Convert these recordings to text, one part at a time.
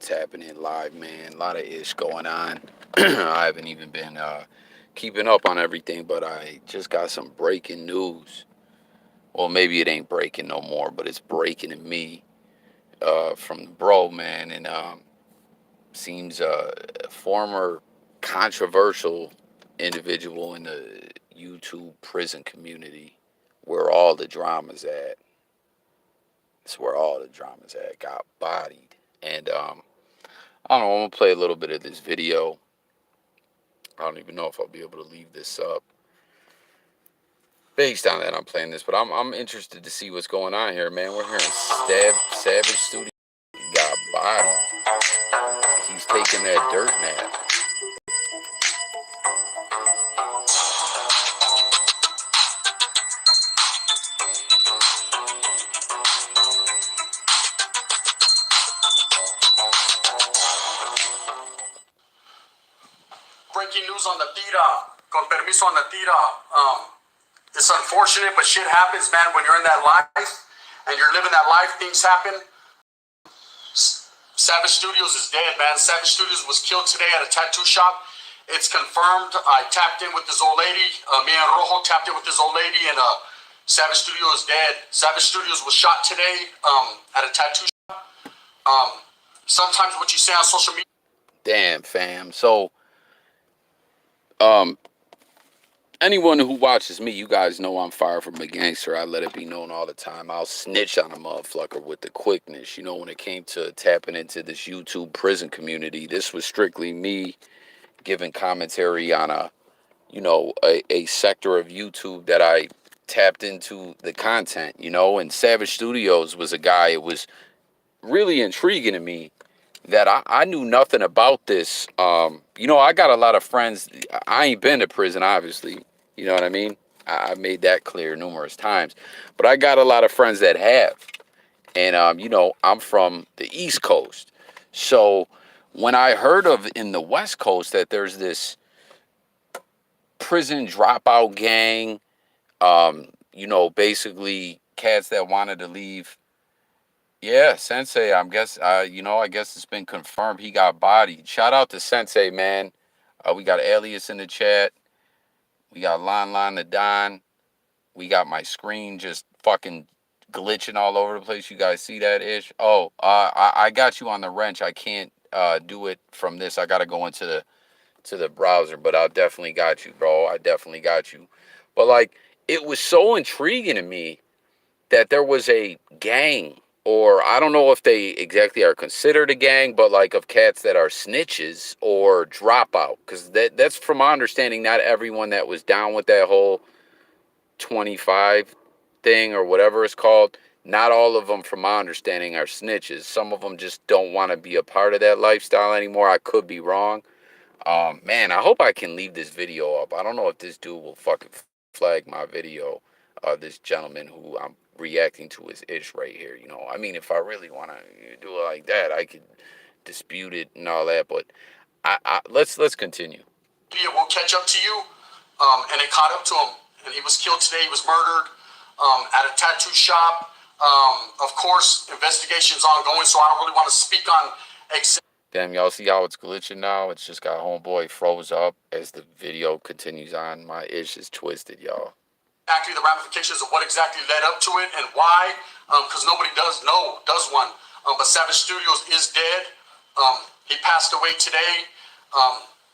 tapping in live, man. A lot of ish going on. I haven't even been keeping up on everything, but I just got some breaking news. Well, maybe it ain't breaking no more, but it's breaking to me from the bro, man. And seems a former controversial individual in the YouTube prison community where all the drama's at. It's where all the drama's at. Got bodied. And I don't know, I'm gonna play a little bit of this video. I don't even know if I'll be able to leave this up. Based on that, I'm playing this, but I'm interested to see what's going on here, man. We're hearing Savage Studio got bodied. He's taking that dirt nap. Breaking news on the tira, con permiso on the tira. It's unfortunate, but shit happens, man. When you're in that life and you're living that life, things happen. Savage Studios is dead, man. Savage Studios was killed today at a tattoo shop. It's confirmed. I tapped in with this old lady. Me and Rojo tapped in with this old lady, and Savage Studios is dead. Savage Studios was shot today at a tattoo shop. Sometimes what you say on social media. Damn, fam. So, anyone who watches me, you guys know I'm far from a gangster. I let it be known all the time. I'll snitch on a motherfucker with the quickness. You know, when it came to tapping into this YouTube prison community, this was strictly me giving commentary on a sector of YouTube that I tapped into the content, and Savage Studios was a guy, it was really intriguing to me that I knew nothing about this. I got a lot of friends. I ain't been to prison, obviously. You know what I mean? I made that clear numerous times. But I got a lot of friends that have. And, I'm from the East Coast. So when I heard of in the West Coast that there's this prison dropout gang, basically cats that wanted to leave. Yeah, Sensei, I guess it's been confirmed he got bodied. Shout out to Sensei, man. We got Alias in the chat. We got Lon the Don. We got my screen just fucking glitching all over the place. You guys see that ish? Oh, I got you on the wrench. I can't do it from this. I got to go into the browser, but I definitely got you, bro. I definitely got you. But it was so intriguing to me that there was a gang, or I don't know if they exactly are considered a gang, but of cats that are snitches or dropout. Because that's from my understanding, not everyone that was down with that whole 25 thing or whatever it's called, not all of them, from my understanding, are snitches. Some of them just don't want to be a part of that lifestyle anymore. I could be wrong. Man, I hope I can leave this video up. I don't know if this dude will fucking flag my video. This gentleman who I'm reacting to his ish right here. I mean, if I really want to do it like that, I could dispute it and all that. But let's continue. Yeah, we'll catch up to you. And it caught up to him, and he was killed today. He was murdered at a tattoo shop. Of course, investigation's ongoing, so I don't really want to speak on exact. Damn, y'all see how it's glitching now? It's just got homeboy froze up as the video continues on. My ish is twisted, y'all. Exactly the ramifications of what exactly led up to it and why, because nobody does one. But Savage Studios is dead. He passed away today.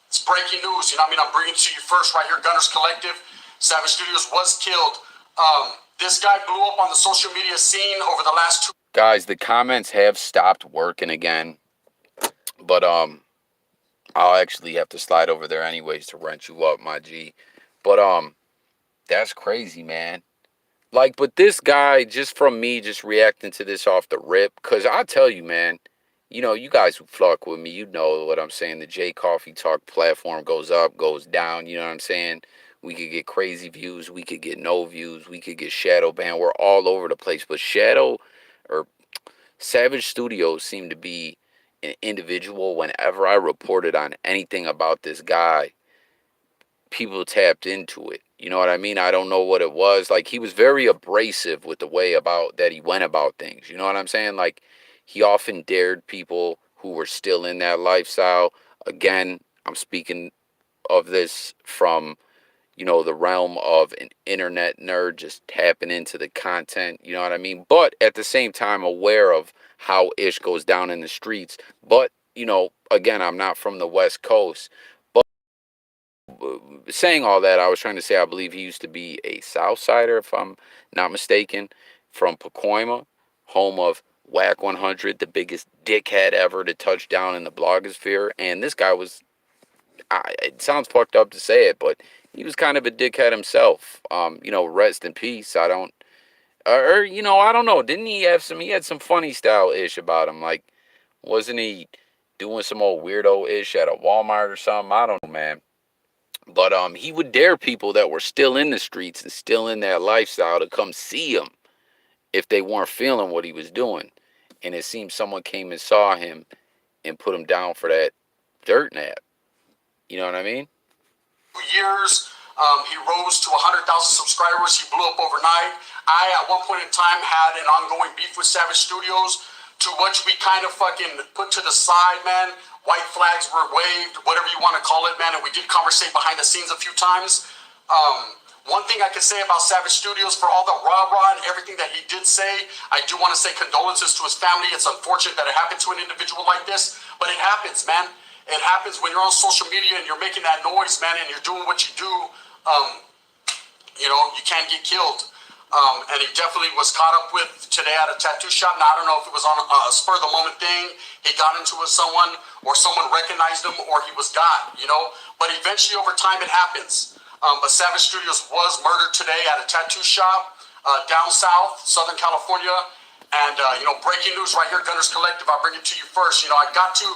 It's breaking news. I'm bringing it to you first right here. Gunners Collective. Savage Studios was killed. This guy blew up on the social media scene over the last 2. Guys, the comments have stopped working again. But I'll actually have to slide over there anyways to wrench you up, my G. But that's crazy, man. But this guy, just from me just reacting to this off the rip, because I tell you, man, you guys who flock with me, you know what I'm saying. The JayCoffeeTalk platform goes up, goes down, you know what I'm saying? We could get crazy views, we could get no views, we could get shadow banned. We're all over the place. But Savage Studios seem to be an individual. Whenever I reported on anything about this guy, people tapped into it. You know what I mean? I don't know what it was. He was very abrasive with the way that he went about things. You know what I'm saying? He often dared people who were still in that lifestyle. Again, I'm speaking of this from, the realm of an internet nerd, just tapping into the content, you know what I mean? But at the same time, aware of how ish goes down in the streets. But, again, I'm not from the West Coast. But saying all that, I was trying to say I believe he used to be a South Sider, if I'm not mistaken, from Pacoima, home of Whack 100, the biggest dickhead ever to touch down in the blogosphere. And this guy was, it sounds fucked up to say it, but he was kind of a dickhead himself. Rest in peace. I don't, I don't know. Didn't he had some funny style ish about him. Like, wasn't he doing some old weirdo ish at a Walmart or something? I don't know, man. But he would dare people that were still in the streets and still in that lifestyle to come see him if they weren't feeling what he was doing. And it seems someone came and saw him and put him down for that dirt nap. You know what I mean? Years. He rose to 100,000 subscribers. He blew up overnight. I, at one point in time, had an ongoing beef with Savage Studios, to which we kind of fucking put to the side, man. White flags were waved, whatever you want to call it, man. And we did conversate behind the scenes a few times. One thing I could say about Savage Studios, for all the rah-rah and everything that he did say, I do want to say condolences to his family. It's unfortunate that it happened to an individual like this, but it happens, man. It happens when you're on social media and you're making that noise, man, and you're doing what you do. You can't get killed. And he definitely was caught up with today at a tattoo shop. Now, I don't know if it was on a spur of the moment thing. He got into it with someone, or someone recognized him, or he was got, But eventually, over time, it happens. But Savage Studios was murdered today at a tattoo shop down south, Southern California. And, breaking news right here, Gunners Collective. I'll bring it to you first. I got to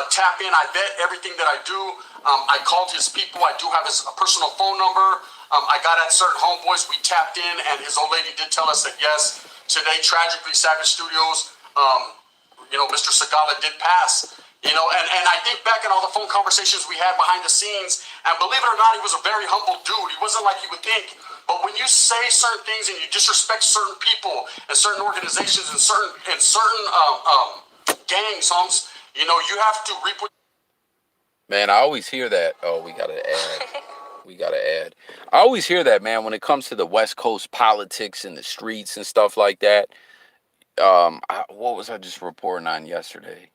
tap in. I vet everything that I do. I called his people. I do have his personal phone number. I got at certain homeboys. We tapped in, and his old lady did tell us that, yes, today, tragically, Savage Studios, Mr. Segala did pass. And I think back in all the phone conversations we had behind the scenes, and believe it or not, he was a very humble dude. He wasn't like you would think. But when you say certain things and you disrespect certain people and certain organizations and certain gangs, homes, you have to reap what. Man, I always hear that. Oh, we got to add. We got to add. I always hear that, man, when it comes to the West Coast politics and the streets and stuff like that. What was I just reporting on yesterday?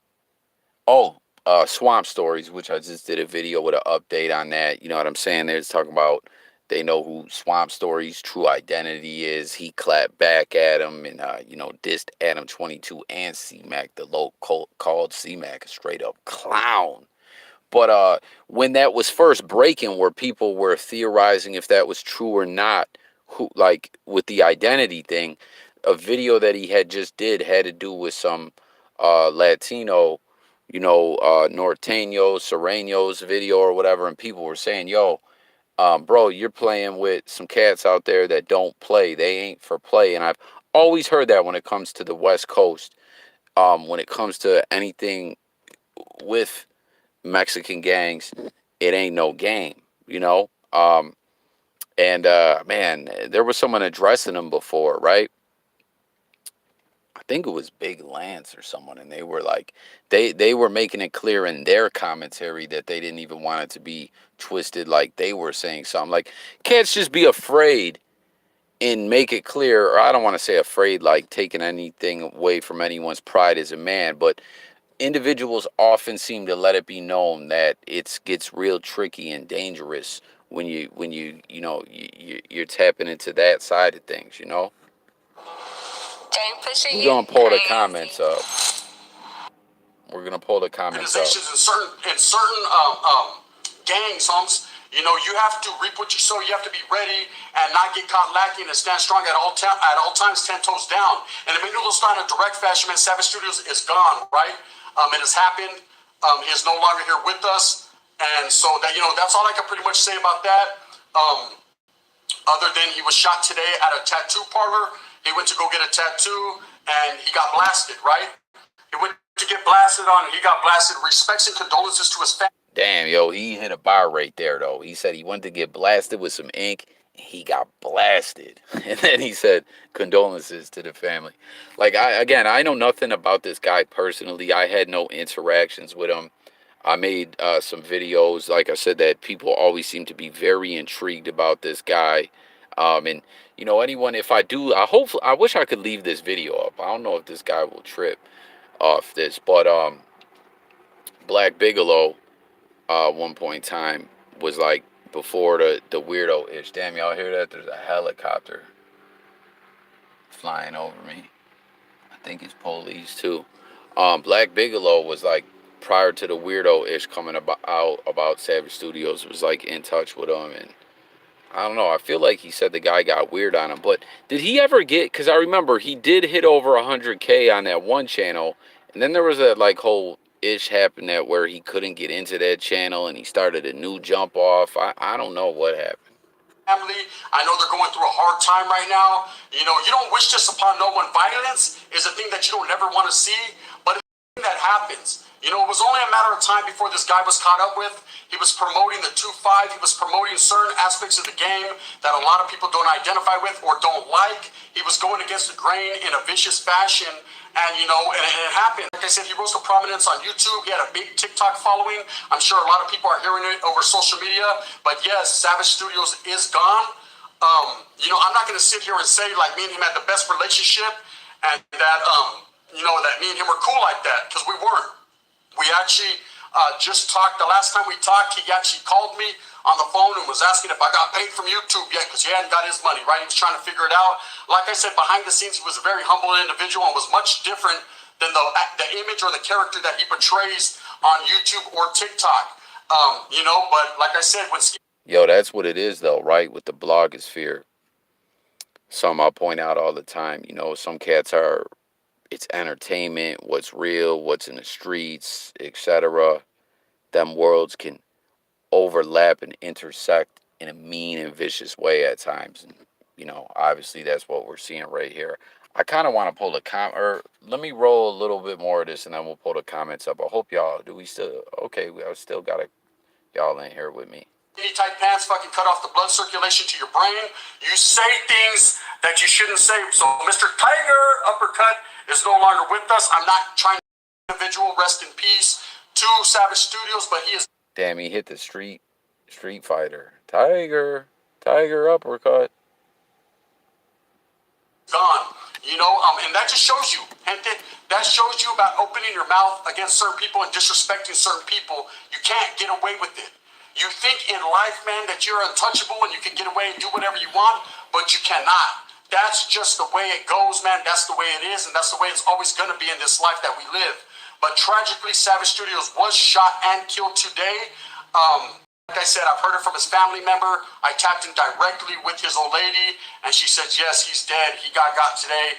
Oh, Swamp Stories, which I just did a video with an update on that. You know what I'm saying? They're talking about they know who Swamp Stories' true identity is. He clapped back at him and, dissed Adam 22 and C-Mac, the local called C-Mac a straight up clown. But when that was first breaking, where people were theorizing if that was true or not, with the identity thing, a video that he had just did had to do with some Latino, Norteños, Serranos video or whatever, and people were saying, yo, bro, you're playing with some cats out there that don't play. They ain't for play. And I've always heard that when it comes to the West Coast, when it comes to anything with Mexican gangs, it ain't no game, man, there was someone addressing them before, right? I think it was Big Lance or someone, and they were like, they were making it clear in their commentary that they didn't even want it to be twisted like they were saying something. Like, can't just be afraid and make it clear, or I don't want to say afraid like taking anything away from anyone's pride as a man, but individuals often seem to let it be known that it gets real tricky and dangerous when you're tapping into that side of things, We're gonna pull the comments up. We're gonna pull the comments up. In certain gangs, homes, you have to reap what you sow. You have to be ready and not get caught lacking and stand strong at all times, 10 toes down. And if we do those in a direct fashion, man, Savage Studios is gone, right? It has happened. He is no longer here with us, and so that that's all I can pretty much say about that. Other than he was shot today at a tattoo parlor. He went to go get a tattoo, and he got blasted. Right? He went to get blasted on, and he got blasted. Respects and condolences to his family. Damn, yo, he hit a bar right there, though. He said he went to get blasted with some ink, He got blasted. And then he said condolences to the family. Like, I know nothing about this guy personally. I had no interactions with him. I made some videos, like I said, that people always seem to be very intrigued about this guy. And you know, anyone, if I do, I wish I could leave this video up. I don't know if this guy will trip off this, but Black Bigelow, one point in time, was like before the weirdo ish. Damn, y'all hear that? There's a helicopter flying over me. I think it's police too. Black Bigelow was like prior to the weirdo ish coming about Savage Studios, was like in touch with him, and I don't know. I feel like he said the guy got weird on him, but did he ever get? Because I remember he did hit over 100K on that one channel, and then there was that like whole ish happened that where he couldn't get into that channel, and he started a new jump off. I don't know what happened. Family, I know they're going through a hard time right now. You know, you don't wish this upon no one. Violence is a thing that you don't ever want to see, but it's a thing that happens. You know, it was only a matter of time before this guy was caught up with. He was promoting the 2-5. He was promoting certain aspects of the game that a lot of people don't identify with or don't like. He was going against the grain in a vicious fashion. And, you know, and it happened. Like I said, he rose to prominence on YouTube. He had a big TikTok following. I'm sure a lot of people are hearing it over social media. But yes, Savage Studios is gone. You know, I'm not going to sit here and say, like, me and him had the best relationship and that, you know, that me and him were cool like that, because we weren't. We actually just talked. The last time we talked, he actually called me on the phone and was asking if I got paid from YouTube yet, because he hadn't got his money, right? He was trying to figure it out. Like I said, behind the scenes, he was a very humble individual and was much different than the image or the character that he portrays on YouTube or TikTok. You know, but like I said, when Yo, that's what it is though, right? With the blogosphere. Some I'll point out all the time. You know, some cats are, it's entertainment, what's real, what's in the streets, etc. Them worlds can overlap and intersect in a mean and vicious way at times. And, you know, obviously that's what we're seeing right here. I kind of want to pull or let me roll a little bit more of this and then we'll pull the comments up. I hope y'all, okay, I still got y'all in here with me. skinny tight pants fucking cut off the blood circulation to your brain. You say things that you shouldn't say. So Mr. Tiger Uppercut is no longer with us. I'm not trying to individual, rest in peace to Savage Studios, but he is. Damn, he hit the Street Fighter. Tiger Uppercut. Gone. You know, and that just shows you, gente, that shows you about opening your mouth against certain people and disrespecting certain people. You can't get away with it. You think in life, man, that you're untouchable and you can get away and do whatever you want, but you cannot. That's just the way it goes, man. That's the way it is, and that's the way it's always going to be in this life that we live. But tragically, Savage Studios was shot and killed today. Like I said, I've heard it from his family member. I tapped in directly with his old lady, and she said, yes, he's dead. He got today.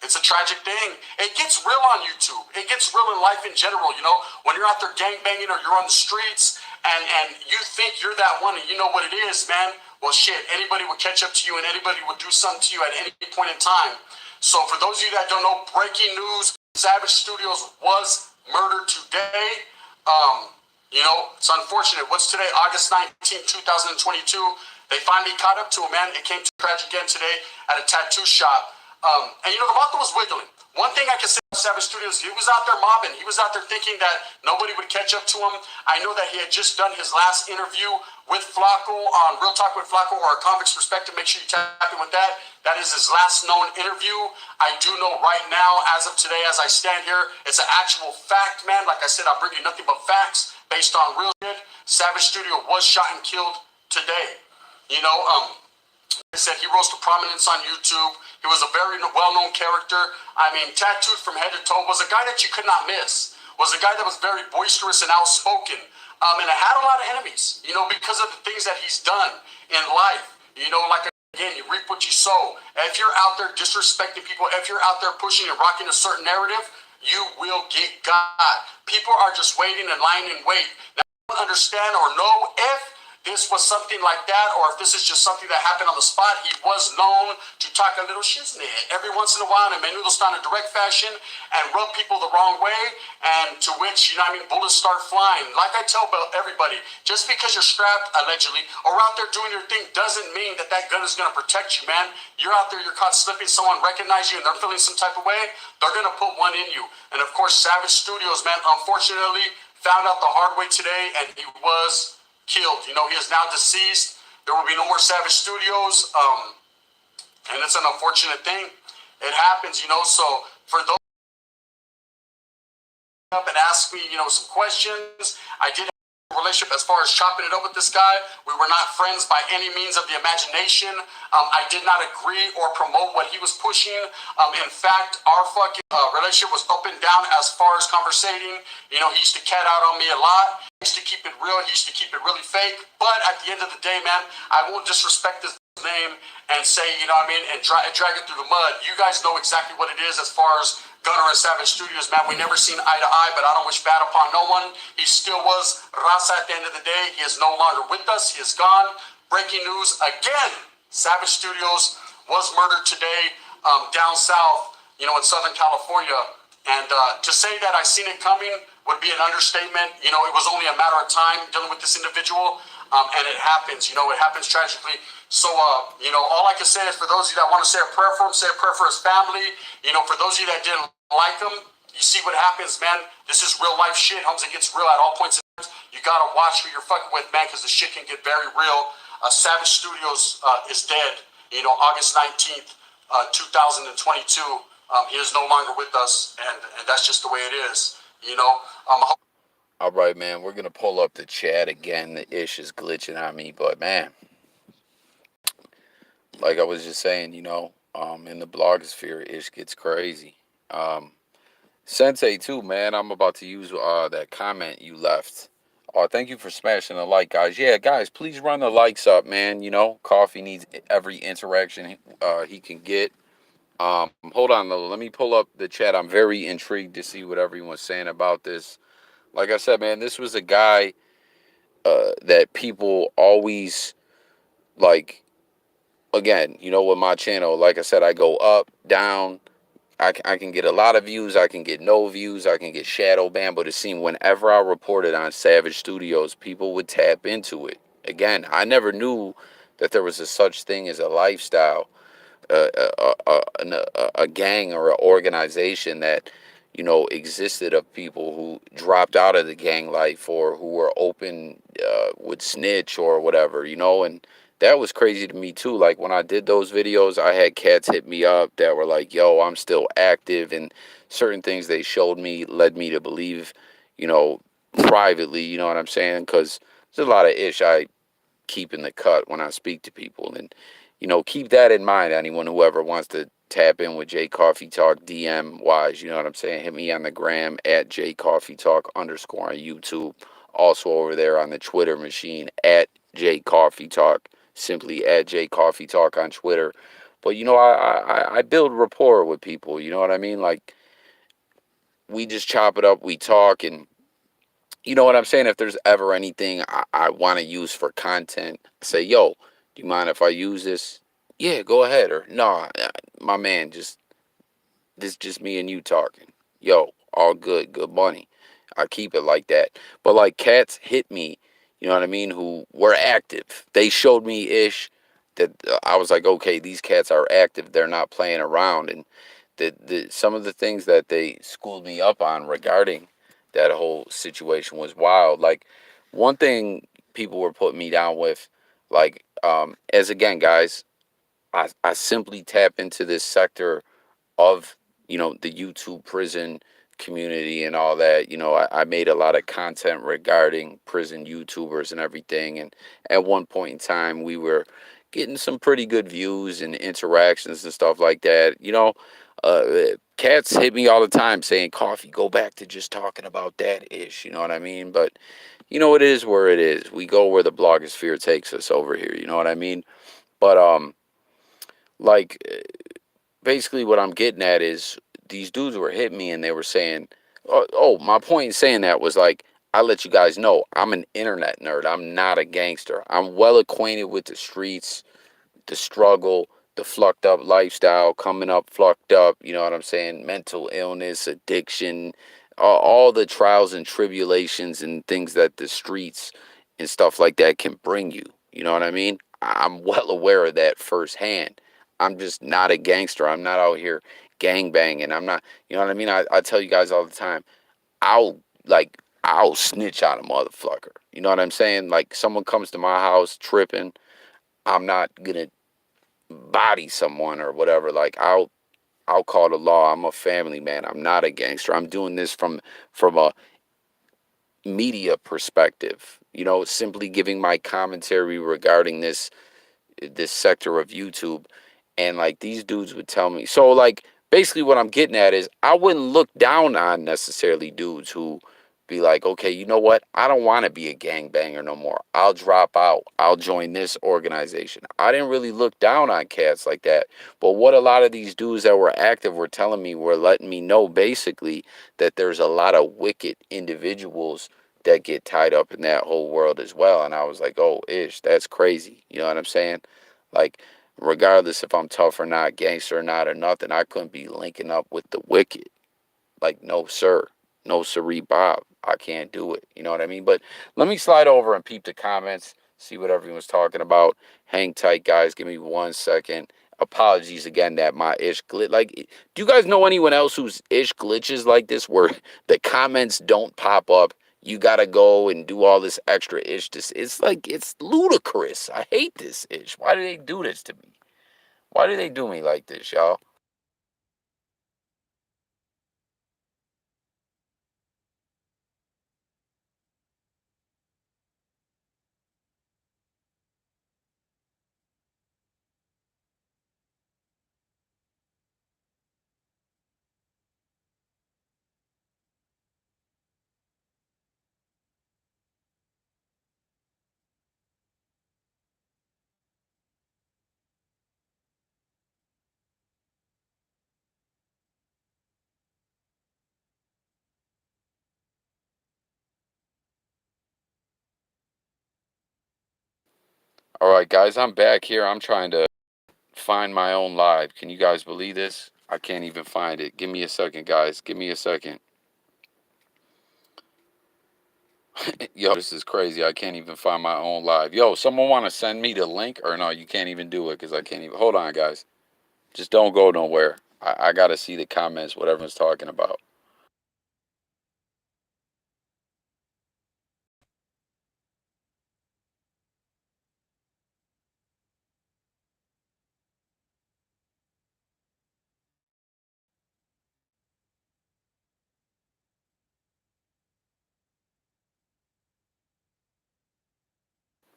It's a tragic thing. It gets real on YouTube. It gets real in life in general, you know. When you're out there gangbanging or you're on the streets and you think you're that one and you know what it is, man, well, shit, anybody would catch up to you and anybody would do something to you at any point in time. So for those of you that don't know, breaking news, Savage Studios was murdered today. You know, it's unfortunate. What's today? August 19th, 2022. They finally caught up to him, man. It came to tragic again today at a tattoo shop. And, you know, the vato was wiggling. One thing I can say about Savage Studios, he was out there mobbing. He was out there thinking that nobody would catch up to him. I know that he had just done his last interview with Flacco on Real Talk with Flacco or A Convict's Perspective. Make sure you tap in with that. That is his last known interview. I do know right now, as of today, as I stand here, it's an actual fact, man. Like I said, I'll bring you nothing but facts based on real shit. Savage Studio was shot and killed today. You know, I said he rose to prominence on YouTube. He was a very well-known character. I mean, tattooed from head to toe. Was a guy that you could not miss. Was a guy that was very boisterous and outspoken. And I had a lot of enemies, you know, because of the things that he's done in life. You know, like, again, you reap what you sow. If you're out there disrespecting people, if you're out there pushing and rocking a certain narrative, you will get got. People are just waiting and lying in wait. Now, I don't understand or know if this was something like that, or if this is just something that happened on the spot. He was known to talk a little shiznit every once in a while in Menudo-style in direct fashion and rub people the wrong way, and to which, you know what I mean, bullets start flying. Like I tell everybody, just because you're strapped, allegedly, or out there doing your thing doesn't mean that that gun is going to protect you, man. You're out there, you're caught slipping, someone recognize you and they're feeling some type of way, they're going to put one in you. And of course, Savage Studios, man, unfortunately, found out the hard way today, and he was killed. You know, he is now deceased. There will be no more Savage Studios, and it's an unfortunate thing. It happens, you know. So for those up and ask me, you know, some questions, I did have a relationship as far as chopping it up with this guy. We were not friends by any means of the imagination. I did not agree or promote what he was pushing. In fact, our fucking relationship was up and down as far as conversating. You know, he used to cat out on me a lot. He used to keep it real. He used to keep it really fake. But at the end of the day, man, I won't disrespect this name and say, you know what I mean, and drag it through the mud. You guys know exactly what it is as far as Gunner and Savage Studios, man. We never seen eye to eye, but I don't wish bad upon no one. He still was Raza at the end of the day. He is no longer with us. He is gone. Breaking news again. Savage Studios was murdered today down south, you know, in Southern California. And to say that I seen it coming would be an understatement. You know, it was only a matter of time dealing with this individual, and it happens. You know, it happens tragically. So, you know, all I can say is for those of you that want to say a prayer for him, say a prayer for his family. You know, for those of you that didn't like him, you see what happens, man. This is real life shit. It gets real at all points in time. You got to watch who you're fucking with, man, because the shit can get very real. Savage Studios is dead. You know, August 19th, 2022. He is no longer with us, and that's just the way it is. You know, All right, man. We're gonna pull up the chat again. The ish is glitching on me, but man, like I was just saying, you know, in the blogosphere, ish gets crazy. Um, Sensei too, man. I'm about to use that comment you left. Thank you for smashing the like, guys. Yeah, guys, please run the likes up, man. You know, Coffee needs every interaction he can get. Hold on, though. Let me pull up the chat. I'm very intrigued to see what everyone's saying about this. Like I said, man, this was a guy that people always like. Again, you know, with my channel, like I said, I go up, down. I can get a lot of views. I can get no views. I can get shadow banned. But it seemed whenever I reported on Savage Studios, people would tap into it. Again, I never knew that there was a such thing as a lifestyle, a gang or an organization that, you know, existed of people who dropped out of the gang life or who were open with snitch or whatever, you know. And that was crazy to me too. Like when I did those videos, I had cats hit me up that were like, yo, I'm still active, and certain things they showed me led me to believe, you know, privately, you know what I'm saying? Because there's a lot of ish I keep in the cut when I speak to people. And, you know, keep that in mind, anyone who ever wants to tap in with JayCoffeeTalk DM wise, you know what I'm saying? Hit me on the gram at JayCoffeeTalk _ on YouTube. Also over there on the Twitter machine at JayCoffeeTalk. Simply at JayCoffeeTalk on Twitter. But, you know, I build rapport with people, you know what I mean? Like, we just chop it up, we talk, and you know what I'm saying? If there's ever anything I want to use for content, say, yo, do you mind if I use this? Yeah, go ahead. Or, no, my man, just me and you talking. Yo, all good, good money. I keep it like that. But like cats hit me, you know what I mean, who were active. They showed me ish that I was like, okay, these cats are active. They're not playing around. And some of the things that they schooled me up on regarding that whole situation was wild. Like one thing people were putting me down with, like, as again, guys, I simply tap into this sector of, you know, the YouTube prison community and all that. You know, I made a lot of content regarding prison YouTubers and everything, and at one point in time we were getting some pretty good views and interactions and stuff like that, you know. Cats hit me all the time saying, Coffee, go back to just talking about that ish, you know what I mean? But you know, it is where it is. We go where the blogosphere takes us over here, you know what I mean? But like basically what I'm getting at is these dudes were hitting me and they were saying, my point in saying that was like, I let you guys know I'm an internet nerd. I'm not a gangster. I'm well acquainted with the streets, the struggle, the fucked up lifestyle, coming up fucked up, you know what I'm saying? Mental illness, addiction, all the trials and tribulations and things that the streets and stuff like that can bring you. You know what I mean? I'm well aware of that firsthand. I'm just not a gangster. I'm not out here gang banging. I'm not, you know what I mean? I tell you guys all the time, I'll I'll snitch on a motherfucker. You know what I'm saying? Like someone comes to my house tripping, I'm not gonna body someone or whatever. Like I'll call the law. I'm a family man. I'm not a gangster. I'm doing this from a media perspective. You know, simply giving my commentary regarding this sector of YouTube, and like these dudes would tell me. So like basically what I'm getting at is I wouldn't look down on necessarily dudes who be like, okay, you know what? I don't want to be a gangbanger no more. I'll drop out. I'll join this organization. I didn't really look down on cats like that. But what a lot of these dudes that were active were telling me were letting me know basically that there's a lot of wicked individuals that get tied up in that whole world as well. And I was like, oh, ish, that's crazy. You know what I'm saying? Like, regardless if I'm tough or not, gangster or not, or nothing, I couldn't be linking up with the wicked. Like, no, sir. No, sirree, Bob. I can't do it. You know what I mean? But let me slide over and peep the comments, see what everyone's talking about. Hang tight, guys. Give me 1 second. Apologies again that my ish glitch. Like, do you guys know anyone else whose ish glitches like this where the comments don't pop up? You gotta go and do all this extra ish. It's like, it's ludicrous. I hate this ish. Why do they do this to me? Why do they do me like this, y'all? All right, guys, I'm back here. I'm trying to find my own live. Can you guys believe this? I can't even find it. Give me a second, guys. Give me a second. Yo, this is crazy. I can't even find my own live. Yo, someone want to send me the link? Or no, you can't even do it because I can't even. Hold on, guys. Just don't go nowhere. I got to see the comments, what everyone's talking about.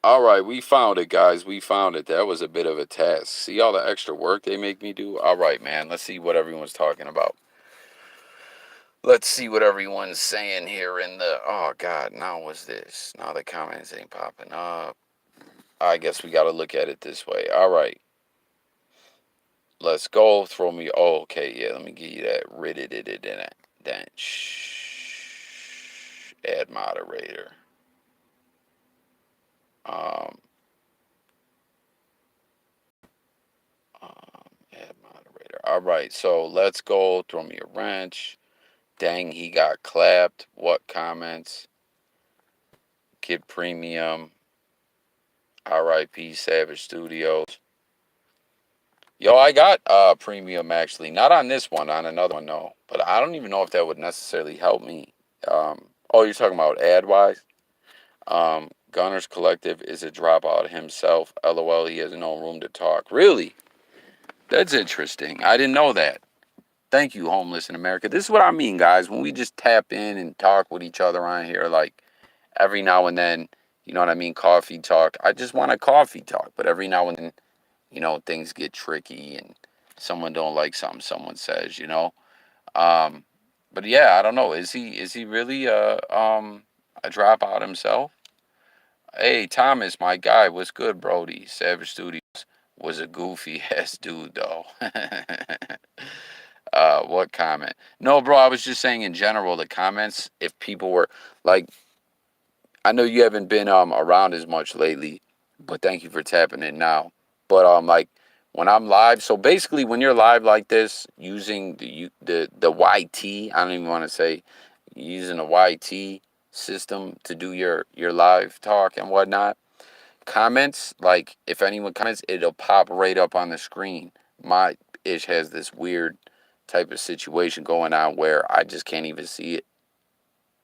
All right, we found it, guys. We found it. That was a bit of a task. See all the extra work they make me do? All right, man. Let's see what everyone's talking about. Let's see what everyone's saying here in the. Oh, God. Now what's this? Now the comments ain't popping up. I guess we got to look at it this way. All right. Let's go. Throw me. Oh, okay. Yeah, let me give you that. Ridded it in it. Then. Shh. Add moderator. Um, Add moderator. All right. So let's go. Throw me a wrench. Dang, he got clapped. What comments? Kid Premium. RIP Savage Studios. Yo, I got premium actually. Not on this one, on another one, no. But I don't even know if that would necessarily help me. Oh, you're talking about ad wise? Gunner's Collective is a dropout himself. LOL, he has no room to talk. Really? That's interesting. I didn't know that. Thank you, homeless in America. This is what I mean, guys. When we just tap in and talk with each other on here, like every now and then, you know what I mean? Coffee talk. I just want a coffee talk, but every now and then, you know, things get tricky and someone don't like something someone says, you know. Um, but yeah, I don't know. Is he really a dropout himself? Hey, Thomas, my guy, what's good, Brody? Savage Studios was a goofy ass dude though. What comment? No, bro, I was just saying in general the comments, if people were like I know you haven't been around as much lately, but thank you for tapping in now. But like when I'm live, so basically when you're live like this using the YT, I don't even want to say using a YT system to do your live talk and whatnot. Comments, like if anyone comments, it'll pop right up on the screen. My ish has this weird type of situation going on where I just can't even see it.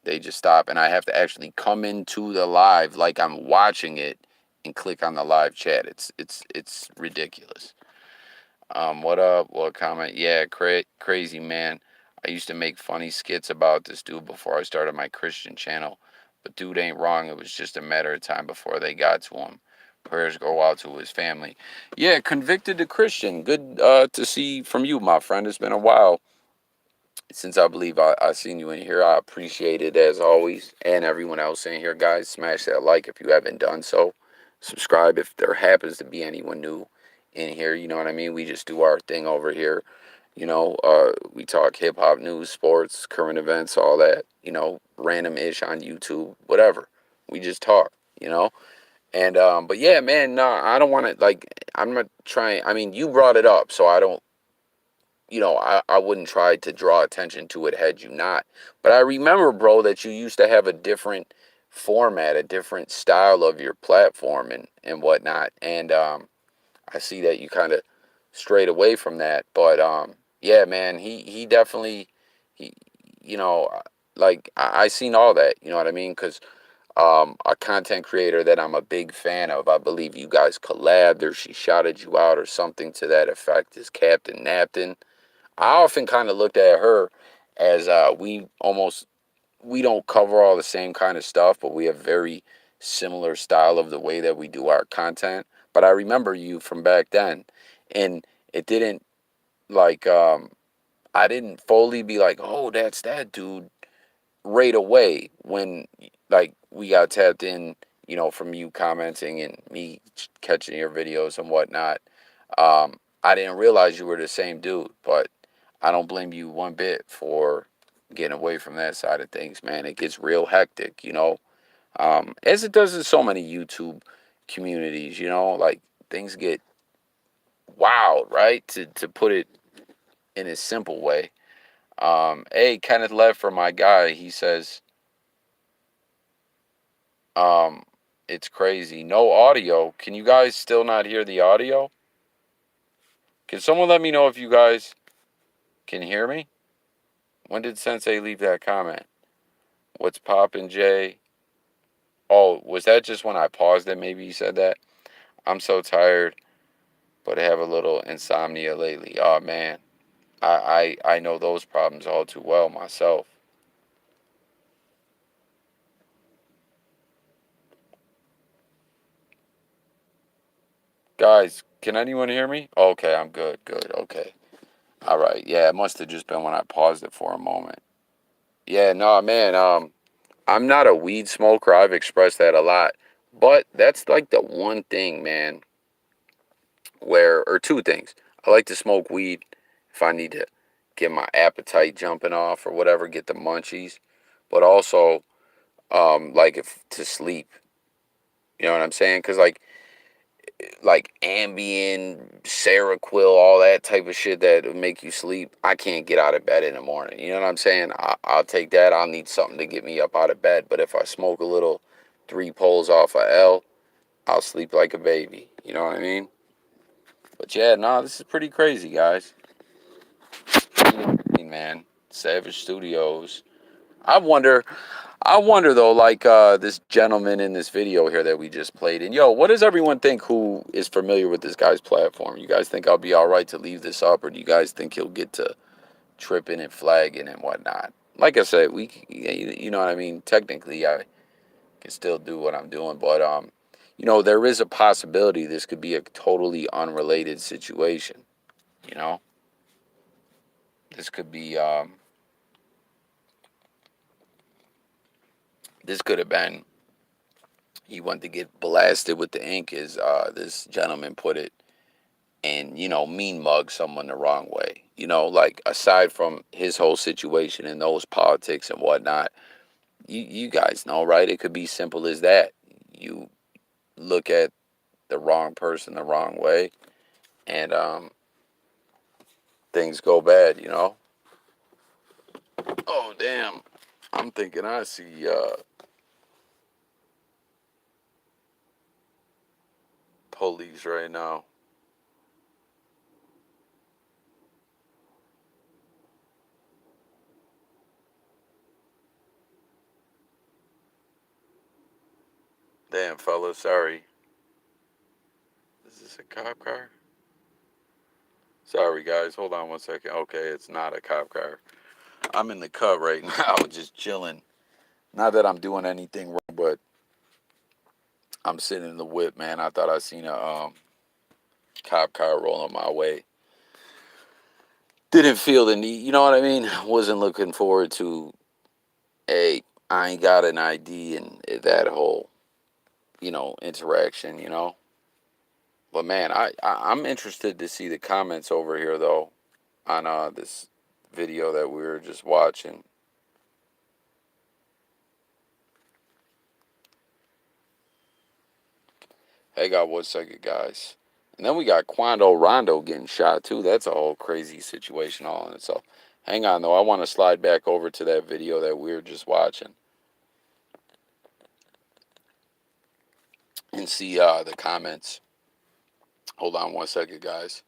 They just stop, and I have to actually come into the live like I'm watching it and click on the live chat. It's ridiculous. What up? What comment? Yeah, crazy man. I used to make funny skits about this dude before I started my Christian channel, but dude ain't wrong. It was just a matter of time before they got to him. Prayers go out to his family. Yeah, convicted to Christian. Good to see from you, my friend. It's been a while since I believe I seen you in here. I appreciate it as always. And everyone else in here, guys, smash that like if you haven't done so. Subscribe if there happens to be anyone new in here. You know what I mean? We just do our thing over here. We talk hip hop news, sports, current events, all that. Random ish on YouTube, whatever. We just talk. You know. And but yeah, man, no, I don't want to like. I'm not trying. I mean, you brought it up, so I don't I wouldn't try to draw attention to it had you not. But I remember, bro, that you used to have a different format, a different style of your platform and whatnot. And I see that you kind of strayed away from that. But yeah, man, he definitely, he, you know, like I seen all that, you know what I mean? Because a content creator that I'm a big fan of, I believe you guys collabed or she shouted you out or something to that effect, is Captain Napton. I often kind of looked at her as we don't cover all the same kind of stuff, but we have very similar style of the way that we do our content. But I remember you from back then, and it didn't like I didn't fully be like, oh, that's that dude right away when like we got tapped in, from you commenting and me catching your videos and whatnot. I didn't realize you were the same dude, but I don't blame you one bit for getting away from that side of things, man. It gets real hectic, as it does in so many YouTube communities, like things get wild, right? To put it in a simple way. Hey, Kenneth Lev for my guy, he says, um, it's crazy. No audio. Can you guys still not hear the audio? Can someone let me know if you guys can hear me? When did Sensei leave that comment? What's poppin', Jay? Oh, was that just when I paused it? Maybe you said that. I'm so tired, but I have a little insomnia lately. Oh man, I know those problems all too well myself. Guys, can anyone hear me? Okay, I'm good. Good. Okay. All right. Yeah, it must have just been when I paused it for a moment. Yeah, no, man. I'm not a weed smoker. I've expressed that a lot, but that's like the one thing, man, or two things. I like to smoke weed if I need to get my appetite jumping off or whatever, get the munchies, but also like if to sleep. You know what I'm saying? Because like Ambien, Seroquel, all that type of shit that would make you sleep. I can't get out of bed in the morning. You know what I'm saying? I'll take that. I'll need something to get me up out of bed. But if I smoke a little three poles off a L, I'll sleep like a baby. You know what I mean? But yeah, no, this is pretty crazy, guys. Man, Savage Studios. I wonder, I wonder though, like this gentleman in this video here that we just played. And yo, what does everyone think who is familiar with this guy's platform? You guys think I'll be all right to leave this up, or do you guys think he'll get to tripping and flagging and whatnot? Like I said, you know what I mean. Technically, I can still do what I'm doing, but there is a possibility this could be a totally unrelated situation. You know, this could be this could have been he wanted to get blasted with the ink, as this gentleman put it, and mean mug someone the wrong way. Like aside from his whole situation and those politics and whatnot, you guys know, right? It could be simple as that. You look at the wrong person the wrong way, and things go bad. Oh damn! I'm thinking I see police right now. Damn, fella, sorry. Is this a cop car? Sorry, guys. Hold on one second. Okay, it's not a cop car. I'm in the cut right now, just chilling. Not that I'm doing anything wrong, but I'm sitting in the whip, man. I thought I seen a cop car rolling my way. Didn't feel the need, you know what I mean? Wasn't looking forward to, hey, I ain't got an ID and that whole, interaction. But man, I'm interested to see the comments over here though on this video that we were just watching. Hey, got 1 second, guys. And then we got Quando Rondo getting shot too. That's a whole crazy situation all in itself. Hang on though, I want to slide back over to that video that we were just watching and see the comments. Hold on 1 second, guys.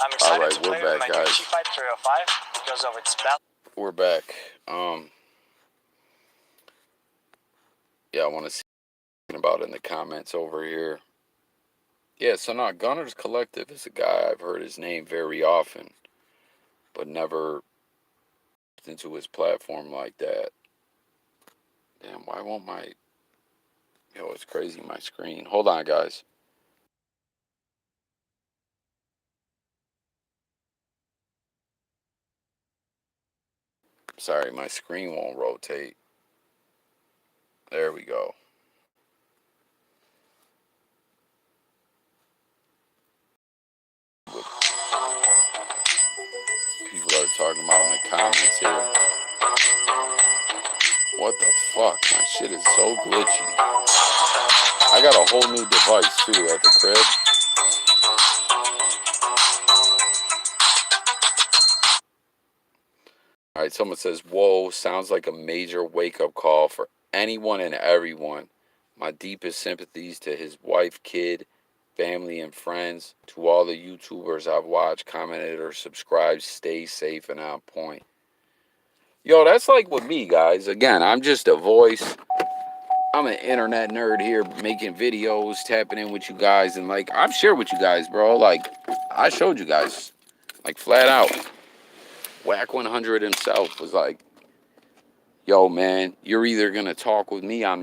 I'm All excited right, to we're play with my back, new guys. G5 305. It goes over its belt. We're back. Yeah, I want to see about in the comments over here. Yeah, so now Gunners Collective is a guy I've heard his name very often, but never into his platform like that. Damn, why won't my... Yo, it's crazy, my screen. Hold on, guys. Sorry, my screen won't rotate. There we go. People are talking about in the comments here. What the fuck? My shit is so glitchy. I got a whole new device too at the crib. All right, someone says, whoa, sounds like a major wake-up call for anyone and everyone. My deepest sympathies to his wife, kid, family, and friends. To all the YouTubers I've watched, commented, or subscribed, stay safe and on point. Yo, that's like with me, guys. Again, I'm just a voice. I'm an internet nerd here making videos, tapping in with you guys, and like I've shared with you guys, bro. Like I showed you guys, like flat out. Whack 100 himself was like, yo, man, you're either gonna talk with me on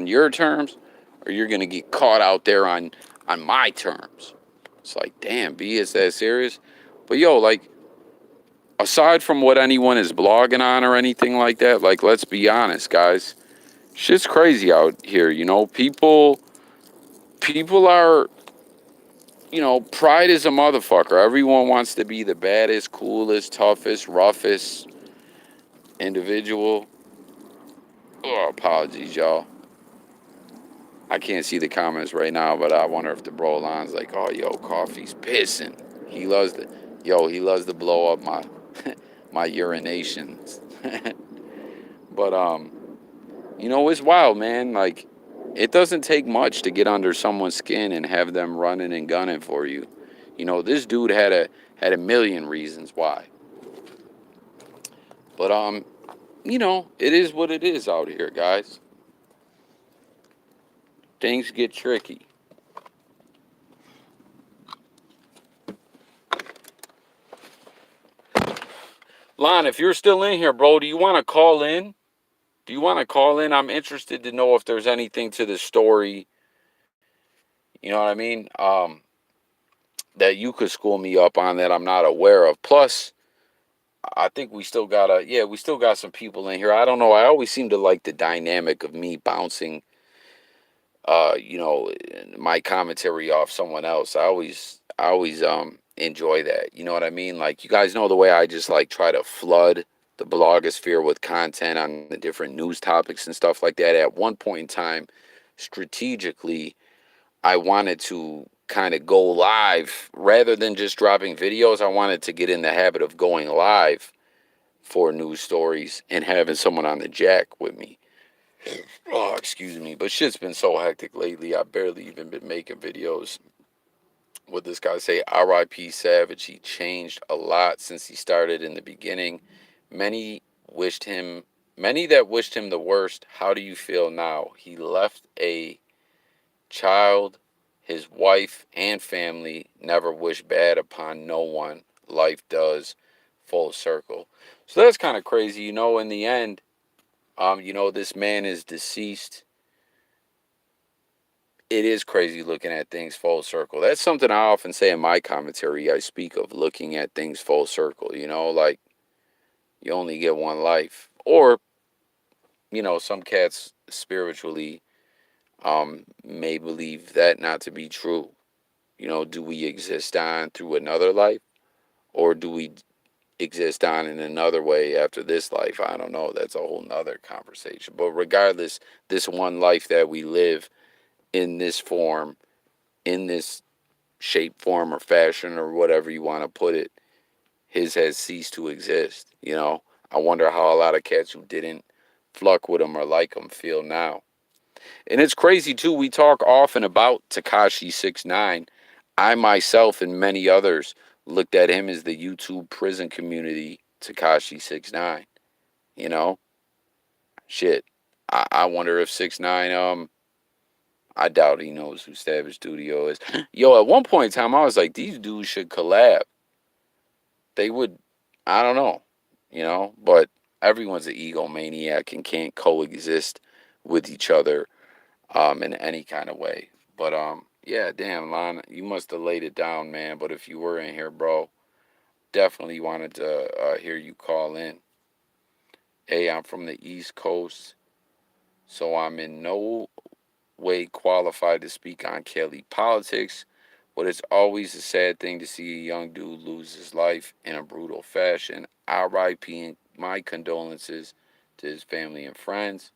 your terms, or you're gonna get caught out there on my terms. It's like, damn, B, is that serious? But yo, like, aside from what anyone is blogging on or anything like that, like, let's be honest, guys. Shit's crazy out here, People are, pride is a motherfucker. Everyone wants to be the baddest, coolest, toughest, roughest individual. Oh, apologies, y'all. I can't see the comments right now, but I wonder if the bro line's like, oh, yo, Coffee's pissing. He loves to blow up my my urinations. But it's wild, man. Like, it doesn't take much to get under someone's skin and have them running and gunning for you. This dude had a million reasons why. But it is what it is out here, guys. Things get tricky. Lon, if you're still in here, bro, do you want to call in? Do you want to call in? I'm interested to know if there's anything to the story, you know what I mean? That you could school me up on that I'm not aware of. Plus, I think we still gotta, yeah, we still got some people in here. I don't know. I always seem to like the dynamic of me bouncing, you know, my commentary off someone else. I always enjoy that. You know what I mean? Like, you guys know the way I just like try to flood the blogosphere with content on the different news topics and stuff like that. At one point in time, strategically, I wanted to kind of go live rather than just dropping videos. I wanted to get in the habit of going live for news stories and having someone on the jack with me. Oh, excuse me. But shit's been so hectic lately. I barely even been making videos. What this guy say? R.I.P. Savage. He changed a lot since he started in the beginning. Many wished him, many that wished him the worst. How do you feel now? He left a child, his wife, and family. Never wish bad upon no one. Life does full circle. So that's kind of crazy. You know, in the end, you know, this man is deceased. It is crazy looking at things full circle. That's something I often say in my commentary. I speak of looking at things full circle, you know, like you only get one life. Or, you know, some cats spiritually may believe that not to be true. You know, do we exist on through another life? Or do we exist on in another way after this life? I don't know. That's a whole nother conversation. But regardless, this one life that we live in this form, in this shape, form, or fashion, or whatever you want to put it, his has ceased to exist. You know, I wonder how a lot of cats who didn't fluck with him or like him feel now. And it's crazy too. We talk often about Tekashi 6ix9ine. I myself and many others looked at him as the YouTube prison community Tekashi 6ix9ine. You know, shit. I wonder if 6ix9ine I doubt he knows who Savage Studio is. Yo, at one point in time, I was like, these dudes should collab. They would, I don't know, you know, but everyone's an egomaniac and can't coexist with each other in any kind of way. But yeah, damn, Lon, you must have laid it down, man. But if you were in here, bro, definitely wanted to hear you call in. Hey, I'm from the East Coast, so I'm in no way qualified to speak on Kelly politics, but it's always a sad thing to see a young dude lose his life in a brutal fashion. RIP and my condolences to his family and friends.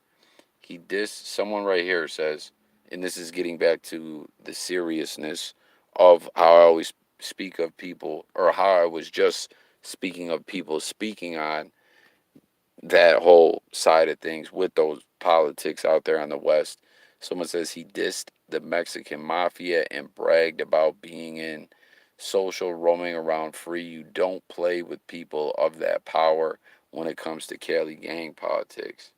He dissed someone right here says, and this is getting back to the seriousness of how I always speak of people, or how I was just speaking of people speaking on that whole side of things with those politics out there on the West. Someone says he dissed the Mexican mafia and bragged about being in social roaming around free. You don't play with people of that power when it comes to Cali gang politics.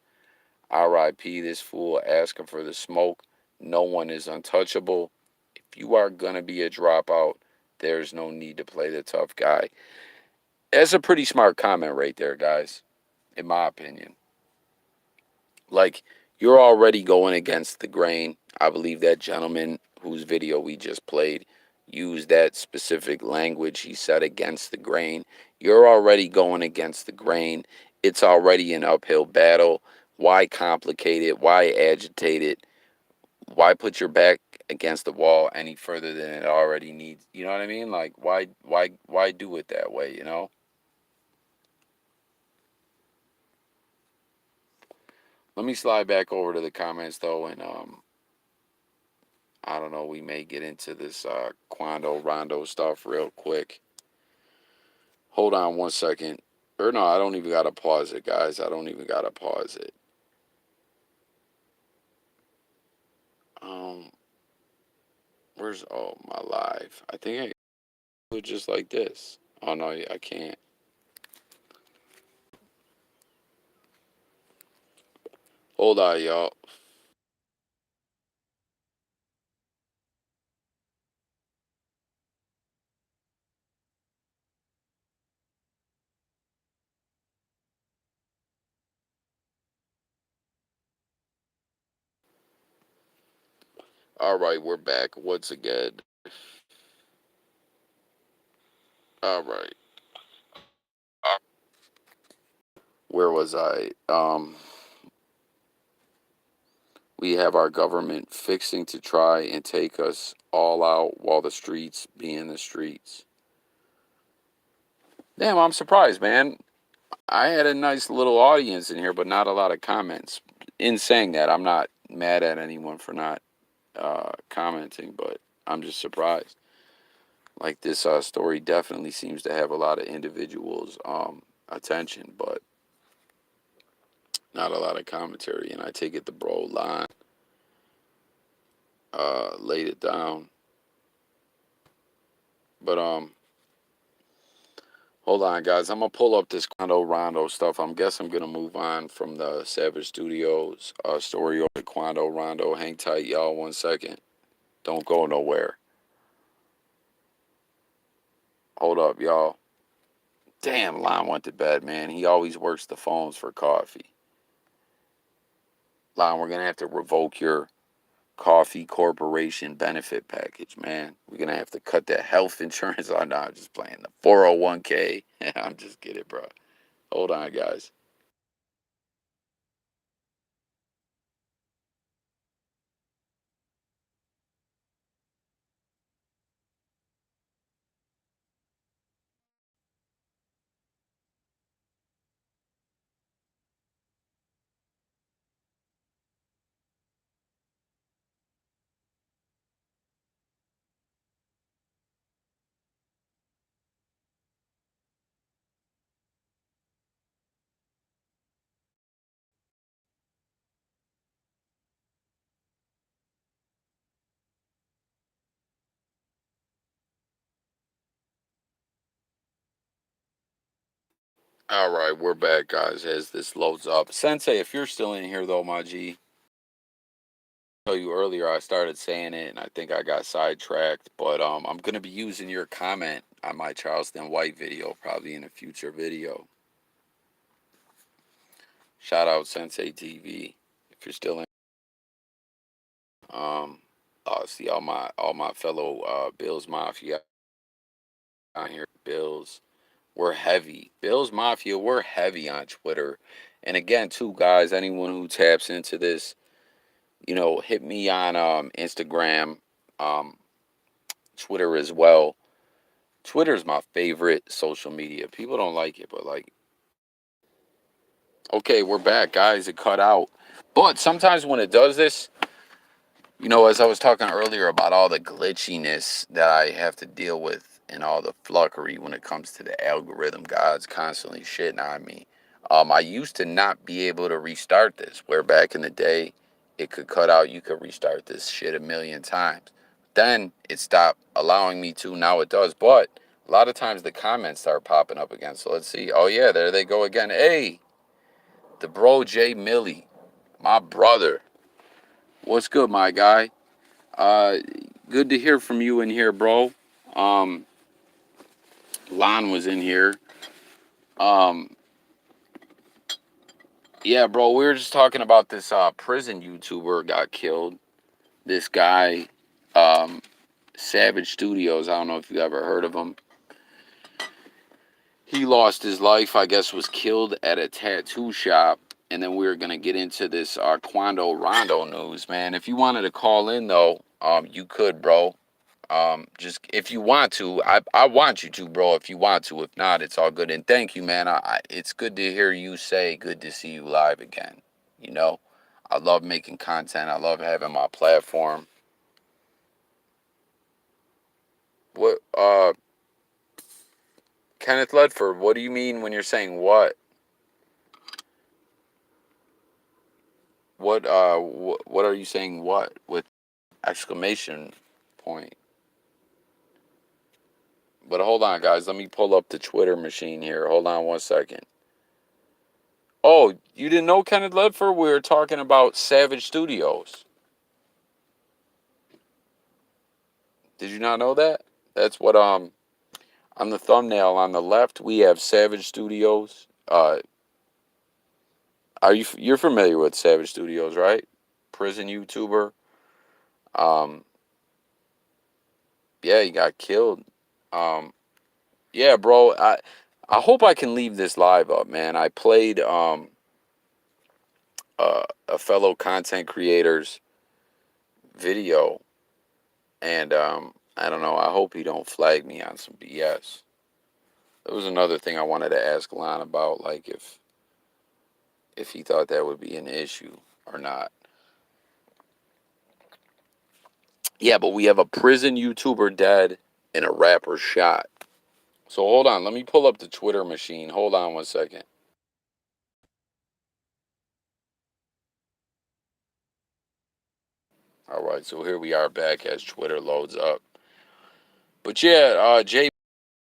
RIP this fool asking for the smoke. No one is untouchable. If you are going to be a dropout, there's no need to play the tough guy. That's a pretty smart comment right there, guys, in my opinion. Like, you're already going against the grain. I believe that gentleman whose video we just played used that specific language. He said against the grain. You're already going against the grain. It's already an uphill battle. Why complicate it? Why agitate it? Why put your back against the wall any further than it already needs? You know what I mean? Like, why do it that way, you know? Let me slide back over to the comments though, and I don't know, we may get into this Quando Rondo stuff real quick. Hold on one second. Or no, I don't even gotta pause it, guys. I don't even gotta pause it. Um, where's my live? I think I do it just like this. Oh no, I can't. Hold on, y'all. All right, we're back once again. All right. where was I? We have our government fixing to try and take us all out while the streets be in the streets. Damn, I'm surprised, man. I had a nice little audience in here, but not a lot of comments. In saying that, I'm not mad at anyone for not commenting, but I'm just surprised. Like this story definitely seems to have a lot of individuals' attention, but not a lot of commentary. And I take it the bro line laid it down. But hold on, guys. I'm gonna pull up this Quando Rondo stuff. I'm guess I'm gonna move on from the Savage Studios story over to Quando Rondo. Hang tight, y'all. 1 second. Don't go nowhere. Hold up, y'all. Damn, Lon went to bed, man. He always works the phones for coffee. Lon, we're gonna have to revoke your coffee corporation benefit package, man. We're gonna have to cut that health insurance. Oh no, I'm just playing the 401k. I'm just kidding, bro. Hold on, guys. All right, we're back, guys. As this loads up, Sensei, if you're still in here, though, my G, I told you earlier I started saying it, and I think I got sidetracked. But I'm gonna be using your comment on my Charleston White video, probably in a future video. Shout out Sensei TV if you're still in. Um, see all my fellow Bills Mafia on here. Bills, we're heavy. Bills Mafia, we're heavy on Twitter. And again, too, guys, anyone who taps into this, hit me on Instagram, um, Twitter as well. Twitter's my favorite social media. People don't like it, but like, okay, we're back, guys. It cut out. But sometimes when it does this, as I was talking earlier about all the glitchiness that I have to deal with and all the fluffery when it comes to the algorithm, God's constantly shitting on me. I used to not be able to restart this, where back in the day, it could cut out, you could restart this shit a million times. Then it stopped allowing me to, now it does. But a lot of times the comments start popping up again. So let's see. Oh, yeah, there they go again. Hey, the bro Jay Millie, my brother. What's good, my guy? Uh, Good to hear from you in here, bro. Um, Lon was in here. Um, yeah, bro, we were just talking about this prison YouTuber got killed. This guy, um, Savage Studios. I don't know if you ever heard of him. He lost his life. I guess was killed at a tattoo shop. And then we were gonna get into this Quando Rondo news, man. If you wanted to call in though, you could, bro. Just if you want to, I want you to, bro. If you want to, if not, it's all good. And thank you, man. It's good to hear you say, "Good to see you live again." You know, I love making content. I love having my platform. What, Kenneth Ledford? What do you mean when you're saying what? What are you saying? What with exclamation point? But hold on, guys. Let me pull up the Twitter machine here. Hold on 1 second. Oh, you didn't know Kenneth Ledford? We were talking about Savage Studios. Did you not know that? That's what on the thumbnail on the left we have Savage Studios. You're familiar with Savage Studios, right? Prison YouTuber. Um, yeah, he got killed. Um, yeah, bro. I hope I can leave this live up, man. I played a fellow content creator's video, and I don't know. I hope he don't flag me on some BS. There was another thing I wanted to ask Lon about, like if he thought that would be an issue or not. Yeah, but we have a prison YouTuber dead and a rapper shot. So hold on, let me pull up the Twitter machine. Hold on 1 second. All right, so here we are back as Twitter loads up. But yeah, Jay,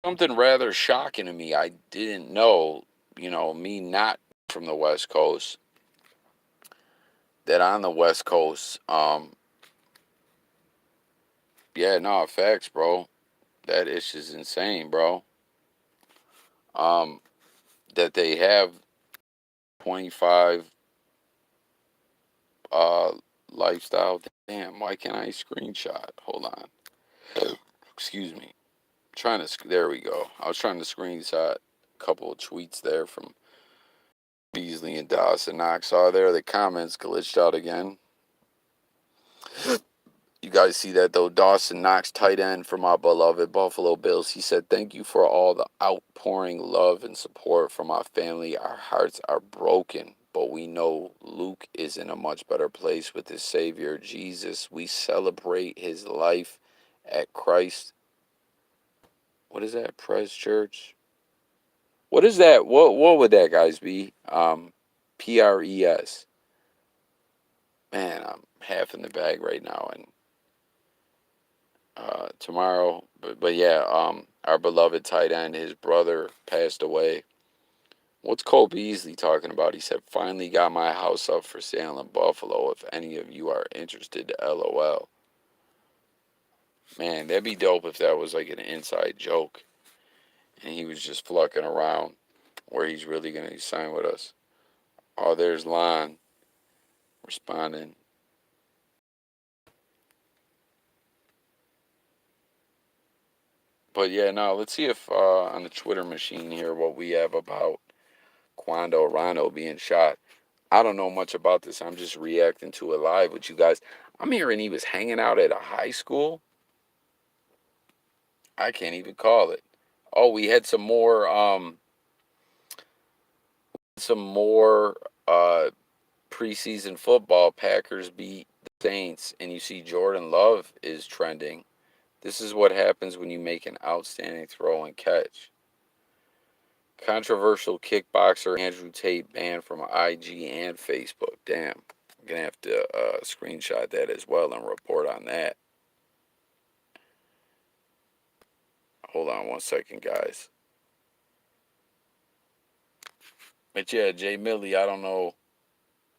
something rather shocking to me. I didn't know, me not from the West Coast, that on the West Coast, yeah, no, facts, bro. That ish is insane, bro. Um, that they have 25 uh lifestyle. Damn, why can't I screenshot? Hold on. Excuse me. Trying to, there we go. I was trying to screenshot a couple of tweets there from Beasley and Dawson Knox. Saw there the comments glitched out again. You guys see that though? Dawson Knox, tight end for my beloved Buffalo Bills. He said, "Thank you for all the outpouring love and support from my family. Our hearts are broken, but we know Luke is in a much better place with his Savior, Jesus. We celebrate his life at Christ." What is that? Pres Church? What is that? What would that guys be? PRES. Man, I'm half in the bag right now, and tomorrow. But yeah, our beloved tight end, his brother passed away. What's Cole Beasley talking about? He said, "Finally got my house up for sale in Buffalo. If any of you are interested, LOL." Man, that'd be dope if that was like an inside joke, and he was just flucking around, where he's really gonna sign with us. Oh, there's Lon responding. But yeah, no, let's see if on the Twitter machine here what we have about Quando Rondo being shot. I don't know much about this. I'm just reacting to it live with you guys. I'm hearing he was hanging out at a high school. I can't even call it. Oh, we had some more preseason football. Packers beat the Saints, and you see Jordan Love is trending. This is what happens when you make an outstanding throw and catch. Controversial kickboxer Andrew Tate banned from IG and Facebook. Damn. I'm going to have to screenshot that as well and report on that. Hold on 1 second, guys. But yeah, Jay Millie, I don't know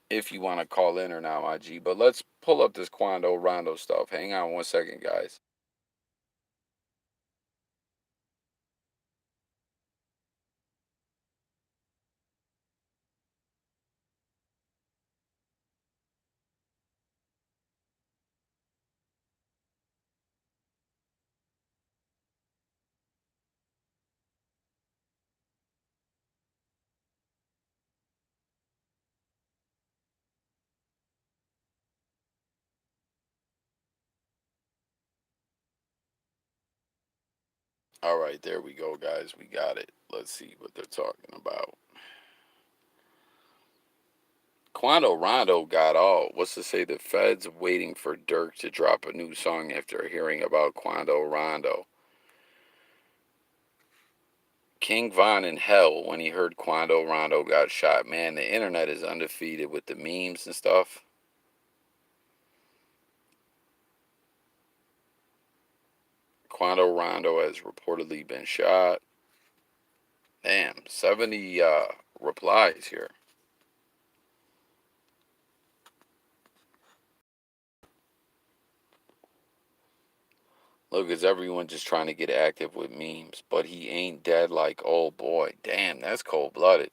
if you want to call in or not, my G, but let's pull up this Quando Rondo stuff. Hang on 1 second, guys. All right, there we go, guys. We got it. Let's see what they're talking about. Quando Rondo got all. What's to say the feds waiting for Dirk to drop a new song after hearing about Quando Rondo? King Von in hell when he heard Quando Rondo got shot. Man, the internet is undefeated with the memes and stuff. Quando Rondo has reportedly been shot. Damn, 70 replies here. Look, it's everyone just trying to get active with memes, but he ain't dead like, oh boy. Damn, that's cold blooded.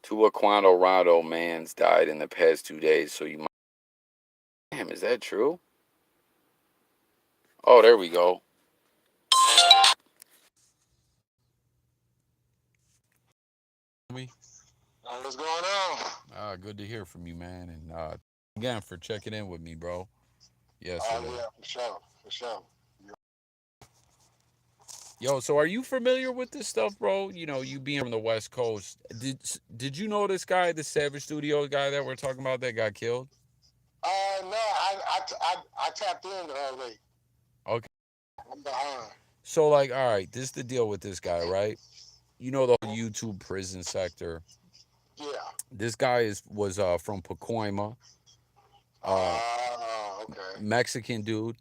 Two Quando Rondo mans died in the past 2 days, so you might. Damn, is that true? Oh, there we go. What's going on? Good to hear from you, man. And again for checking in with me, bro. Oh Yesterday. yeah, for sure, for sure. Yo, so are you familiar with this stuff, bro? You know, you being from the West Coast. Did you know this guy, the Savage Studios guy that we're talking about that got killed? No, I tapped in late. Okay. I'm behind. So like, all right, this is the deal with this guy, right? You know the whole YouTube prison sector. Yeah. This guy was from Pacoima, uh Okay. Mexican dude,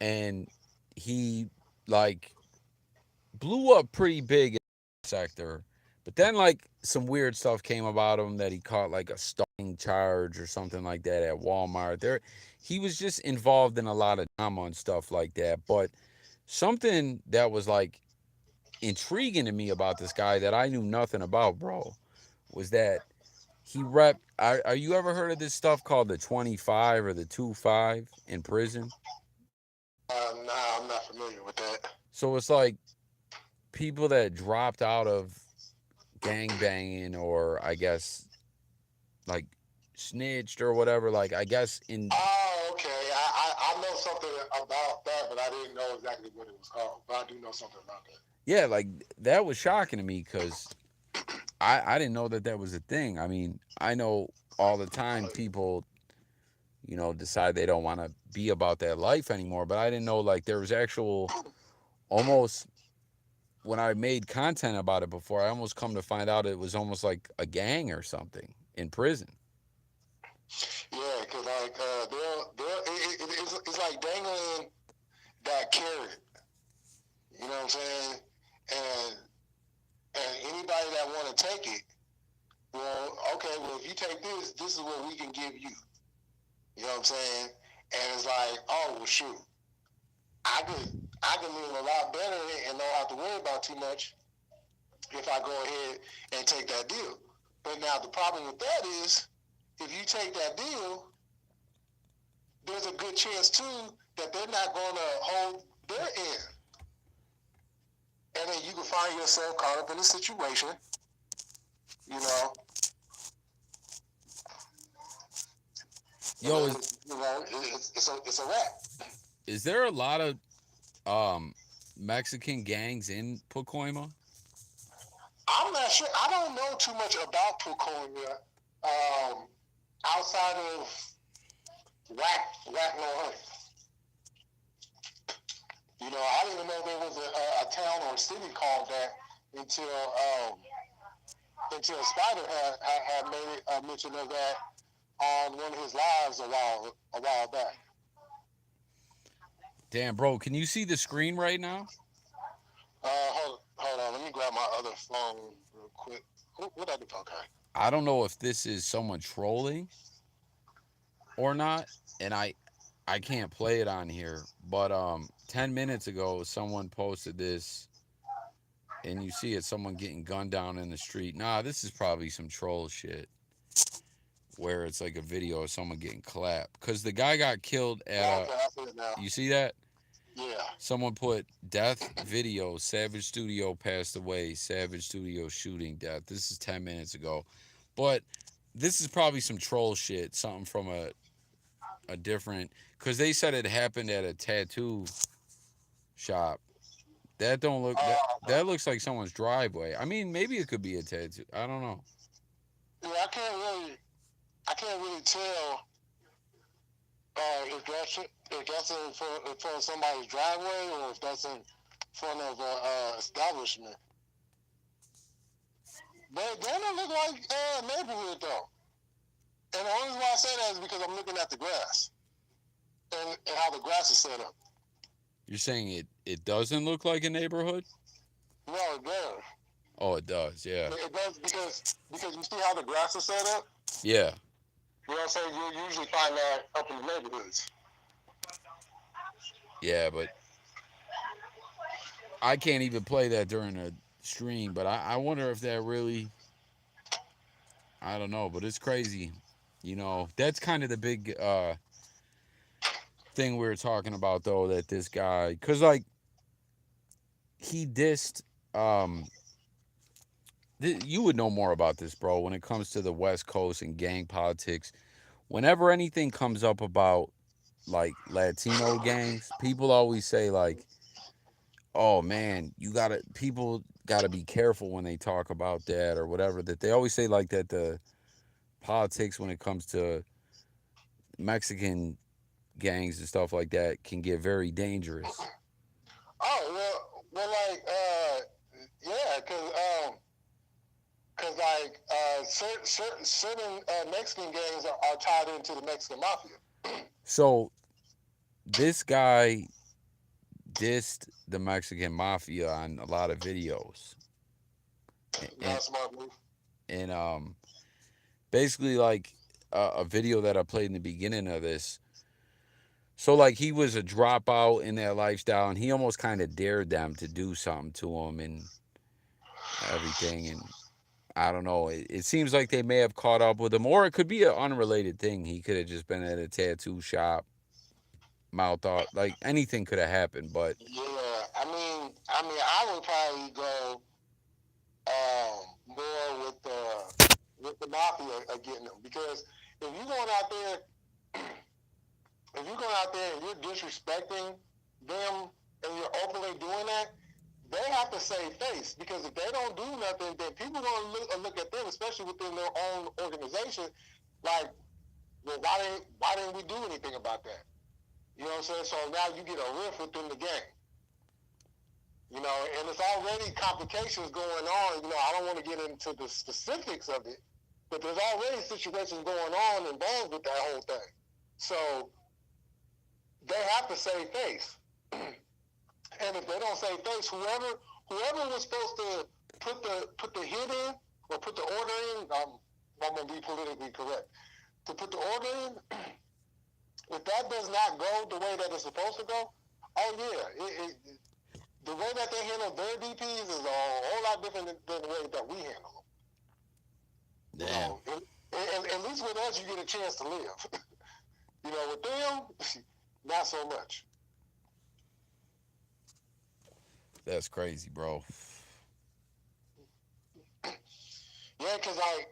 and he like blew up pretty big in the sector. But then like some weird stuff came about him that he caught like a stalking charge or something like that at Walmart. There he was just involved in a lot of drama and stuff like that. But something that was like intriguing to me about this guy that I knew nothing about, bro, was that he rep are you ever heard of this stuff called the 25 or the 25 in prison? Nah, I'm not familiar with that. So it's like people that dropped out of gang banging or I guess like snitched or whatever. Like I guess in Oh, okay. I know something about that, but I didn't know exactly what it was called. But I do know something about that. yeah, like that was shocking to me because I didn't know that that was a thing. I mean, I know all the time people decide they don't want to be about that life anymore, but I didn't know like there was actual almost when I made content about it before, I almost come to find out it was almost like a gang or something in prison. Yeah, cause like it's like dangling that carrot. You know what I'm saying? And anybody that want to take it, well, okay, well if you take this, this is what we can give you. You know what I'm saying? And it's like, oh well, shoot, I could live a lot better and don't have to worry about too much if I go ahead and take that deal. But now the problem with that is, if you take that deal, there's a good chance too that they're not going to hold their end, and then you can find yourself caught up in a situation, you know, and Yo, then it's a wrap. is there a lot of Mexican gangs in Pacoima? I'm not sure. I don't know too much about Puconia outside of Whack No Honey. You know, I didn't even know there was a town or a city called that until Spider had made a mention of that on one of his lives a while back. Damn, bro, can you see the screen right now? Hold on. Let me grab my other phone real quick. What I do? Okay. I don't know if this is someone trolling or not, and I can't play it on here, but 10 minutes ago someone posted this and you see it someone getting gunned down in the street. Nah, this is probably some troll shit where it's like a video of someone getting clapped cuz the guy got killed at a Okay, I see it now. you see that? Yeah. Someone put death video, Savage Studio passed away, Savage Studio shooting death. This is 10 minutes ago. But this is probably some troll shit, something from a different because they said it happened at a tattoo shop. That don't look that Okay. looks like someone's driveway. I mean, maybe it could be a tattoo. I don't know. Yeah, I can't really tell if that's in front of somebody's driveway or if that's in front of a establishment. But they don't look like neighborhood though. And the only reason why I say that is because I'm looking at the grass and how the grass is set up. You're saying it doesn't look like a neighborhood? No, it does. Oh, it does. Yeah. It does because you see how the grass is set up. Yeah. You know what I'm saying? You usually find that up in the neighborhoods. Yeah, but I can't even play that during a stream, but I wonder if that really I don't know, but it's crazy. That's kind of the big thing we were talking about though that this guy cuz like he dissed um You would know more about this, bro, when it comes to the West Coast and gang politics. Whenever anything comes up about like Latino gangs, people always say like, "Oh man, you gotta people gotta be careful when they talk about that or whatever." That they always say like that the politics when it comes to Mexican gangs and stuff like that can get very dangerous. Oh well, like yeah, cause like certain Mexican gangs are tied into the Mexican mafia. So this guy dissed the Mexican mafia on a lot of videos, and Not a smart move. basically like a video that I played in the beginning of this. So like he was a dropout in that lifestyle, and he almost kind of dared them to do something to him and everything. And I don't know. It seems like they may have caught up with him, or it could be an unrelated thing. He could have just been at a tattoo shop, mouth off, like anything could have happened. But Yeah, I would probably go more with the mafia getting them because if you're going out there, if you're going out there and you're disrespecting them and you're openly doing that, they have to save face because if they don't do nothing, then people are going to look at them, especially within their own organization, like, well, why didn't we do anything about that? You know what I'm saying? So now you get a rift within the gang. You know, and there's already complications going on. You know, I don't want to get into the specifics of it, but there's already situations going on involved with that whole thing. So they have to save face. And if they don't save face, whoever was supposed to put the hit in or put the order in, I'm gonna be politically correct. To put the order in, if that does not go the way that it's supposed to go, oh yeah, the way that they handle their DPs is a whole lot different than the way that we handle them. You damn, know, at least with us, you get a chance to live. You know, with them, not so much. that's crazy, bro. Yeah, because like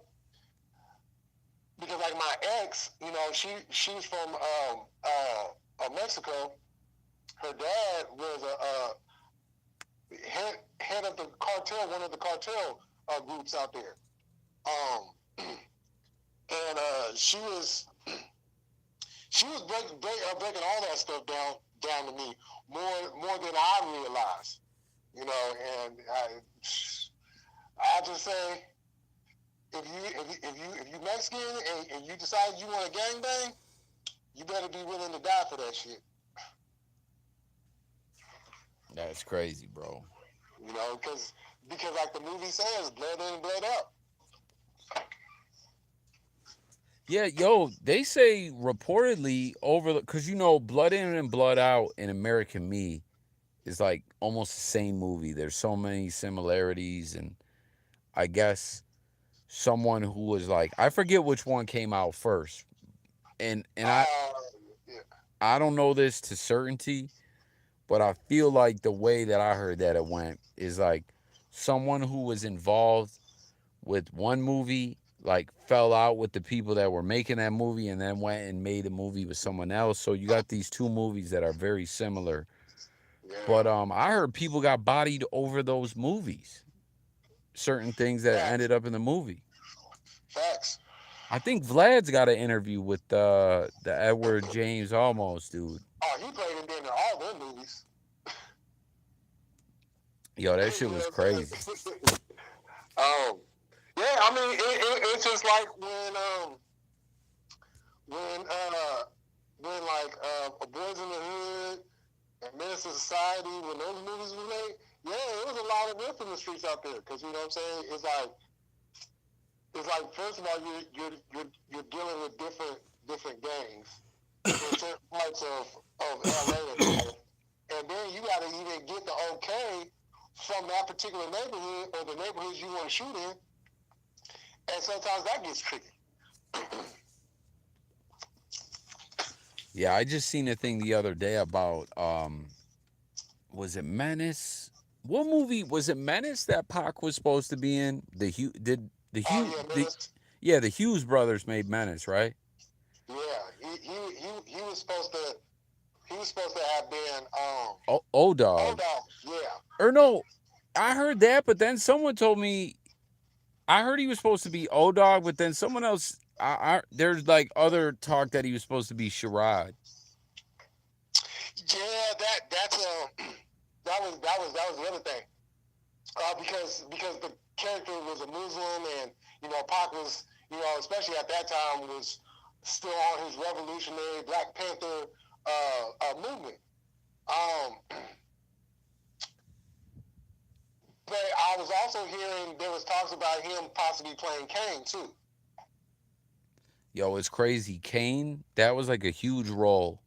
my ex, you know, she's from Mexico. Her dad was a head of the cartel, one of the cartel groups out there. And she was breaking all that stuff down to me more than I realized. You know, and I just say if you Mexican and you decide you want to gangbang, you better be willing to die for that shit. That's crazy, bro. You know, because like the movie says, blood in, blood out. Yeah, yo, they say reportedly over because you know, Blood In and Blood Out in American Me is like almost the same movie. There's so many similarities, and I guess someone who was like, I forget which one came out first, and Yeah, I don't know this to certainty, but I feel like the way that I heard that it went is like someone who was involved with one movie like fell out with the people that were making that movie and then went and made a movie with someone else. So you got these two movies that are very similar. But yeah, I heard people got bodied over those movies. Certain things that facts, ended up in the movie. facts. I think Vlad's got an interview with the Edward James Almost dude. Oh, he played in all their movies. Yo, that shit You was know what I'm crazy. saying? Yeah, I mean, it's just like when like a Boys in the Hood and Menace to Society, when those movies were made, yeah, it was a lot of riff in the streets out there. Because you know what I'm saying? It's like first of all, you're dealing with different gangs in certain parts of LA, and then you got to even get the okay from that particular neighborhood or the neighborhoods you want to shoot in, and sometimes that gets tricky. Yeah, I just seen a thing the other day about was it Menace What movie was it? Menace that Pac was supposed to be in? Oh yeah, Menace. Yeah, the Hughes brothers made Menace, right? Yeah, he was supposed to have been O oh Dog. dog. Yeah, Or no, I heard that, but then someone told me I heard he was supposed to be O Dog, but then someone else there's like other talk that he was supposed to be Sherrod. yeah. That's that was the other thing. Because the character was a Muslim, and Pac was, especially at that time, was still on his revolutionary Black Panther movement. Um, but I was also hearing there was talks about him possibly playing Kane too. Yo, it's crazy. Kane, that was like a huge role,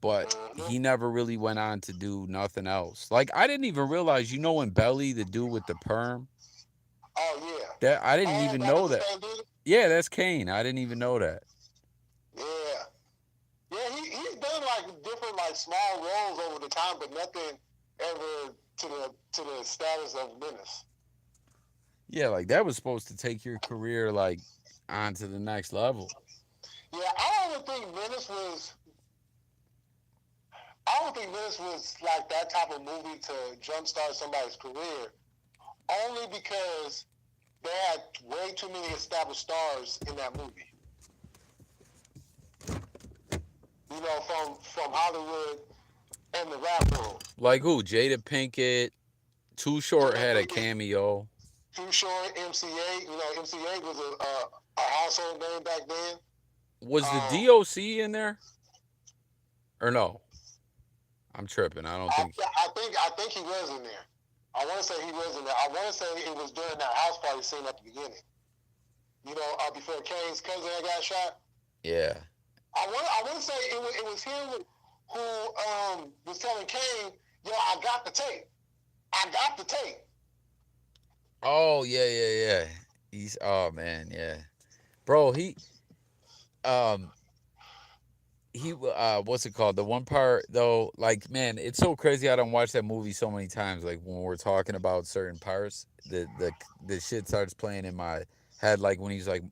but Mm-hmm. he never really went on to do nothing else. Like I didn't even realize, in Belly, the dude with the perm, Oh yeah. that I didn't Oh, even that was know the that. same dude. Yeah, that's Kane. I didn't even know that. Yeah. Yeah, he's done like different like small roles over the time, but nothing ever to the status of Menace. Yeah, like that was supposed to take your career like on to the next level. Yeah, I don't think Menace was like that type of movie to jumpstart somebody's career. Only because they had way too many established stars in that movie. From Hollywood and the rap world. Like who? Jada Pinkett. Too Short Jada had a Pinkett, cameo. Too Short, MC8. MC8 was a household name back then. Was the Um, DOC in there? Or no? I'm tripping. I don't think. I think he was in there. I want to say he was in there. I want to say it was during that house party scene at the beginning. Before Kane's cousin had got shot. Yeah. I want to say it was him who was telling Kane, "Yo, I got the tape. I got the tape." Oh yeah, yeah, yeah. He's oh man, yeah, bro. Um what's it called? The one part though, like man, it's so crazy. I don't watch that movie so many times. Like when we're talking about certain parts, the shit starts playing in my head. Like when he's like,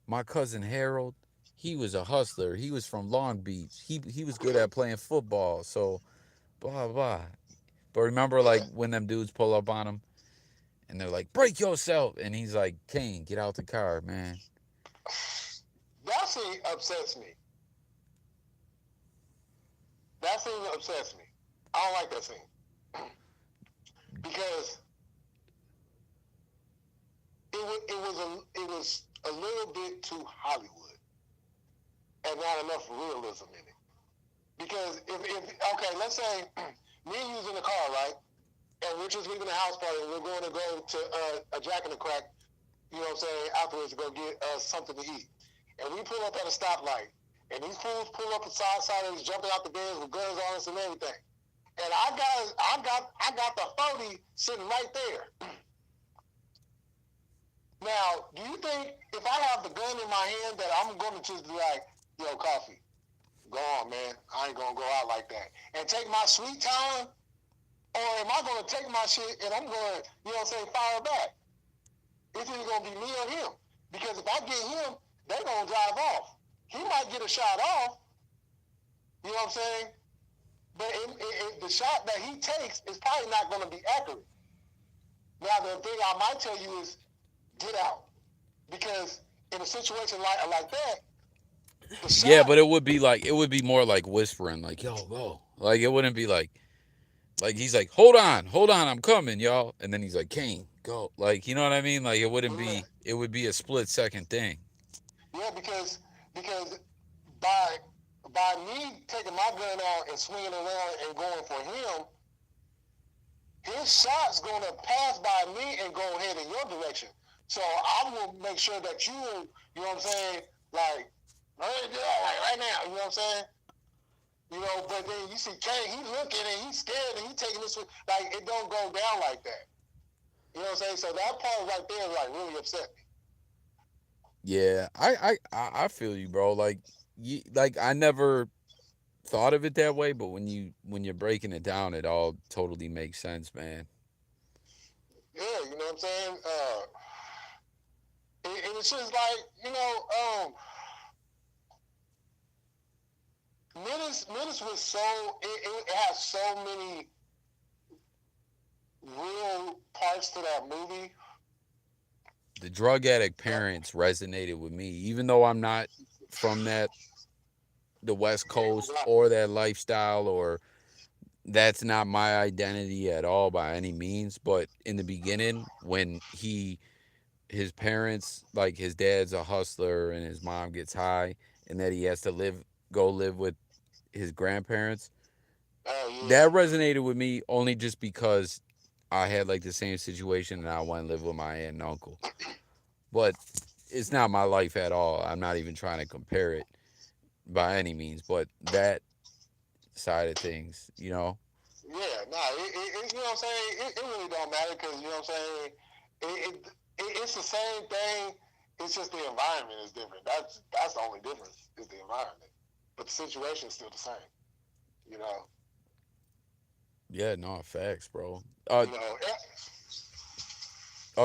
my cousin Harold, he was a hustler. He was from Long Beach. He was good at playing football. So blah blah. But remember, like Yeah, when them dudes pull up on him and they're like, break yourself, and he's like, Kane, get out the car, man. that scene upsets me. That scene upsets me. I don't like that scene because it was a little bit too Hollywood and not enough realism in it. Because if okay, let's say me and you's in the car, right? And we're just leaving the house party and we're going to go to a Jack in the Crack, afterwards to go get something to eat. And we pull up at a stoplight. And these fools pull up side and jumping out the bins with guns on us and everything. And I got the 40 sitting right there. Now, do you think if I have the gun in my hand that I'm going to just be like, yo, coffee, go on, man. I ain't going to go out like that. And take my sweet time? Or am I going to take my shit and I'm going to, fire back? It's either going to be me or him. Because if I get him, they're going to drive off. He might get a shot off, you know what I'm saying? But the shot that he takes is probably not going to be accurate. Now, the thing I might tell you is get out. Because in a situation like that, the Yeah, shot, but it would be more like whispering, like, yo, go. Like it wouldn't be like he's like, hold on, I'm coming, y'all. And then he's like, Kane, go. Like, you know what I mean? Like yeah, it would be a split-second thing. yeah, because by by me taking my gun out and swinging around and going for him, his shot's going to pass by me and go ahead in your direction. So I will make sure that you know what I'm saying, like, right now, you know what I'm saying? But then you see Kane, he's looking and he's scared and he's taking this, like, it don't go down like that. You know what I'm saying? So that part right there, like, really upset me. Yeah, I feel you, bro. Like I never thought of it that way, but when you're breaking it down, it all totally makes sense, man. You know what I'm saying? It's just like, Menace was it has so many real parts to that movie. The drug addict parents resonated with me, even though I'm not from the West Coast or that lifestyle, or that's not my identity at all by any means. But in the beginning, when his parents, like his dad's a hustler and his mom gets high, and that he has to go live with his grandparents, Oh that yeah. resonated with me only just because I had like the same situation and I went and live with my aunt and uncle. But it's not my life at all. I'm not even trying to compare it by any means, but that side of things, you know. Yeah, nah, you know what I'm saying? It really don't matter because, you know what I'm saying? It's the same thing. It's just the environment is different. That's the only difference is the environment. But the situation is still the same, you know? Yeah, no, facts, bro. You know,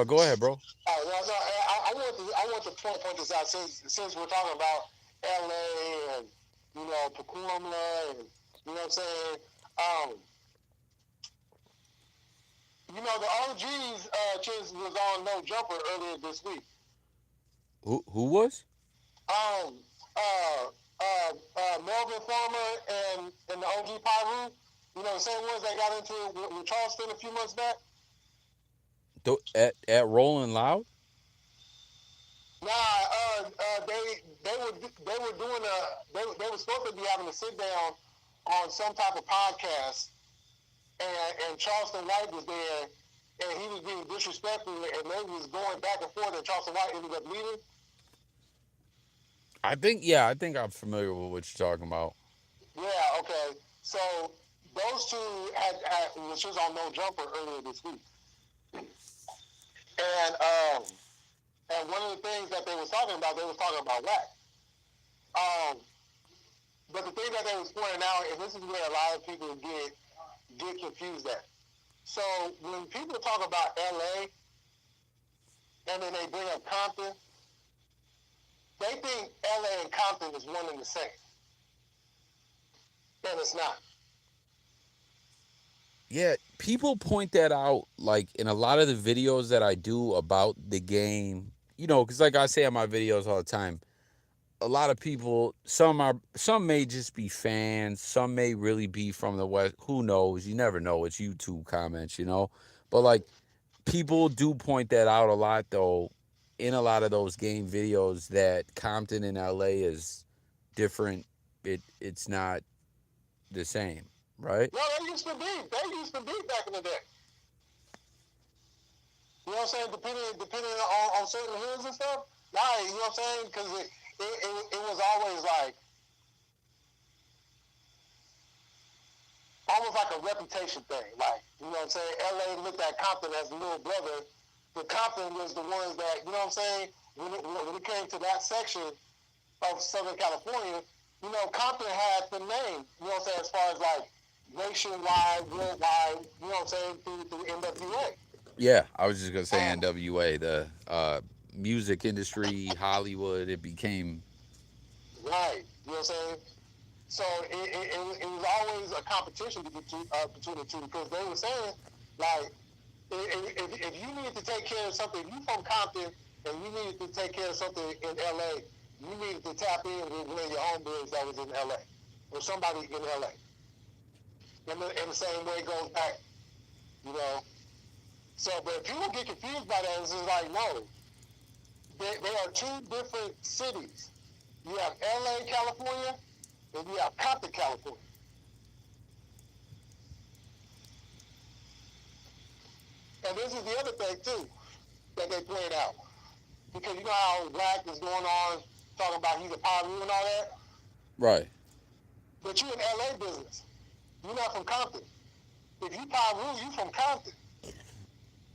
Go ahead, bro. well, no, I want to point this out since we're talking about LA and, Pacoima and, you know what I'm saying? Um, the OG's just was on No Jumper earlier this week. Who was? Um, uh, Melvin Farmer and the OG Pyru, the same ones that got into it with Charleston a few months back. At Rolling Loud? Nah, they were doing they were supposed to be having a sit down on some type of podcast, and Charleston White was there, and he was being disrespectful, and they was going back and forth, and Charleston White ended up leaving. I think I'm familiar with what you're talking about. Yeah, okay. So those two had which was on No Jumper earlier this week, and one of the things that they was talking about whack. Um, but the thing that they was pointing out, and this is where a lot of people get confused at. So when people talk about LA and then they bring up Compton, they think LA and Compton is one and the same, and it's not. Yeah, people point that out like in a lot of the videos that I do about the game. You know, because like I say in my videos all the time, a lot of people, some may just be fans, some may really be from the West. Who knows? You never know. It's YouTube comments, you know. But like people do point that out a lot though in a lot of those game videos that Compton in LA is different. It's not the same, right? No, they used to be. They used to be back in the day. You know what I'm saying? Depending on certain hoods and stuff. Nah, you know what I'm saying? Because it was always like almost like a reputation thing. Like, you know what I'm saying? LA looked at Compton as the little brother, but Compton was the ones that, you know what I'm saying? When it came to that section of Southern California, Compton had the name, you know what I'm saying, as far as like nationwide, worldwide, you know what I'm saying, through NWA. Yeah, I was just gonna say Um, NWA, the music industry, Hollywood. It became right, you know what I'm saying? So it was always a competition between the two because they were saying, like, if you need to take care of something, if you from Compton and you needed to take care of something in LA, you needed to tap in with one of your homeboys that was in LA or somebody in LA. And the same way goes back, you know. So, but people get confused by that. It's just like, no, they are two different cities. You have LA, California, and you have Compton, California. And this is the other thing, too, that they pointed out. Because you know how Black is going on talking about he's a power and all that? right. But you in LA business. You're not from Compton. If you power you from Compton.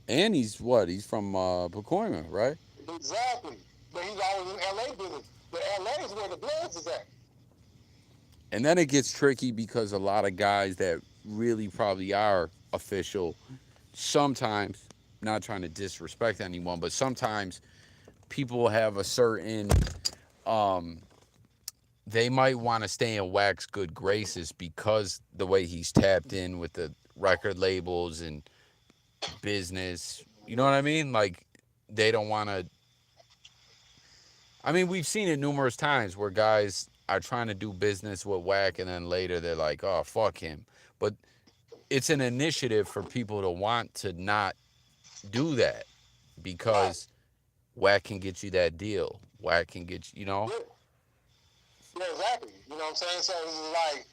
And he's what? He's from Pacoima, right? Exactly. But he's always in LA business. But LA is where the Bloods is at. And then it gets tricky because a lot of guys that really probably are official sometimes. not trying to disrespect anyone, but sometimes people have a certain um they might want to stay in Wack's good graces because the way he's tapped in with the record labels and business. You know what I mean? Like they don't want to. I mean, we've seen it numerous times where guys are trying to do business with Wack, and then later they're like, "Oh, fuck him." But it's an initiative for people to want to not do that Right. because Wack can get you that deal. Wack can get you, you know. Yeah. Yeah, exactly. You know what I'm saying? So it's like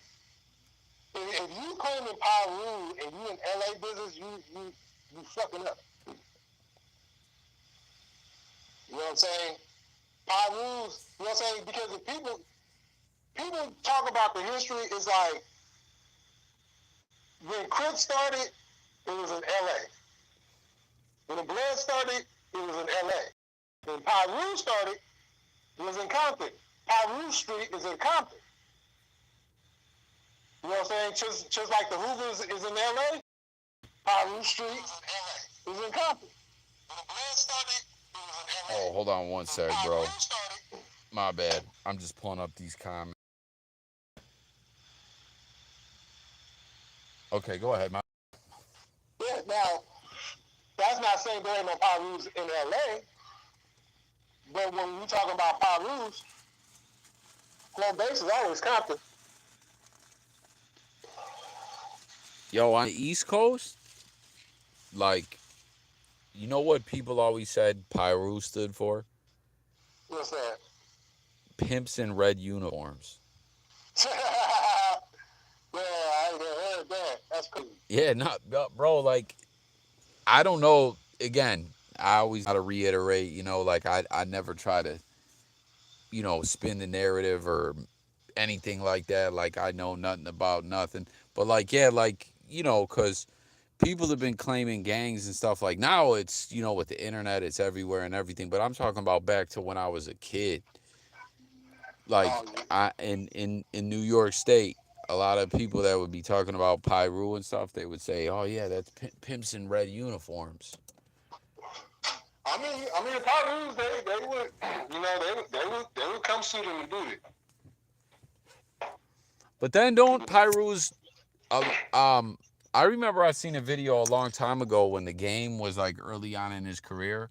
if you claiming Pyru and you in LA business, you fucking up. You know what I'm saying? Pyru's, you know what I'm saying? Because if people talk about the history, it's like when Crips started, it was in LA. When the Blood started, it was in LA. When Pyru started, it was in Compton. Pyru Street is in Compton. You know what I'm saying? Just like the Hoovers is in LA, Pyru Street is in Compton. When the Blood started, it was in LA. Oh, hold on one sec, When bro. Pyru started, My bad. I'm just pulling up these comments. Okay, go ahead. yeah, now, that's not saying there ain't no Pyrus in LA, but when we talking about Pyrus, home base is always Compton. Yo, on the East Coast, like, you know what people always said Pyru stood for? What's that? Pimps in red uniforms. Yeah, I ain't heard that. That's crazy. Yeah, not bro. Like, I don't know. Again, I always gotta reiterate. You know, like I never try to, you know, spin the narrative or anything like that. Like I know nothing about nothing. But like, yeah, like you know, cause people have been claiming gangs and stuff. Like now, it's you know with the internet, it's everywhere and everything. But I'm talking about back to when I was a kid. Like Oh, yeah. I in New York State, a lot of people that would be talking about Pyru and stuff, they would say, "Oh yeah, that's pimps in red uniforms." The Pyrus, they would, you know, they would come suit them to do it. But then don't Pyru's I remember I seen a video a long time ago when the game was like early on in his career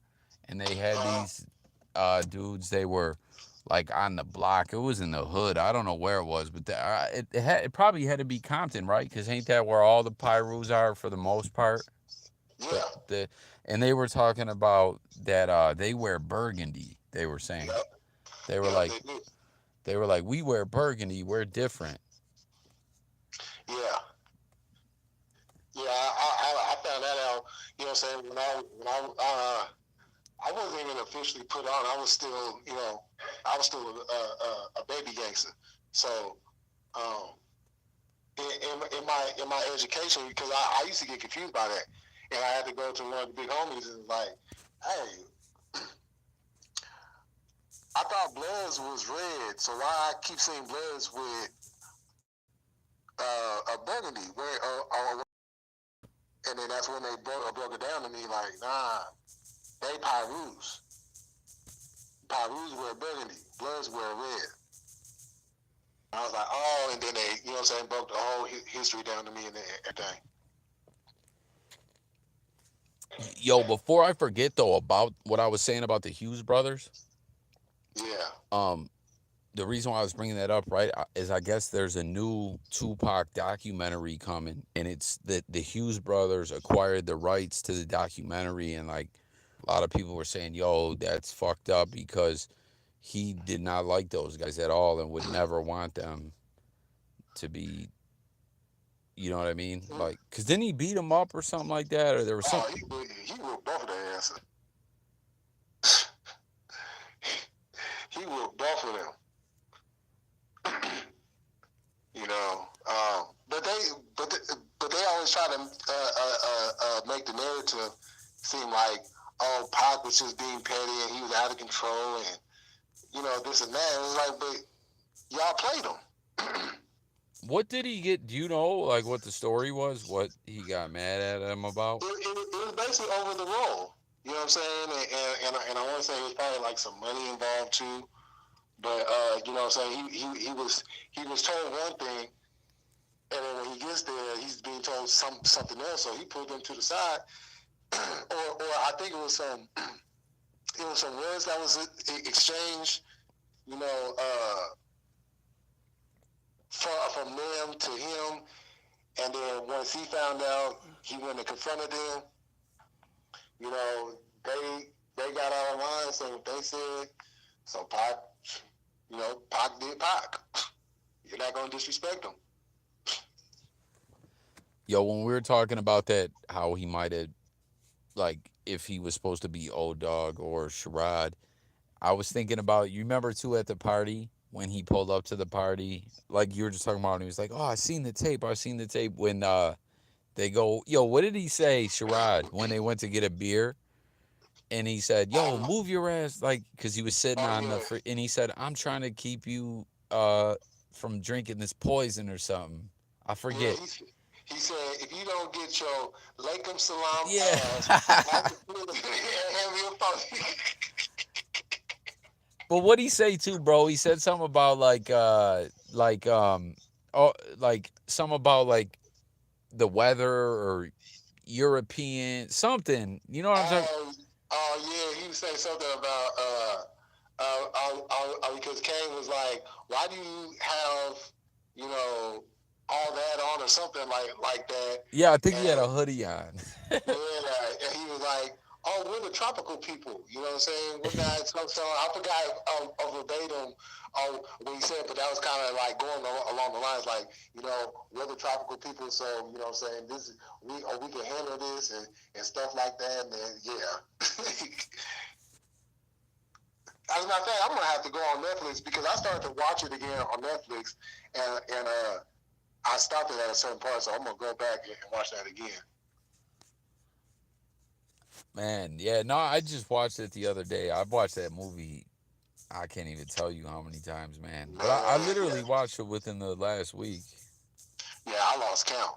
and they had these dudes they were like on the block. It was in the hood. I don't know where it was, but it probably had to be Compton, right? Cuz ain't that where all the Pyrus are for the most part? Yeah. The and they were talking about that they wear burgundy. They were saying. Yep. They were Yep, like they do. we wear burgundy, we're different. Yeah. Yeah, I found that out, you know what I'm saying, I wasn't even officially put on. I was still, you know, I was still a baby gangster. So, um, in my education, because I used to get confused by that, and I had to go to one of the big homies and like, hey, I thought Bloods was red, so why I keep seeing Bloods with a burgundy? And then that's when they broke it down to me like, nah, they Pyrus. Pyrus wear burgundy, Bloods wear red. I was like, oh, and then they, you know what I'm saying, broke the whole history down to me and everything. Yo, before I forget though about what I was saying about the Hughes brothers, Yeah. um, the reason why I was bringing that up, right, is I guess there's a new Tupac documentary coming, and it's that the Hughes brothers acquired the rights to the documentary, and like a lot of people were saying, "Yo, that's fucked up," because he did not like those guys at all and would never want them to be. You know what I mean? Like, cause didn't he beat him up or something like that, or there was Oh, some. he whooped both of their asses. He whooped both of them. You know, but they always try to make the narrative seem like, oh, Pac was just being petty and he was out of control and you know this and that. It was like, but y'all played him. What did he get? Do you know like what the story was? What he got mad at him about? It was basically over the role. You know what I'm saying? And I want to say there's probably like some money involved too. But you know what I'm saying? He was told one thing, and then when he gets there, he's being told something else. So he pulled him to the side, or I think it was some words that was exchanged. You know, from them to him, and then once he found out, he went and confronted them. You know, they got out of line, so what they said. So Pac, Pac did Pac. You're not gonna disrespect him. Yo, when we were talking about that, how he might have like if he was supposed to be Old Dog or Sherrod, I was thinking about you remember too at the party when he pulled up to the party, like you were just talking about, and he was like, "Oh, I seen the tape. I seen the tape." When they go, "Yo, what did he say, Sherrod?" When they went to get a beer, and he said, "Yo, Oh, move your ass," like because he was sitting oh on the, yeah, and he said, "I'm trying to keep you from drinking this poison or something." I yeah. forget. He said if you don't get your Lakem Salam Yeah. ass out the field, hand me a phone. But what he say too, bro? He said something about like oh like some about like the weather or European something. You know what I'm talking? Yeah, he was saying something about because Kane was like, why do you have you know all that on or something like that, Yeah, I think he had a and hoodie on. yeah, and he was like, oh, we're the tropical people, you know what I'm saying? We're not so I forgot verbatim what he said, but that was kind of like going along the lines like, we're the tropical people, so you know what I'm saying, this we can handle this and stuff like that, and then yeah. As a matter of fact, I'm gonna have to go on Netflix because I started to watch it again on Netflix, and I stopped it at a certain part, so I'm gonna go back and watch that again. Man, yeah, no, I just watched it the other day. I've watched that movie. I can't even tell you how many times, man. But I Man, literally yeah, watched it within the last week. yeah, I lost count.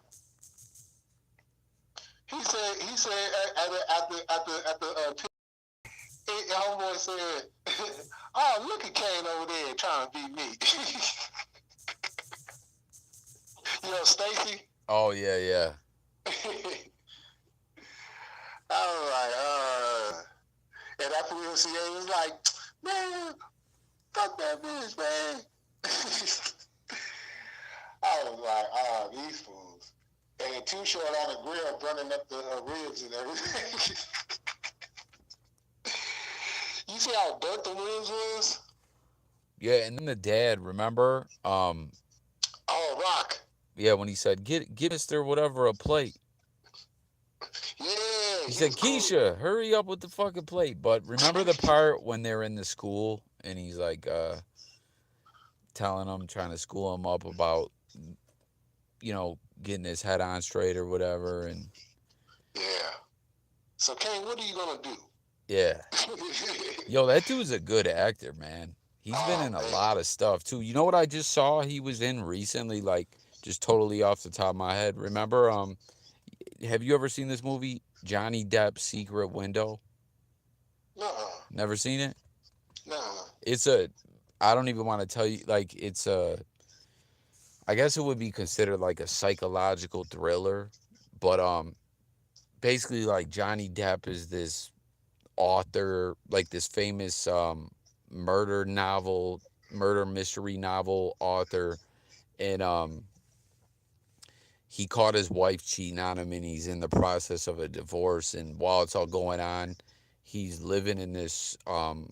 He said at the homeboy said, "Oh, look at Kane over there trying to beat me." Stacy. Oh yeah, yeah. I was like, and after we MCA was like, man, fuck that bitch, man. I was like, these fools. And too short on the grill, burning up the ribs and everything. You see how burnt the ribs was? Yeah, and then the dad, remember? Oh, Rock. Yeah, when he said, Get Mr. Whatever a plate. Yeah, He he said, was cool. Keisha, hurry up with the fucking plate. But remember the part when they're in the school and he's like telling them, trying to school him up about, getting his head on straight or whatever. And Yeah. So, Kane, what are you going to do? yeah. Yo, that dude's a good actor, man. He's been Oh, in a man. lot of stuff too. You know what I just saw he was in recently, like just totally off the top of my head. Remember, have you ever seen this movie, Johnny Depp's Secret Window? Nuh-uh. Never seen it? Nuh-uh. It's a I don't even want to tell you like it's a I guess it would be considered like a psychological thriller, but basically like Johnny Depp is this author, like this famous murder novel, murder mystery novel author, and he caught his wife cheating on him and he's in the process of a divorce, and while it's all going on, he's living in this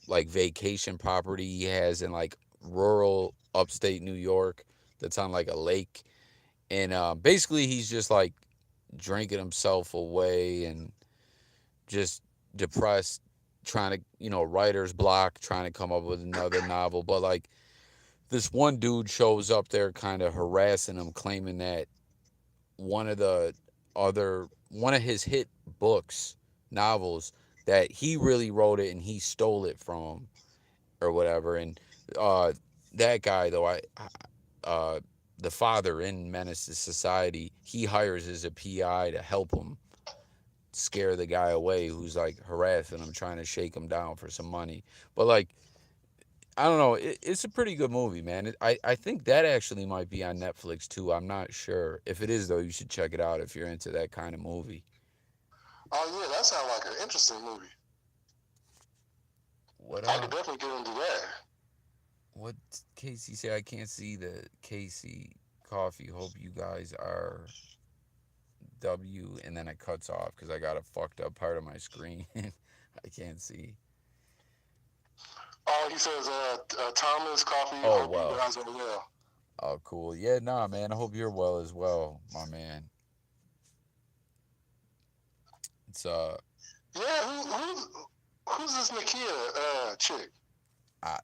like vacation property he has in like rural upstate New York that's on like a lake, and basically he's just like drinking himself away and just depressed, trying to, writer's block, trying to come up with another novel. But like this one dude shows up there kind of harassing him, claiming that one of his hit books, novels, that he really wrote it and he stole it from him or whatever. And uh that guy though, I uh the father in Menace to Society, he hires as a PI to help him scare the guy away who's like harassing him, trying to shake him down for some money. But like, I don't know, it's a pretty good movie, man. I think that actually might be on Netflix too. I'm not sure. If it is though, you should check it out if you're into that kind of movie. Oh yeah, that sounds like an interesting movie. What I could definitely get into that. what Casey say? I can't see the Casey Coffee. Hope you guys are W, and then it cuts off because I got a fucked up part of my screen. I can't see. Oh, he says, Thomas Coffee. Oh Hope you well. guys are well. Oh cool. Yeah, nah, man. I hope you're well as well, my man. It's Yeah, who's this Nakia chick? I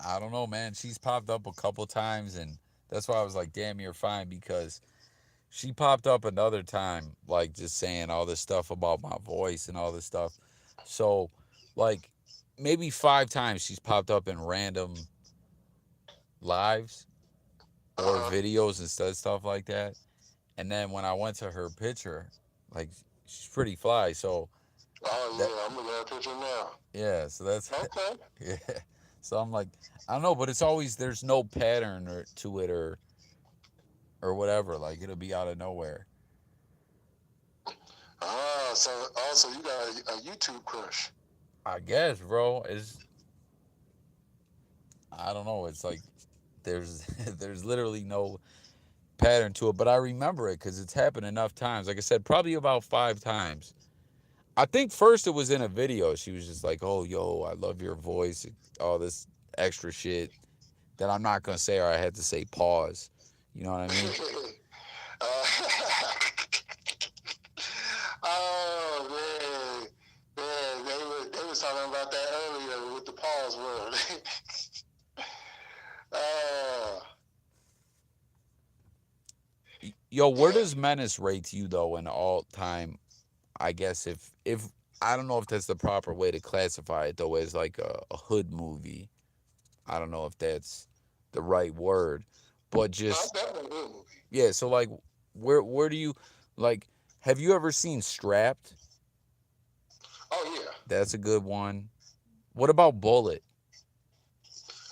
I don't know, man. She's popped up a couple times, and that's why I was like, damn, you're fine, because she popped up another time, like just saying all this stuff about my voice and all this stuff. So, like, maybe 5 times she's popped up in random lives or Uh-huh. videos and stuff like that. And then when I went to her picture, like, she's pretty fly. So Oh that, yeah, I'm looking at a picture now. yeah. So that's Okay. yeah. So I'm like, I don't know, but it's always there's no pattern or to it or whatever. Like it'll be out of nowhere. So you got a YouTube crush. I guess, bro. Is I don't know. It's like there's there's literally no pattern to it, but I remember it because it's happened enough times. Like I said, probably about 5 times. I think first it was in a video. She was just like, "Oh, yo, I love your voice," all this extra shit that I'm not gonna say, or I had to say pause. You know what I mean? uh, oh man, man, they was talking about that earlier with the pause word. uh, Yo, where yeah. does Menace rate you though in all time? I guess if I don't know if that's the proper way to classify it though as like a hood movie. I don't know if that's the right word, but No, it's just definitely a good movie. yeah. So like, where do you like? Have you ever seen Strapped? Oh yeah, That's a good one. What about Bullet?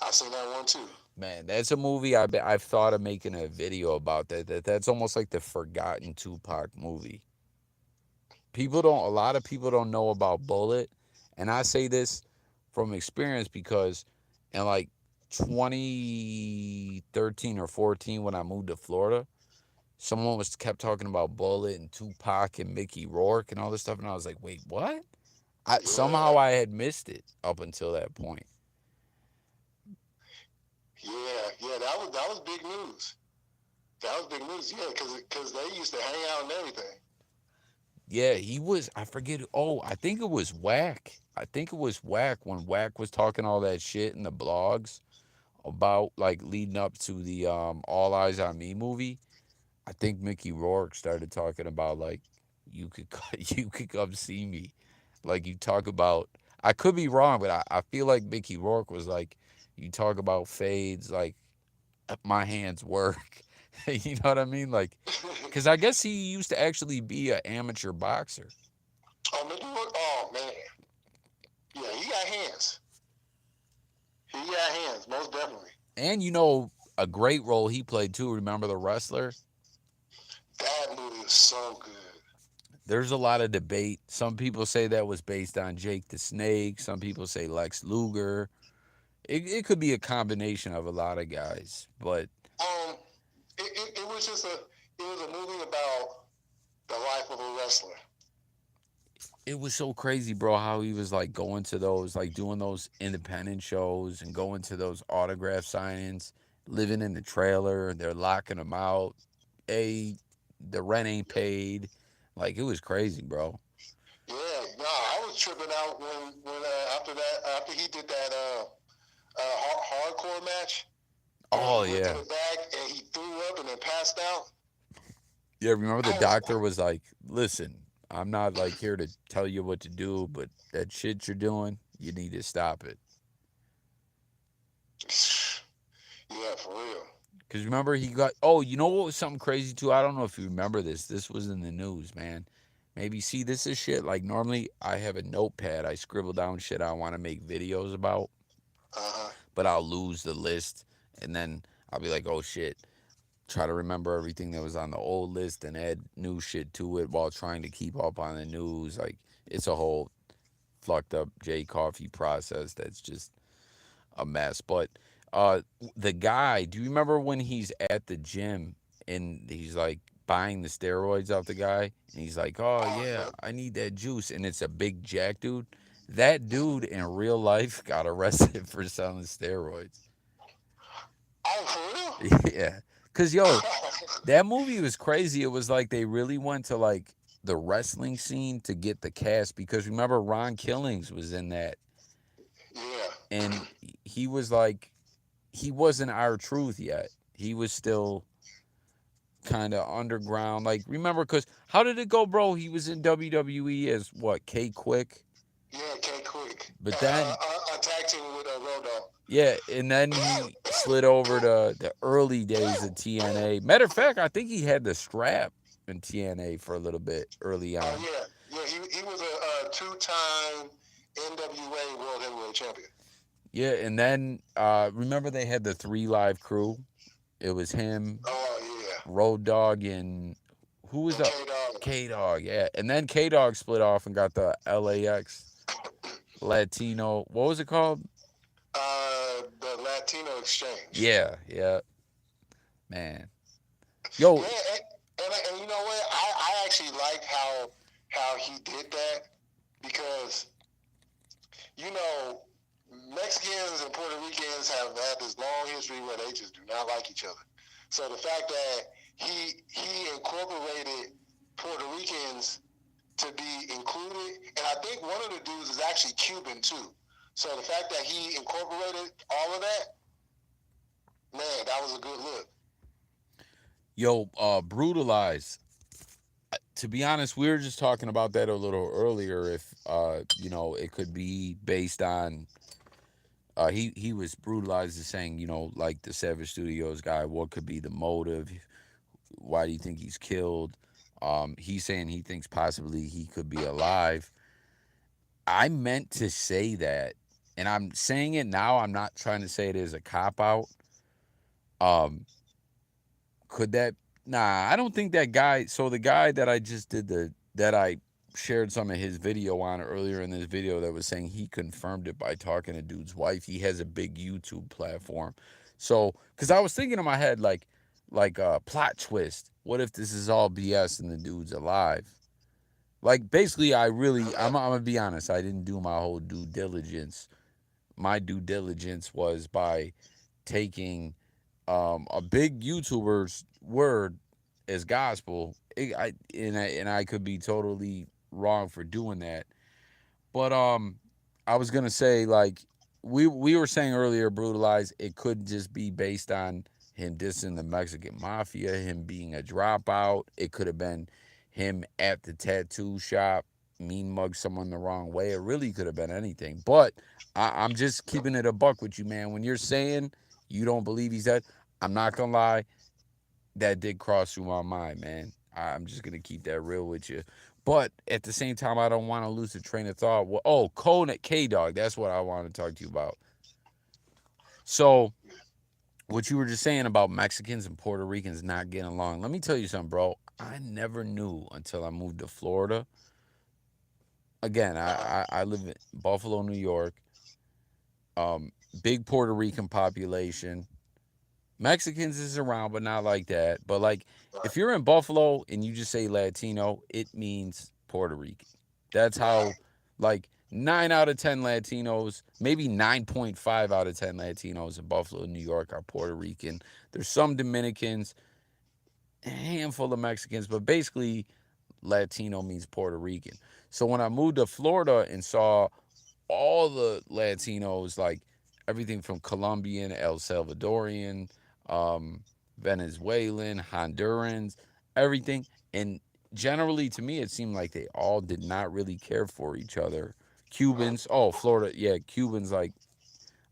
I've seen that one too. Man, that's a movie I've thought of making a video about that's almost like the forgotten Tupac movie. People don't A lot of people don't know about Bullet, and I say this from experience because in like 2013 or 14 when I moved to Florida, someone was kept talking about Bullet and Tupac and Mickey Rourke and all this stuff, and I was like, wait, what? Somehow Yeah, I had missed it up until that point. yeah, that was big news. That was big news. Yeah, because they used to hang out and everything. Yeah, he was. I forget. Oh, I think it was Whack. I think it was Whack when Whack was talking all that shit in the blogs about like leading up to the All Eyes on Me movie. I think Mickey Rourke started talking about like you could you could come see me. Like you talk about I could be wrong, but I feel like Mickey Rourke was like you talk about fades like my hands work. You know what I mean? Like cuz I guess he used to actually be an amateur boxer. Oh, Mickey Rourke. Oh man, yeah, he got hands. He got hands, most definitely. And a great role he played too. Remember The Wrestler? That movie is so good. There's a lot of debate. Some people say that was based on Jake the Snake. Some people say Lex Luger. It could be a combination of a lot of guys, but Um, it was just it was a movie about the life of a wrestler. it was so crazy, bro, how he was like going to those, like doing those independent shows and going to those autograph signings, living in the trailer, and they're locking him out. A, the rent ain't paid. Like, it was crazy, bro. Yeah, no, I was tripping out when after he did that hardcore match where he Oh, went to yeah. the back and he threw up and then passed out. Yeah, remember the I was doctor was like, listen, I'm not like here to tell you what to do, but that shit you're doing, you need to stop it. yeah, for real. Because remember, he got. Oh, you know what was something crazy too? I don't know if you remember this. This was in the news, man. Maybe see this is shit. Like normally, I have a notepad. I scribble down shit I want to make videos about, Uh-huh. but I'll lose the list, and then I'll be like, oh shit. Try to remember everything that was on the old list and add new shit to it while trying to keep up on the news. Like it's a whole fucked up J Coffee process that's just a mess. But the guy, do you remember when he's at the gym and he's like buying the steroids off the guy and he's like, "Oh Oh, yeah, yeah. I need that juice," and it's a big jack dude. That dude in real life got arrested for selling steroids. Oh, for real? Yeah, cause yo, that movie was crazy. It was like they really went to like the wrestling scene to get the cast because remember Ron Killings was in that Yeah. and he was like he wasn't our truth yet. He was still kind of underground. Like remember cuz how did it go, bro? He was in WWE as what? K Quick. Yeah, K Quick. But then Attacked him with a road dog. yeah, and then he slid over to the early days of TNA. Matter of fact, I think he had the strap in TNA for a little bit early Oh, on. yeah. Yeah, he was a two-time NWA World Heavyweight Champion. Yeah, and then remember they had the Three Live Crew. It was him, Oh, yeah. Road Dog, and who was And the K-Dog. K Dog? Yeah, and then K Dog split off and got the LAX Latino. What was it called? The Latino Exchange. Yeah, yeah, man. Yo, Yeah, and you know what? I actually like how he did that because you know Mexicans and Puerto Ricans have had this long history where they just do not like each other. So the fact that he incorporated Puerto Ricans to be included, and I think one of the dudes is actually Cuban too. So the fact that he incorporated all of that, man, that was a good look. yo, brutalize. To be honest, we were just talking about that a little earlier. If it could be based on he was brutalized as saying, like the Savage Studios guy, what could be the motive? Why do you think he's killed? He's saying he thinks possibly he could be alive. I meant to say that, and I'm saying it now. I'm not trying to say it as a cop out. Um, could that? Nah, I don't think that guy. So the guy that I just did that I shared some of his video on earlier in this video that was saying he confirmed it by talking to dude's wife. He has a big YouTube platform. So, because I was thinking in my head like a plot twist. What if this is all BS and the dude's alive? Like basically, I'm gonna be honest. I didn't do my whole due diligence. My due diligence was by taking a big YouTuber's word as gospel. And I could be totally wrong for doing that. But I was gonna say like we were saying earlier, brutalized. It could just be based on him dissing the Mexican mafia, him being a dropout. It could have been him at the tattoo shop, mean mug someone the wrong way. It really could have been anything. But I'm just keeping it a buck with you, man. When you're saying you don't believe he's dead, I'm not gonna lie, that did cross through my mind, man. I'm just gonna keep that real with you. But at the same time, I don't want to lose the train of thought. Well, oh, Conan K Dog, that's what I want to talk to you about. So, what you were just saying about Mexicans and Puerto Ricans not getting along. Let me tell you something, bro. I never knew until I moved to Florida. Again, I live in Buffalo, New York. Big Puerto Rican population. Mexicans is around, but not like that. But like, if Right. you're in Buffalo and you just say Latino, it means Puerto Rican. That's how, Right. like, 9 out of 10 Latinos, maybe 9.5 out of 10 Latinos in Buffalo, New York, are Puerto Rican. There's some Dominicans, a handful of Mexicans, but basically, Latino means Puerto Rican. So when I moved to Florida and saw all the Latinos, like everything from Colombian, El Salvadorian, um, Venezuelan, Hondurans, everything. And generally, to me, it seemed like they all did not really care for each other. Cubans, oh, Florida, yeah, Cubans like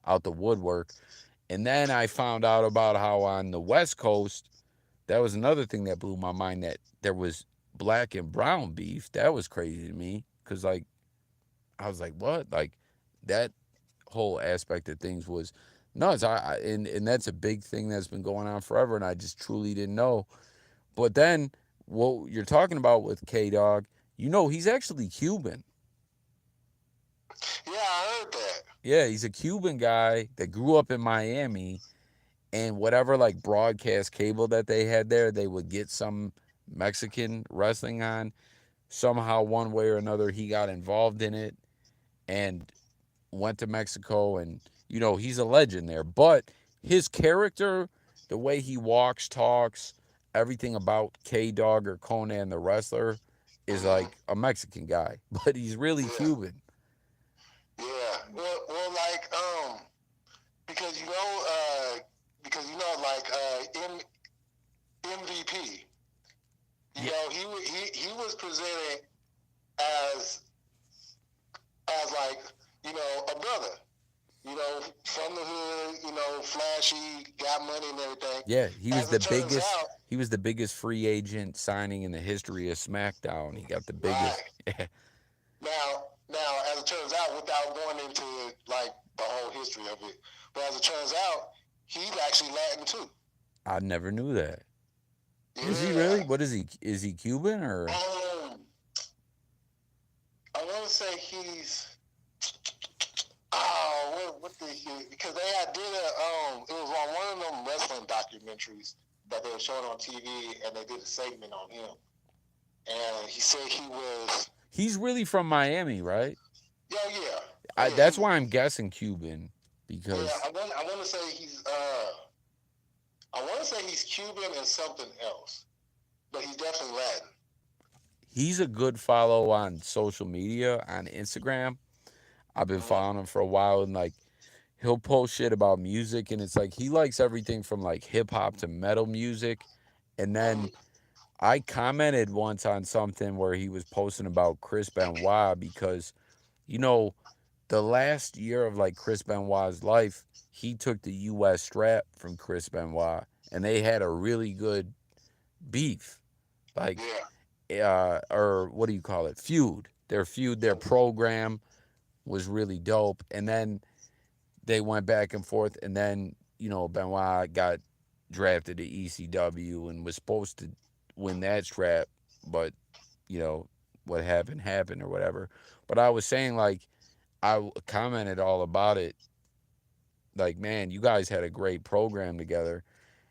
out the woodwork. And then I found out about how on the West Coast, that was another thing that blew my mind, that there was black and brown beef. That was crazy to me because, like, I was like, what? Like, that whole aspect of things was nuts. And that's a big thing that's been going on forever, and I just truly didn't know. But then what you're talking about with K Dog, he's actually Cuban. Yeah, I heard that. Yeah, he's a Cuban guy that grew up in Miami, and whatever like broadcast cable that they had there, they would get some Mexican wrestling on. Somehow, one way or another, he got involved in it and went to Mexico, and he's a legend there. But his character, the way he walks, talks, everything about K Dog or Conan the wrestler is Hmm. like a Mexican guy, but he's really Yeah, Cuban. yeah. Well, like because like MVP, Yeah, he was presented as like a brother, from the hood, flashy, got money and everything. yeah, he was As the it turns biggest. out, He was the biggest free agent signing in the history of SmackDown. He got the biggest. right now, as it turns out, without going into like the whole history of it, but as it turns out, he's actually Latin too. I never knew that. Is he Yeah. really? What is he? Is he Cuban or? Um, I want to say he's. Oh, what did he? Because they had did it was on one of them wrestling documentaries that they were showing on TV, and they did a segment on him, and he said he was. He's really from Miami, right? Yeah, yeah, oh yeah. That's why I'm guessing Cuban Yeah. because I want to say he's. I want to say he's Cuban and something else, but he's definitely Latin. he's a good follow on social media on Instagram. I've been Mm-hmm. following him for a while, and like he'll post shit about music, and it's like he likes everything from like hip hop to metal music. And then I commented once on something where he was posting about Chris Benoit because you know the last year of like Chris Benoit's life, he took the U.S. strap from Chris Benoit, and they had a really good beef, like Yeah. or what do you call it, feud. Their program was really dope, and then they went back and forth, and then Benoit got drafted to ECW and was supposed to win that strap, but you know what happened or whatever. But I was saying like commented all about it, like man, you guys had a great program together,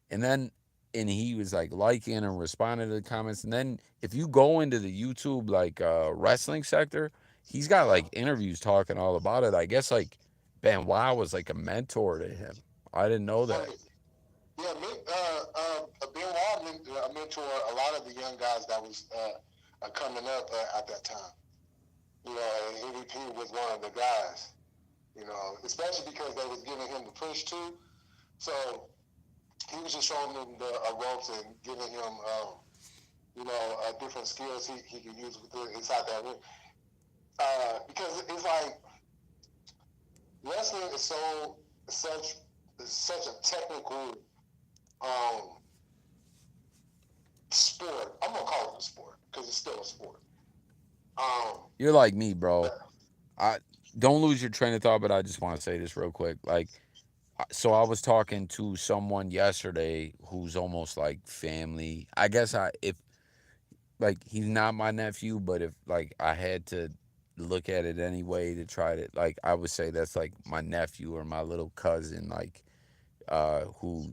and then he was like liking and responding to the comments, and then if you go into the YouTube like wrestling sector, he's got like interviews talking all about it. I guess like Benoit was like a mentor to him. I didn't know Oh, that. yeah. Yeah, Ben Wadman mentored a lot of the young guys that was coming up at that time. And MVP was one of the guys. Especially because they was giving him the push too. So he was just showing them the ropes and giving him, different skills he could use inside that ring. Because it's like wrestling is such a technical um, sport. I'm gonna call it a sport because it's still a sport. You're like me, bro. But I don't lose your train of thought, but I just want to say this real quick. Like, so I was talking to someone yesterday who's almost like family. I guess if like he's not my nephew, but if like I had to look at it anyway to try to like I would say that's like my nephew or my little cousin, like who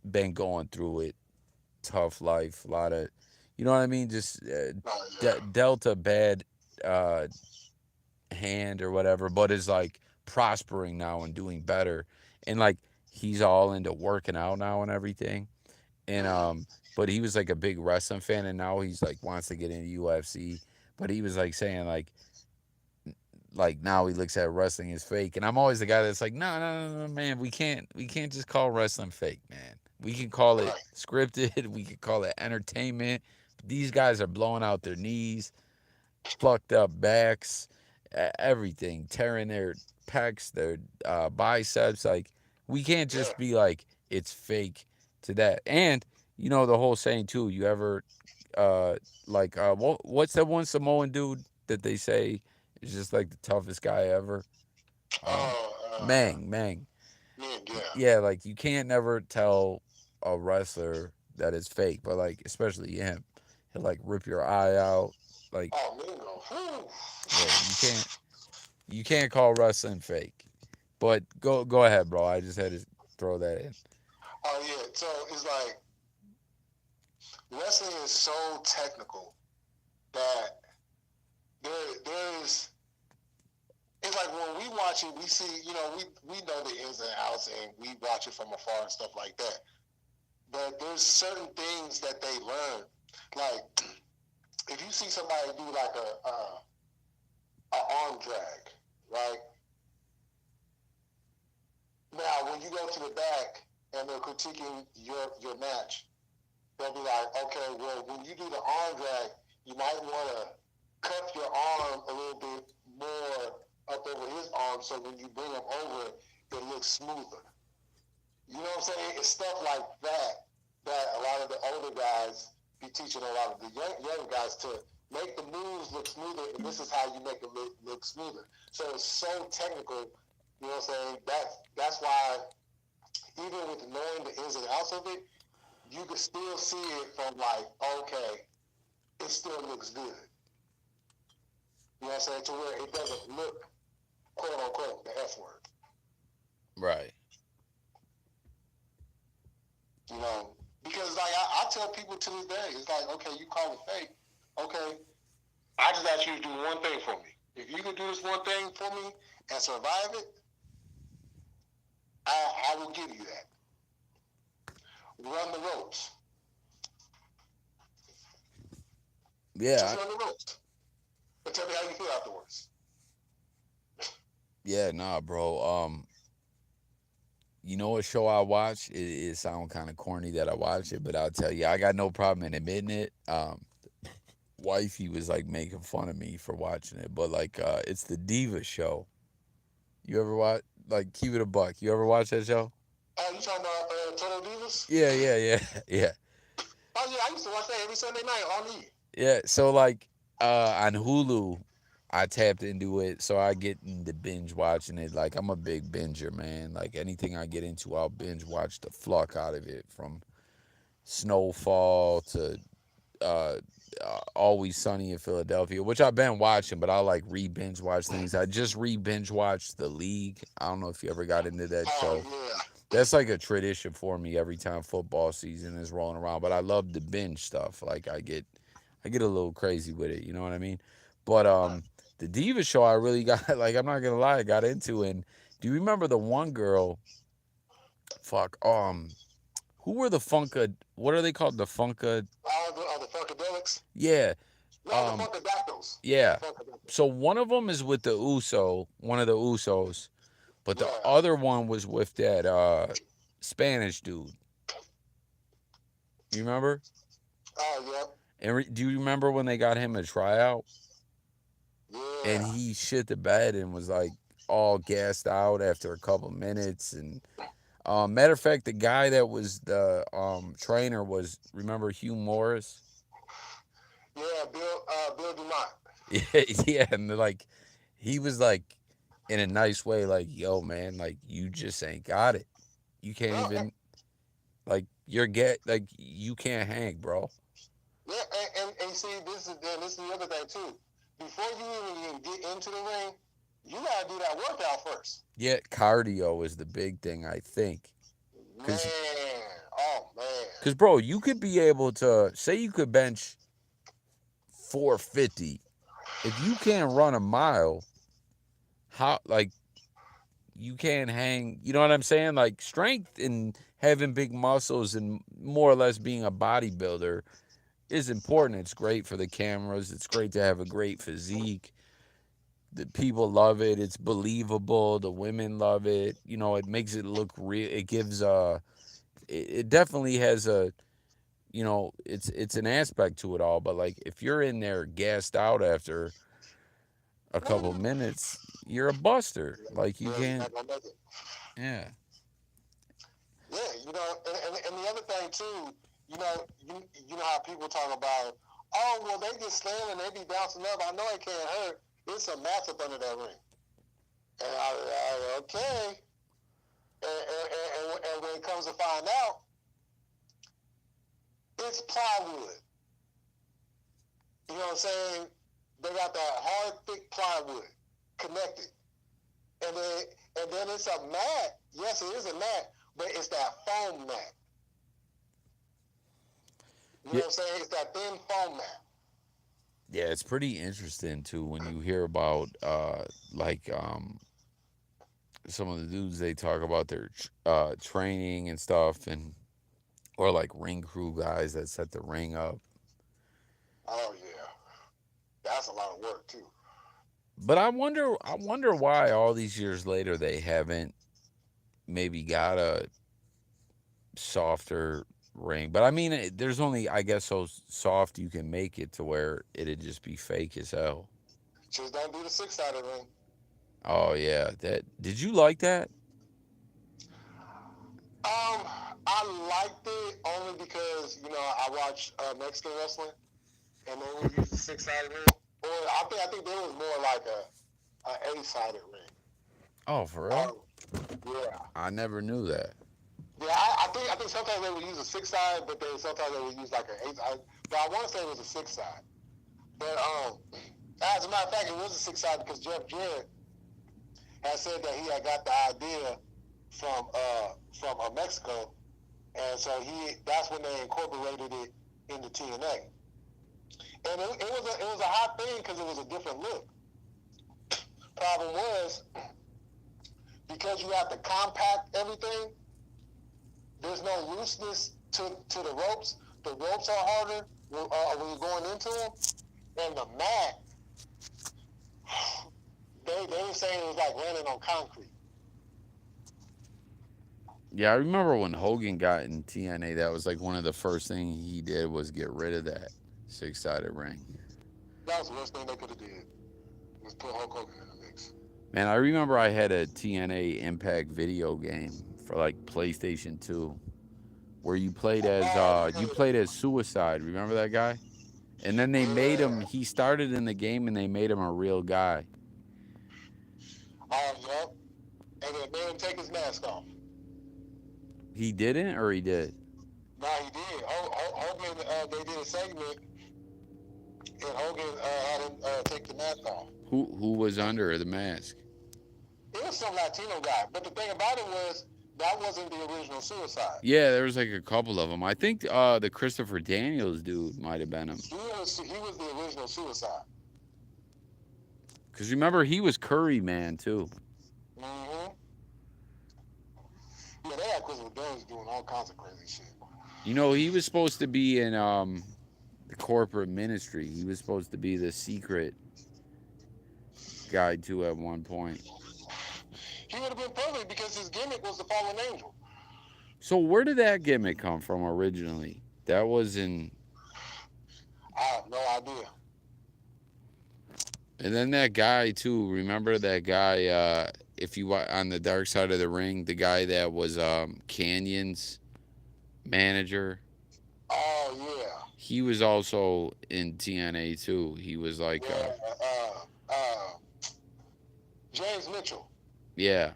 been going through it, tough life, a lot of, you know what I mean, just yeah, dealt a bad uh hand or whatever, but is like prospering now and doing better, and like he's all into working out now and everything, and but he was like a big wrestling fan, and now he's like wants to get into UFC, but he was like saying like now he looks at wrestling as fake, and I'm always the guy that's like no no no no man, we can't just call wrestling fake, man. We can call it right. scripted, we can call it entertainment, but these guys are blowing out their knees, fucked up backs, everything, tearing their pecs, their biceps. Like We can't Yeah. just be like it's fake to that. And you know the whole saying too. You ever uh what's that one Samoan dude that they say is just like the toughest guy ever? Um, Oh, Mang. man, yeah. Yeah, like you can't never tell a wrestler that it's fake, but like especially him, he'll like rip your eye out. Like, Oh, Mingo. Whew. yeah, you can't call wrestling fake. But go ahead, bro. I just had to throw that in. Oh yeah. So it's like wrestling is so technical that there's it's like when we watch it, we see, we know the ins and outs and we watch it from afar and stuff like that. But there's certain things that they learn. Like if you see somebody do like a arm drag, right? Now when you go to the back and they're critiquing your match, they'll be like, okay, well when you do the arm drag, you might want to cup your arm a little bit more up over his arm so when you bring him over, it looks smoother. You know what I'm saying? It's stuff like that a lot of the older guys be teaching a lot of the young guys to make the moves look smoother, and this is how you make it look smoother. So it's so technical. You know what I'm saying? That's why even with knowing the ins and outs of it, you can still see it from like, okay, it still looks good. You know what I'm saying? To where it doesn't look quote unquote the F word. Right. You know, because like I tell people to this day, it's like, okay, you call it fake. Okay, I just ask you to do one thing for me. If you can do this one thing for me and survive it, I will give you that. Run the ropes. Just Yeah. run the ropes. But tell me how you feel afterwards. Yeah, nah, bro. You know what show I watch? It sound kind of corny that I watch it, but I'll tell you, I got no problem in admitting it. Wifey was like making fun of me for watching it, but like, it's the Diva show. You ever watch? Like, keep it a buck. You ever watch that show? Oh, you talking about Total Divas? Yeah, yeah, Oh yeah, I used to watch that every Sunday night on E. yeah. So like, on Hulu, I tapped into it, so I get into binge watching it. Like, I'm a big binger, man. Like anything I get into, I'll binge watch the fuck out of it, from Snowfall to uh, Always Sunny in Philadelphia, which I've been watching, but I like re binge watch things. I just re binge watched The League. I don't know if you ever got into that Oh show. yeah. That's like a tradition for me every time football season is rolling around. But I love the binge stuff. Like I get a little crazy with it. You know what I mean? But the Diva show, I really got like, I'm not gonna lie, I got into. And do you remember the one girl? Fuck. Who were the Funka? What are they called? The Funka? The Funkadelics. Yeah. No, the Um. Funkadactyls. The Yeah. Funkadactyls. So one of them is with the one of the Usos, but the Yeah. other one was with that Spanish dude. You remember? Oh yeah. And do you remember when they got him a tryout and Yeah. he shit the bed and was like all gassed out after a couple minutes? And matter of fact, the guy that was the trainer was, remember Hugh Morris? Yeah, Bill Dumont. Yeah, yeah, and like he was like in a nice way, like, yo, man, like you just ain't got it. You can't No, even like you're get like you can't hang, bro. yeah, and see, this is the other thing too. Before you even get into the ring, you gotta do that workout first. Yeah, cardio is the big thing, I think. Cause, Man, oh man. cause, bro, you could be able to say you could bench 450. If you can't run a mile, how like you can't hang? You know what I'm saying? Like strength and having big muscles and more or less being a bodybuilder is important. It's great for the cameras. It's great to have a great physique. The people love it. It's believable. The women love it. You know, it makes it look real. It gives it definitely has a, you know, it's an aspect to it all. But like if you're in there gassed out after a couple minutes, you're a buster. Like you Yeah, you're can't. not gonna make it. Yeah. Yeah, and the other thing too, you know how people talk about, oh well, they get slammed and they be bouncing up. I know it can't hurt. It's a match up under that ring, and okay, and when it comes to find out, it's plywood. You know what I'm saying? They got that hard, thick plywood connected, and then it's a mat. Yes, it is a mat, but it's that foam mat. You know Yeah, what I'm saying? It's that thin foam mat. yeah, it's pretty interesting too when you hear about like some of the dudes they talk about their training and stuff, and or like ring crew guys that set the ring up. Oh yeah, that's a lot of work too. But I wonder why all these years later they haven't maybe got a softer ring. But I mean, there's only, I guess, so soft you can make it to where it'd just be fake as hell. Just don't do the 6-sided ring. Oh yeah, that did you like that? I liked it only because I watch Mexican wrestling and they would use the 6-sided ring. Or I think there was more like a 8-sided ring. Oh, for real? Um, yeah, I never knew that. yeah. I think sometimes they would use a 6-side, but then sometimes they would use like an 8-side. But I want to say it was a 6-side. But as a matter of fact, it was a 6-side because Jeff Jarrett had said that he had got the idea from Mexico, and so that's when they incorporated it into TNA. And it was a hot thing because it was a different look. Problem was because you have to compact everything. There's no looseness to the ropes. The ropes are harder when you're going into them, and the mat. They were saying it was like running on concrete. Yeah, I remember when Hogan got in TNA, that was like one of the first things he did was get rid of that six-sided ring. That was the worst thing they could have did was put Hulk Hogan in the mix. Man, I remember I had a TNA Impact video game for like PlayStation 2 where you played as Suicide. Remember that guy? And then they made him, Yeah. he started in the game and they made him a real guy. Oh, yep. And then made him take his mask off. He didn't or he did? No, he did. Hogan, they did a segment, and Hogan had him take the mask off. Who was under the mask? It was some Latino guy. But the thing about it was, that wasn't the original Suicide. Yeah, there was like a couple of them. I think the Christopher Daniels dude might have been him. He was the original Suicide. Because remember, he was Curry Man too. Mm-hmm. Yeah, they had Christopher Daniels doing all kinds of crazy shit. You know, he was supposed to be in the corporate ministry. He was supposed to be the secret guy too at one point. He would have been perfect because his gimmick was the fallen angel. So where did that gimmick come from originally? That was in. I have no idea. And then that guy too. Remember that guy? If you on the dark side of the ring, the guy that was Canyon's manager. Oh yeah. He was also in TNA too. He was like, Yeah. James Mitchell. yeah.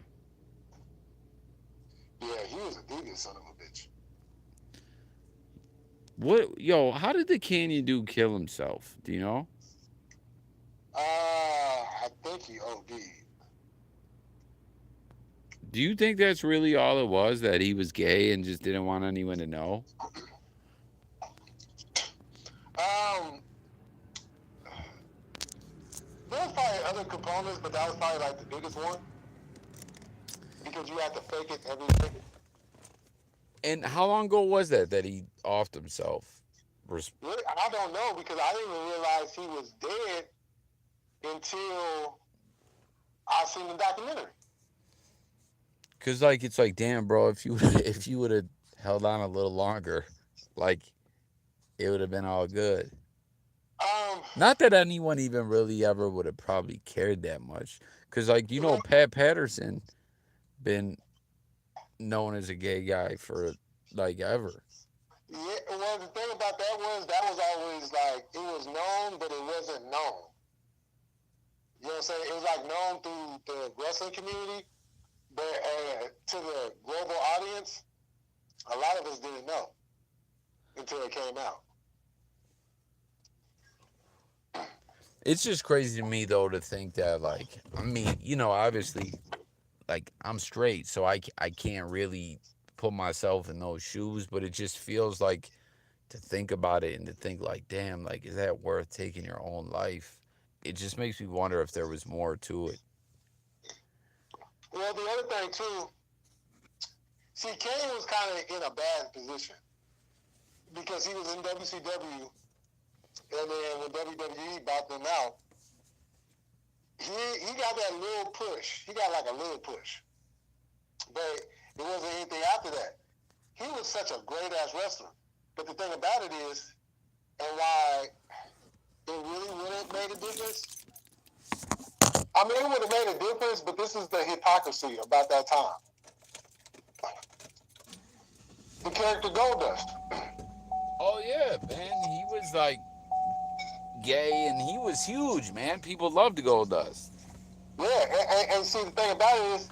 Yeah, he was a devious son of a bitch. What, yo? How did the Canyon dude kill himself? Do you know? I think he OD'd. Do you think that's really all it was? That he was gay and just didn't want anyone to know? Um, there's probably other components, but that was probably like the biggest one because you had to fake it every second. And how long ago was that he offed himself? Really, I don't know because I didn't even realize he was dead until I seen the documentary. Cause like it's like, damn, bro, if you if you would have held on a little longer, like it would have been all good. Um, Not that anyone even really ever would have probably cared that much. Cause like, you know, Pat Patterson been known as a gay guy for like ever. Yeah, well, the thing about that was always like, it was known, but it wasn't known. You know what I'm saying? It was like known through the wrestling community, but to the global audience, a lot of us didn't know until it came out. It's just crazy to me though to think that like I mean, obviously like I'm straight, so I can't really put myself in those shoes, but it just feels like to think about it and to think like, damn, like is that worth taking your own life? It just makes me wonder if there was more to it. Well, the other thing too, see, Kane was kind of in a bad position because he was in WCW, and then when WWE bought them out, he got that little push. He got like a little push, but it wasn't anything after that. He was such a great ass wrestler, but the thing about it is, and why it really would have made a difference. I mean, it would have made a difference, but this is the hypocrisy about that time. The character Goldust. Oh yeah, man, he was like gay and he was huge, man. People loved Goldust. Yeah, and see, the thing about it is,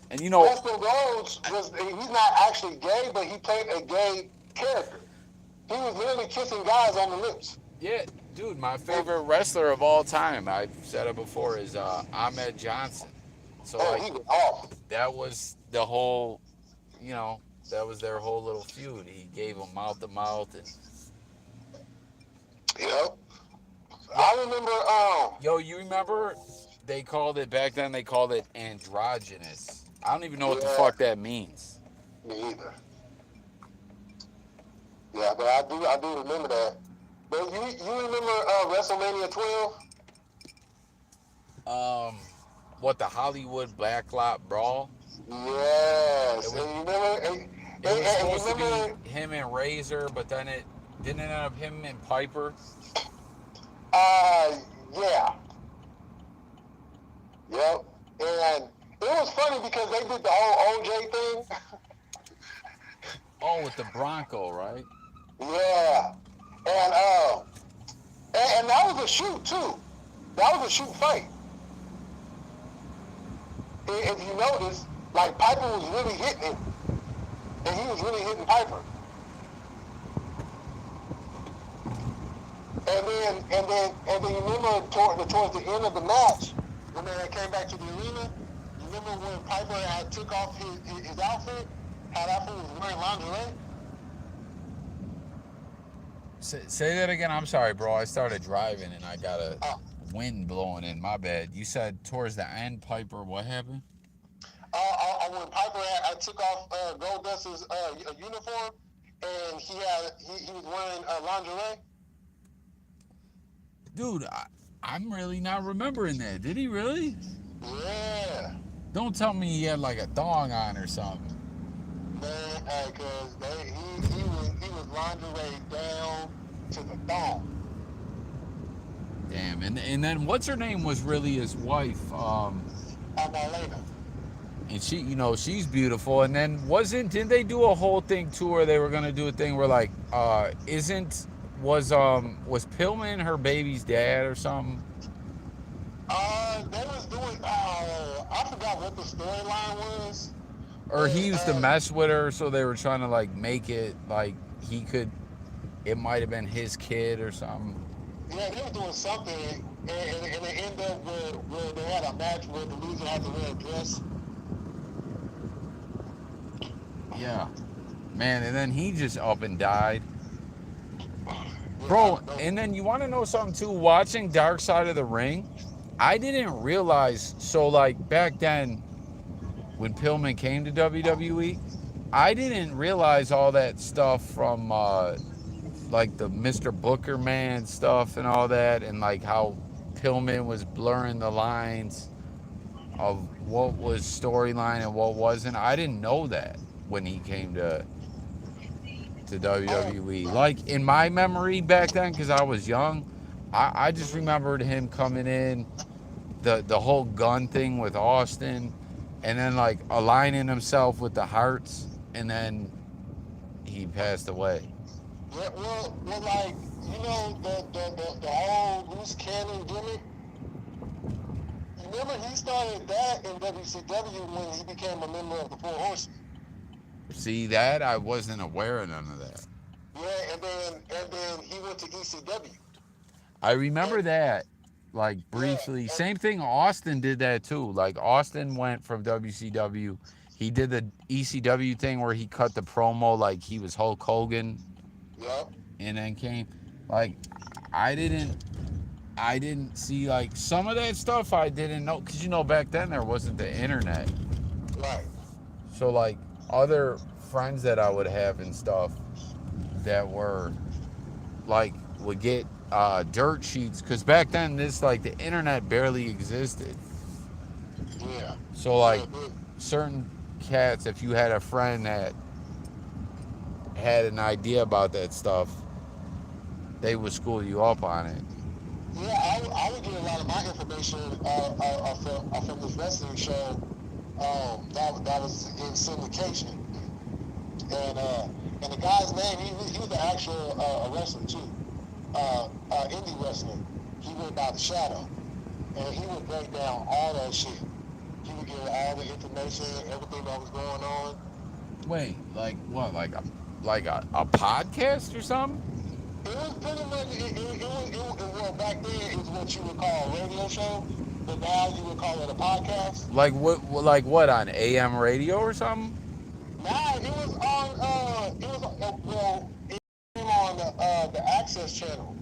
And Weston Rhodes he's not actually gay, but he played a gay character. He was literally kissing guys on the lips. yeah, dude, my favorite wrestler of all time, I've said it before, is Ahmed Johnson. So like He was off. that was the whole, you know, that was their whole little feud. He gave him mouth to mouth and You know, I remember. yo, you remember they called it back then? They called it androgynous. I don't even know what the fuck that means. Me either. Yeah, but I do remember that. But you remember WrestleMania 12? What the Hollywood Backlot Brawl? Yes. And you remember? It was supposed to be him and Razor, but then it didn't end up him and Piper. Yeah. Yep. And it was funny because they did the whole OJ thing. Oh, with the Bronco, right? Yeah. And that was a shoot too. That was a shoot fight. If you notice, like Piper was really hitting him, and he was really hitting Piper. And then you remember towards the end of the match, when they came back to the arena, you remember when Piper had took off his outfit, how that fool was wearing lingerie? Say that again. I'm sorry, bro. I started driving and I got a wind blowing in. My bad. You said towards the end, Piper, what happened? When Piper had took off Goldust's uniform, and he was wearing lingerie. Dude, I'm really not remembering that. Did he really? Yeah. Don't tell me he had like a thong on or something. Man, because he was lingerie down to the thong. Damn. And then what's her name was really his wife. Marlena. And she, she's beautiful. And then didn't they do a whole thing too where they were gonna do a thing where like, was Pillman her baby's dad or something? They was doing. I forgot what the storyline was. Or he used to mess with her, so they were trying to like make it like he could. It might have been his kid or something. Yeah, they were doing something, and it ended up where they had a match where the loser had to wear a dress. Yeah, man, and then he just up and died. Bro, and then you want to know something too? Watching Dark Side of the Ring, I didn't realize, so like back then, when Pillman came to WWE, I didn't realize all that stuff from like the Mr. Booker man stuff and all that, and like how Pillman was blurring the lines of what was storyline and what wasn't. I didn't know that when he came to WWE. Like in my memory back then, because I was young, I just remembered him coming in, the whole gun thing with Austin, and then like aligning himself with the hearts, and then he passed away. Yeah, well, like, you know, the whole loose cannon gimmick. Remember, he started that in WCW when he became a member of the Four Horsemen. See that? I wasn't aware of none of that. Yeah, and then he went to ECW. I remember And, that, like yeah, briefly. and, Same thing. Austin did that too. Like Austin went from WCW. He did the ECW thing where he cut the promo like he was Hulk Hogan, yep, and then came. Like I didn't, I didn't see like some of that stuff. I didn't know because you know back then there wasn't the internet. right. So like other friends that I would have and stuff that were like would get dirt sheets because back then this like the internet barely existed. Yeah, So yeah, like certain cats, if you had a friend that had an idea about that stuff, they would school you up on it. yeah. I would get a lot of my information from this wrestling show. That was in syndication, and and the guy's name, he was the actual wrestler too, indie wrestler. He went by the Shadow, and he would break down all that shit. He would give all the information, everything that was going on. Wait, like what? Like a podcast or something? It was pretty much, well, back then it was what you would call a radio show, but now you would call it a podcast. Like what? Like what on AM radio or something? Nah, it was well, it came on the Access channel.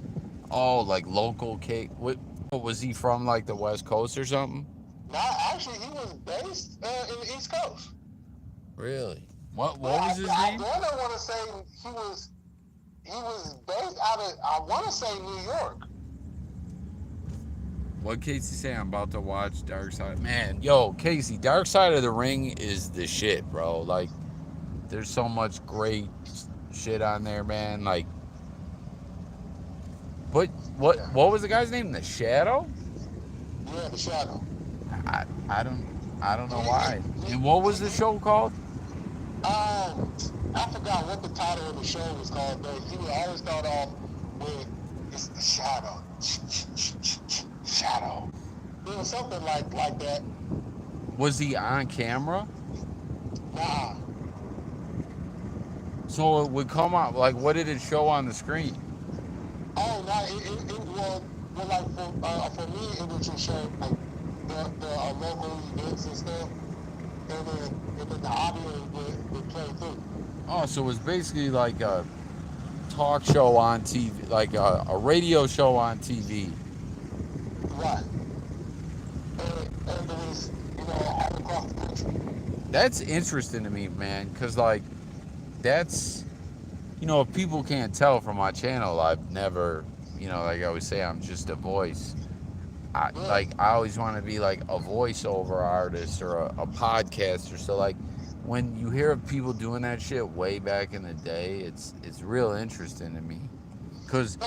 Oh, like local K. What was he from? Like the West Coast or something? Nah, actually, he was based in the East Coast. Really? What Yeah, was his I name? don't want to say he was based out of, I want to say, New York. What Casey say? I'm about to watch Dark Side. Man, yo, Casey, Dark Side of the Ring is the shit, bro. Like, there's so much great shit on there, man. Like, but what was the guy's name? The Shadow? Yeah, the Shadow. I I don't I don't know why. And what was the show called? I forgot what the title of the show was called, but he would always start off with, "It's the Shadow, Shadow." It was something like that. Was he on camera? Nah, So it would come out like what did it show on the screen? oh, no, well, like for me, it would just show like the local events and stuff, and then the audio would play through. Oh, so it was basically like a talk show on TV, like a radio show on TV. Right, and it was, all across the country. That's interesting to me, man, because like that's if people can't tell from my channel, I've never, like I always say, I'm just a voice. Yeah. I always want to be like a voiceover artist or a podcaster. So like when you hear of people doing that shit way back in the day, it's real interesting to me. Because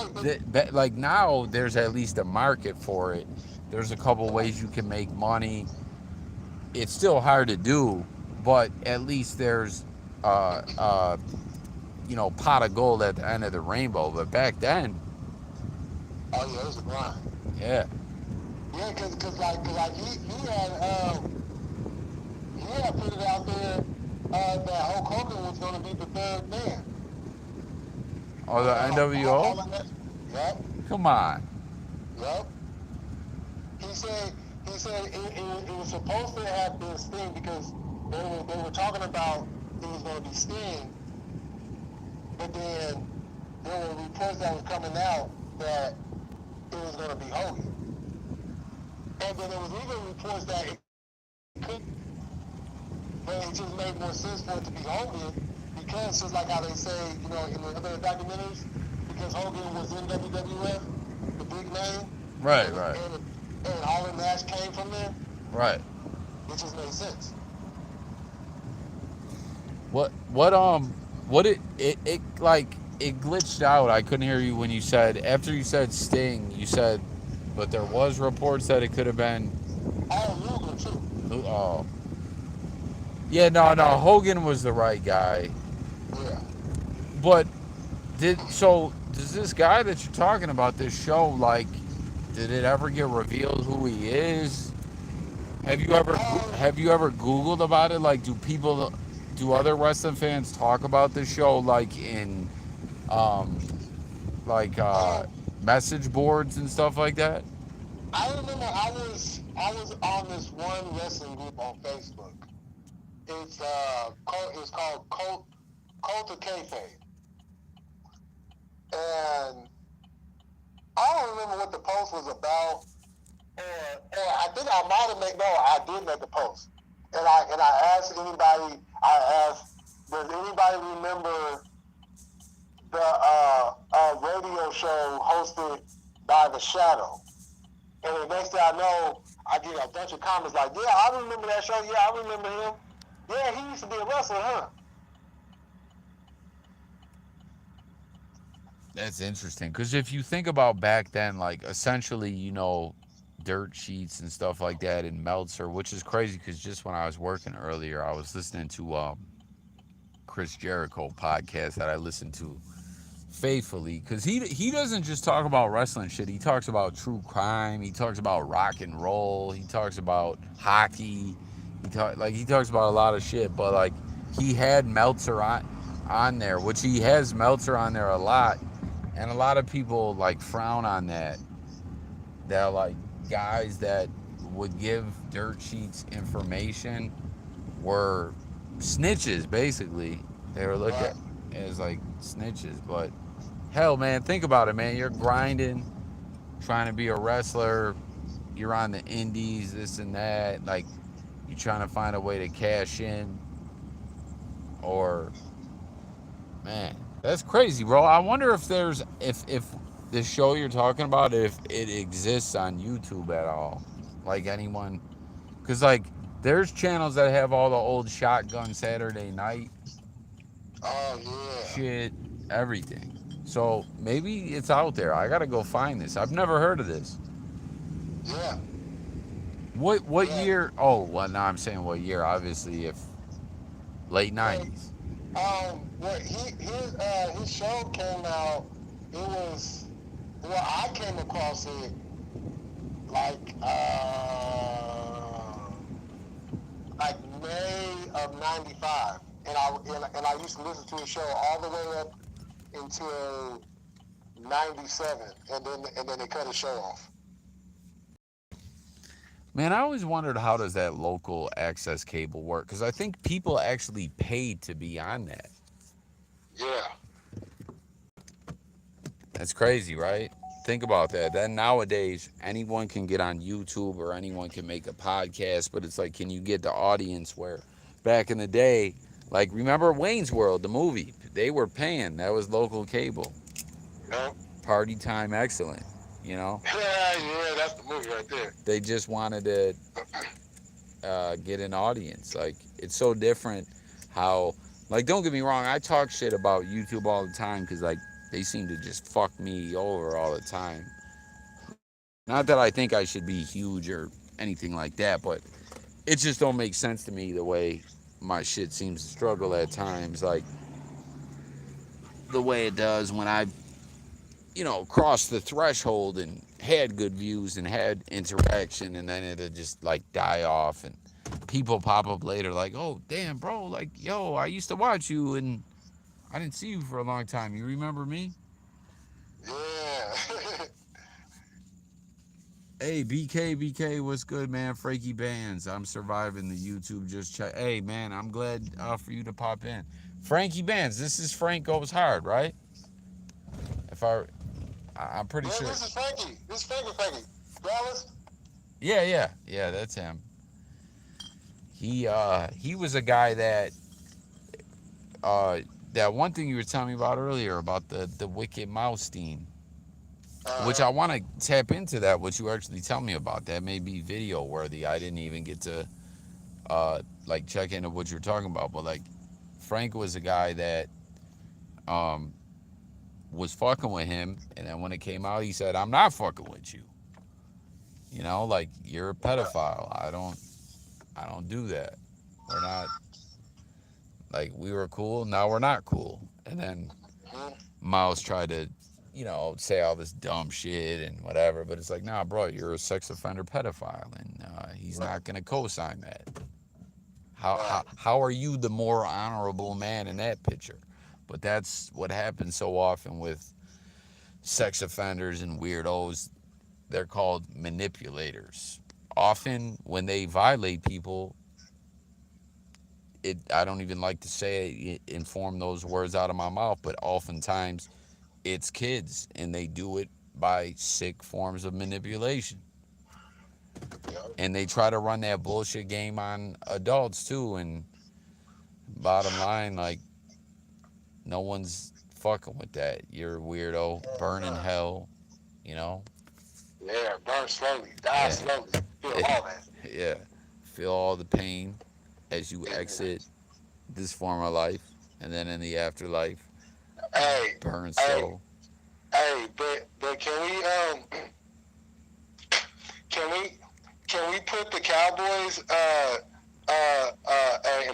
like now there's at least a market for it. There's a couple ways you can make money. It's still hard to do, but at least there's pot of gold at the end of the rainbow. But back then, Oh yeah, it was a grind. yeah. Yeah, cause like he had put it out there that Hulk Hogan was gonna be the third man. Oh, the NWO? Yep, Come on. yep. He said it was supposed to have been Sting because they were talking about it was gonna be Sting, but then there were reports that was coming out that it was gonna be Hogan. And then there was even reports that it could, but it just made more sense for it to be Hogan because just like how they say, in the other documentaries, because Hogan was in WWF, the big name. Right, and, right. And Holland Nash came from there. Right. It just made sense. What it like it glitched out. I couldn't hear you when you said after you said Sting, you said but there was reports that it could have been Oh, Luger too. oh Yeah, no, no. Hogan was the right guy, Yeah. but does this guy that you're talking about this show like? Did it ever get revealed who he is? Um, Have you ever Googled about it? Like, do other wrestling fans talk about the show like in um like message boards and stuff like that? I remember I was on this one wrestling group on Facebook. It's called Cult of Kayfabe, and I don't remember what the post was about. Or I think I might have made no, I did make a post, and I asked anybody. I asked, does anybody remember the radio show hosted by the Shadow? And the next thing I know, I get a bunch of comments like, "Yeah, I remember that show. Yeah, I remember him. Yeah, he used to be a wrestler, huh?" That's interesting because if you think about back then, like essentially, dirt sheets and stuff like that and Meltzer, which is crazy because just when I was working earlier, I was listening to Chris Jericho podcast that I listened to faithfully because he doesn't just talk about wrestling shit. He talks about true crime. He talks about rock and roll. He talks about hockey. He talks about a lot of shit. But like he had Meltzer on there, which he has Meltzer on there a lot, and a lot of people like frown on that. That like guys that would give dirt sheets information were snitches basically. They were looked Right. at as like snitches, but hell, man, think about it, man. You're grinding, trying to be a wrestler. You're on the indies, this and that. Like, you're trying to find a way to cash in. Or, man, that's crazy, bro. I wonder if there's if the show you're talking about, if it exists on YouTube at all. Like anyone, because like there's channels that have all the old Shotgun Saturday Night Oh yeah, shit, everything. So maybe it's out there. I gotta go find this. I've never heard of this. yeah, What yeah. year? Oh, well, now I'm saying what year. Obviously, if late Well, '90s. what his show came out. It was well, I came across it like uh like May of '95, and I used to listen to his show all the way up until '97, and then they cut his show off. Man, I always wondered how does that local access cable work? Because I think people actually paid to be on that. Yeah, That's crazy, right? Think about that. Then nowadays, anyone can get on YouTube or anyone can make a podcast, but it's like, can you get the audience where back in the day, like, remember Wayne's World, the movie? They were paying. That was local cable. yeah, Party time excellent, you know? yeah. That's the movie right there. They just wanted to get an audience. Like, it's so different how, like, don't get me wrong, I talk shit about YouTube all the time because, like, they seem to just fuck me over all the time. Not that I think I should be huge or anything like that, but it just don't make sense to me the way my shit seems to struggle at times, like the way it does when I, crossed the threshold and had good views and had interaction, and then it'll just like die off, and people pop up later like, oh damn, bro, like yo, I used to watch you and I didn't see you for a long time. You remember me? Yeah. Hey, BK, what's good, man? Frankie Bands, I'm surviving the YouTube. Just check. Hey, man, I'm glad for you to pop in. Frankie Bands, this is Frank Goes Hard, right? If I'm pretty Yeah, sure. this is Frankie. This is Frankie. Dallas? Yeah, that's him. He was a guy uh that one thing you were telling me about earlier about the Wicked Mouse team, which Uh-huh. I want to tap into that. What you actually tell me about that may be video worthy. I didn't even get to like check into what you're talking about, but like Frank was a guy that um was fucking with him, and then when it came out, he said, "I'm not fucking with you." Like you're a Yeah. pedophile. I don't do that. We're not. Like we were cool, now we're not cool. And then Miles tried to, say all this dumb shit and whatever, but it's like, nah, bro, you're a sex offender pedophile, and he's Right. not gonna co-sign that. Right. How are you the more honorable man in that picture? But that's what happens so often with sex offenders and weirdos. They're called manipulators. Often when they violate people, I don't even like to say it, inform those words out of my mouth, but oftentimes it's kids and they do it by sick forms of manipulation. Yep. And they try to run that bullshit game on adults too. And bottom line, like, no one's fucking with that. You're a weirdo, burn in hell, you know? Yeah, burn slowly, die Yeah. slowly. Feel all that. Yeah. Feel all the pain as you Yeah. exit this form of life. And then in the afterlife, Hey, burn hey, slow. but can we can we put the Cowboys and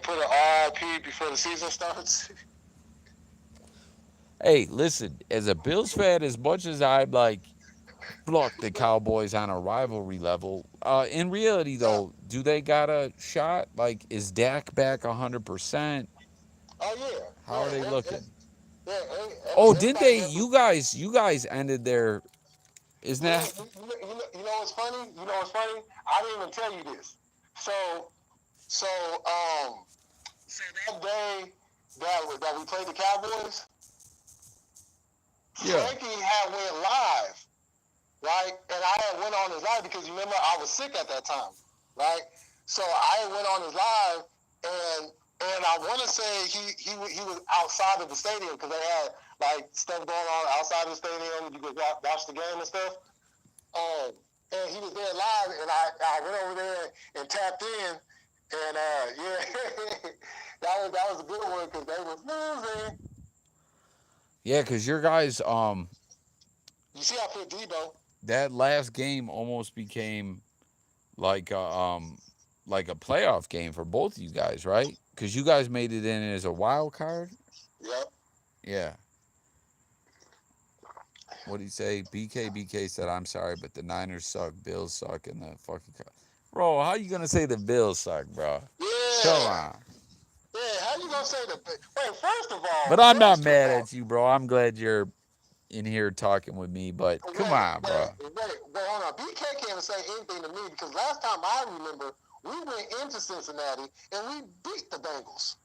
put an RIP before the season starts? Hey, listen, as a Bills fan, as much as I'm like, fuck the Cowboys on a rivalry level, in reality, Yeah. though, do they got a shot? Like, is Dak back 100%? Oh yeah, How are they looking? yeah. Oh, did Everybody, they? You guys ended their. Isn't yeah. that? You know what's funny? You know what's funny? I didn't even tell you this. So so so that day that we played the Cowboys, Yeah. Frankie had went live, right? And I had went on his live because you remember I was sick at that time, right? So I went on his live, and I want to say he was outside of the stadium because they had like stuff going on outside of the stadium. You could watch the game and stuff. Um, and he was there live, and I went over there and tapped in, and yeah, that was a good one because they was losing. Yeah, because your guys, You see, I put Debo. that last game almost became like like a playoff game for both of you guys, right? Because you guys made it in as a wild card. Yep. Yeah. What did he say? BK said, "I'm sorry, but the Niners suck. Bills suck, and the fucking bro. How you gonna say the Bills suck, bro? Come Yeah. on." Yeah. How you gonna say the? Wait. But I'm not First of mad all, at you, bro. I'm glad you're in here talking with me. But come on, bro. Hold on. BK can't even say anything to me because last time I remember, we went into Cincinnati and we beat the Bengals.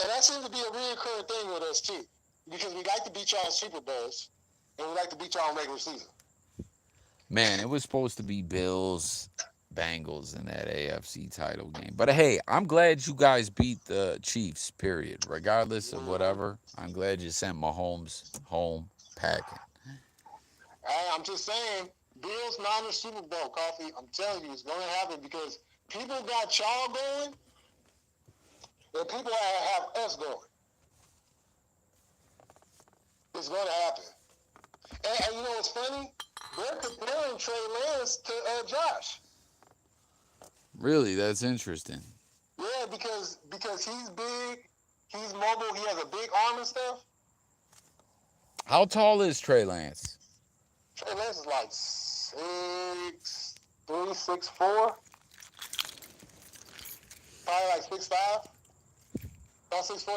And that seems to be a reoccurring thing with us too, because we like to beat y'all in Super Bowls, and we like to beat y'all in regular season. Man, it was supposed to be Bills, Bengals in that AFC title game. But hey, I'm glad you guys beat the Chiefs. Period. Regardless of whatever, I'm glad you sent Mahomes home packing. I'm just saying, Bills Niners Super Bowl coffee. I'm telling you, it's going to happen because people got y'all going, and people have us going. It's going to happen. And you know what's funny? They're comparing Trey Lance to Josh. Really, that's interesting. Yeah, because he's big, he's mobile, he has a big arm and stuff. How tall is Trey Lance? Trey Lance is like 6'3", 6'4", probably like 6'5", about 6'4",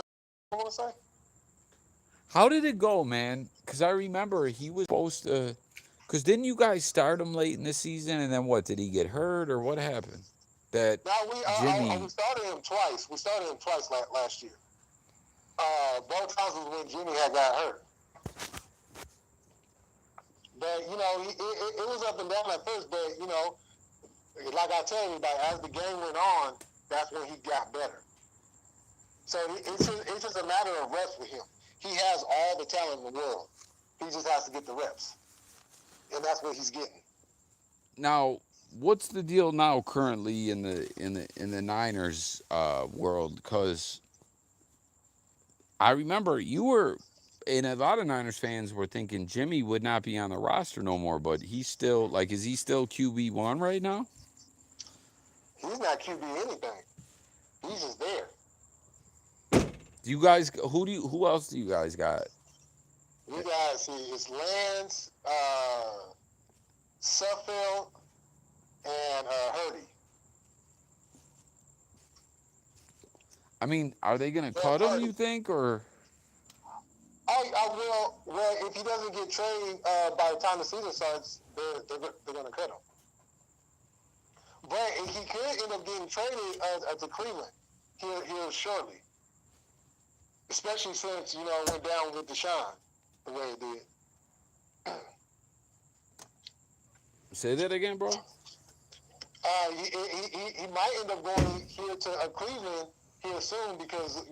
I want to say. How did it go, man? Because I remember he was supposed to. Because didn't you guys start him late in the season, and then what? Did he get hurt, or what happened? That Now we Jimmy. started him twice. We started him twice last year. Both times was when Jimmy had got hurt. But you know, it was up and down at first. But you know, like I tell you, as the game went on, that's when he got better. So it's just a matter of reps with him. He has all the talent in the world. He just has to get the reps, and that's what he's getting. Now, what's the deal now currently in the Niners world? Because I remember you were, and a lot of Niners fans were thinking Jimmy would not be on the roster no more, but he's still like, is he still QB1 right now? He's not QB anything. He's just there. Do you guys? Who else do you guys got? We got, see, it's Lance, Suffield, and Hurdy. I mean, are they gonna Well, cut him? You Hurdy. think, or I will. Well, if he doesn't get traded by the time the season starts, they're going to cut him. But he could end up getting traded to Cleveland here shortly, especially since it went down with Deshaun the way it did. say that again, bro? He might end up going here to Cleveland here soon because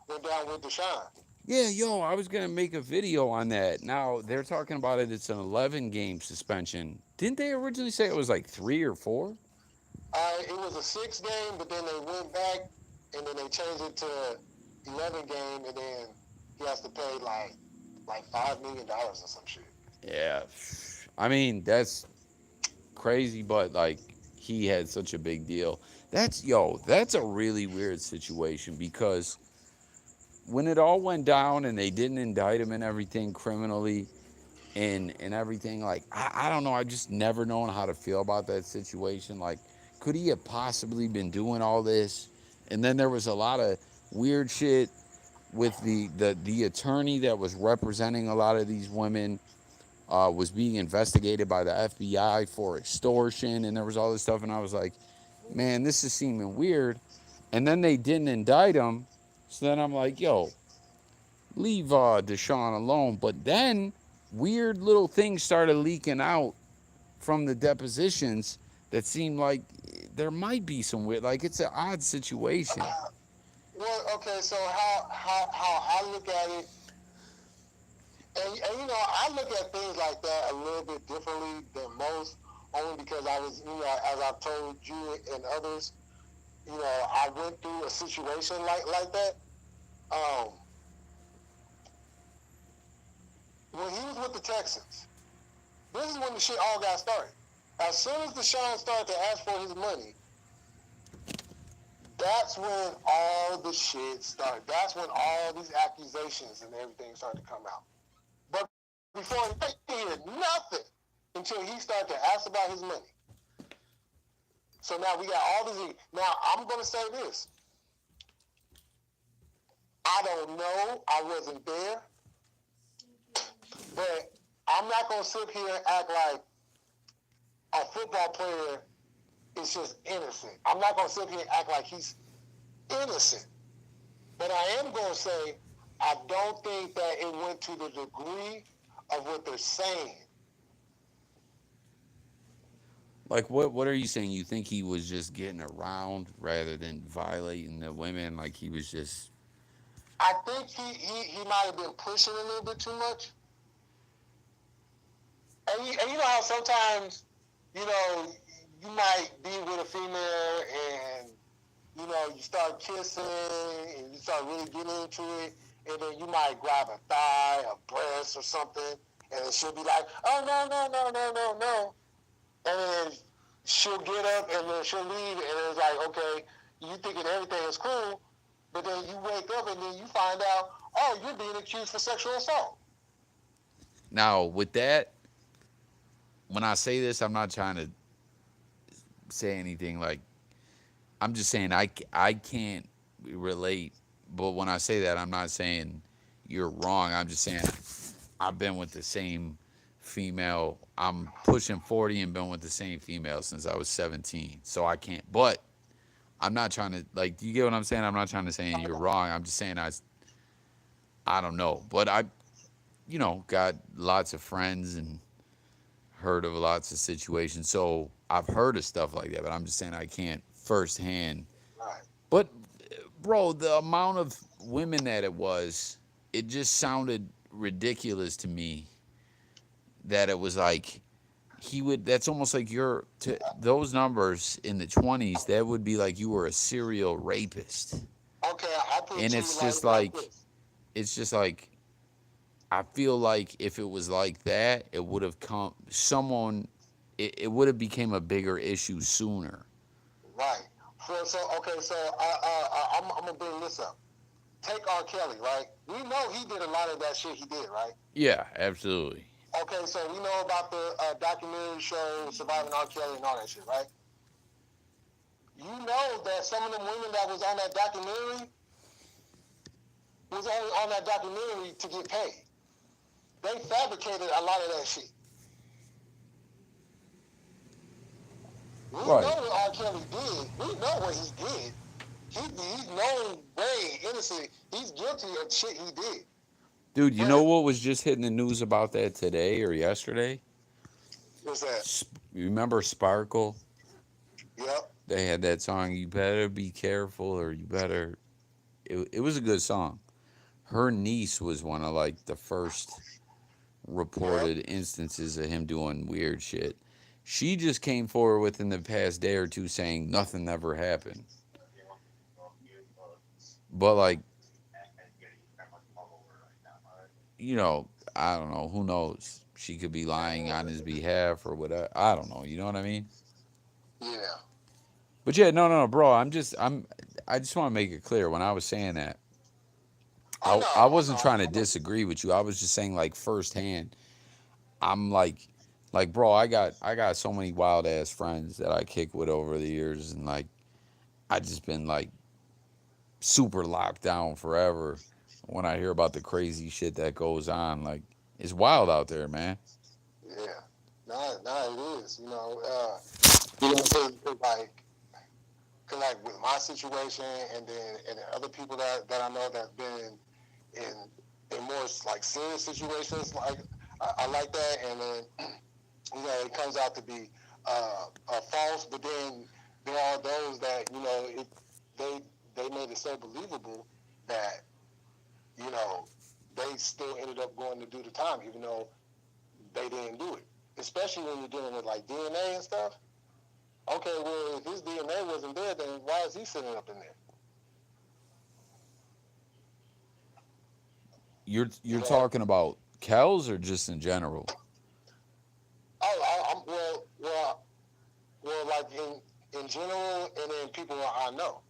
went down with Deshaun. Yeah, yo, I was gonna make a video on that. Now they're talking about it. It's an 11-game suspension. Didn't they originally say it was like 3 or 4? It was a 6 game, but then they went back and then they changed it to 11 game, and then he has to pay like $5 million or some shit. Yeah, I mean that's crazy, but like he had such a big deal. That's a really weird situation because when it all went down and they didn't indict him and everything criminally and everything, like I don't know, I just never known how to feel about that situation. Like, could he have possibly been doing all this? And then there was a lot of weird shit with the attorney that was representing a lot of these women, was being investigated by the FBI for extortion, and there was all this stuff, and I was like, man, this is seeming weird. And then they didn't indict him, so then I'm like, yo, leave Deshaun alone. But then weird little things started leaking out from the depositions that seemed like there might be some weird, like it's an odd situation. Well, okay, so how I look at it, and I look at things like that a little bit differently than most, only because I was, as I've told you and others, I went through a situation like that. Um, when he was with the Texans, this is when the shit all got started. As soon as Deshaun started to ask for his money, that's when all the shit started. That's when all these accusations and everything started to come out. But before he did nothing until he started to ask about his money. So now we got all these. Now I'm going to say this. I don't know. I wasn't there. But I'm not going to sit here and act like a football player is just innocent. I'm not going to sit here and act like he's innocent. But I am going to say I don't think that it went to the degree of what they're saying. Like, what are you saying? You think he was just getting around rather than violating the women? Like he was just. I think he might have been pushing a little bit too much. And you know how sometimes, you might be with a female and, you start kissing and you start really getting into it, and then you might grab a thigh, a breast or something, and then she'll be like, oh, no, no, no, no, no, no. And then she'll get up and then she'll leave, and it's like, okay, you thinking everything is cool, but then you wake up and then you find out, oh, you're being accused for sexual assault. Now, with that, when I say this, I'm not trying to say anything like. I'm just saying I can't relate. But when I say that, I'm not saying you're wrong. I'm just saying I've been with the same female. I'm pushing 40 and been with the same female since I was 17. So I can't. But I'm not trying to, like, do you get what I'm saying? I'm not trying to say you're wrong. I'm just saying I don't know. But I, got lots of friends and heard of lots of situations. So I've heard of stuff like that. But I'm just saying I can't firsthand. Right. But, bro, the amount of women that it just sounded ridiculous to me that it was like that's almost like those numbers in the 20s, that would be like you were a serial rapist. Okay, I'll put it And to it's you just like like, this. it's just like, I feel like if it was like that, it would have it would have became a bigger issue sooner. Right. I'm gonna bring this up. Take R. Kelly, right? We know he did a lot of that shit he did, right? Yeah, absolutely. Okay, so we know about the documentary show Surviving R. Kelly and all that shit, right? You know that some of the women that was on that documentary was only on that documentary to get paid. They fabricated a lot of that shit. We know Right. what R. Kelly did. We know what he did. He's known way innocent. He's guilty of shit he did. Dude, you know But what was just hitting the news about that today or yesterday? what's that? You remember Sparkle? Yep. They had that song, You Better Be Careful, or You Better. It was a good song. Her niece was one of like the first Yep. reported instances of him doing weird shit. She just came forward within the past day or two saying nothing ever happened. But like, you know, I don't know. Who knows? She could be lying on his behalf or whatever. I don't know. You know what I mean? Yeah. But yeah, no, bro. I just want to make it clear when I was saying that. I I know. I wasn't know. trying to I know. disagree with you. I was just saying like firsthand. I'm like bro, I got so many wild ass friends that I kick with over the years, and like I just been like super locked down forever when I hear about the crazy shit that goes on. Like it's wild out there, man. Yeah. Nah, it is. Like, cause like with my situation, and then other people that I know that've been in more like serious situations, like I like that, and then it comes out to be false, but then there are those that they they made it so believable that you know they still ended up going to do the time, even though they didn't do it. Especially when you're dealing with like DNA and stuff. Okay, well, if his DNA wasn't there, then why is he sitting up in there? You You're know? talking about Kells or just in general? I'm like in general, and then people I know.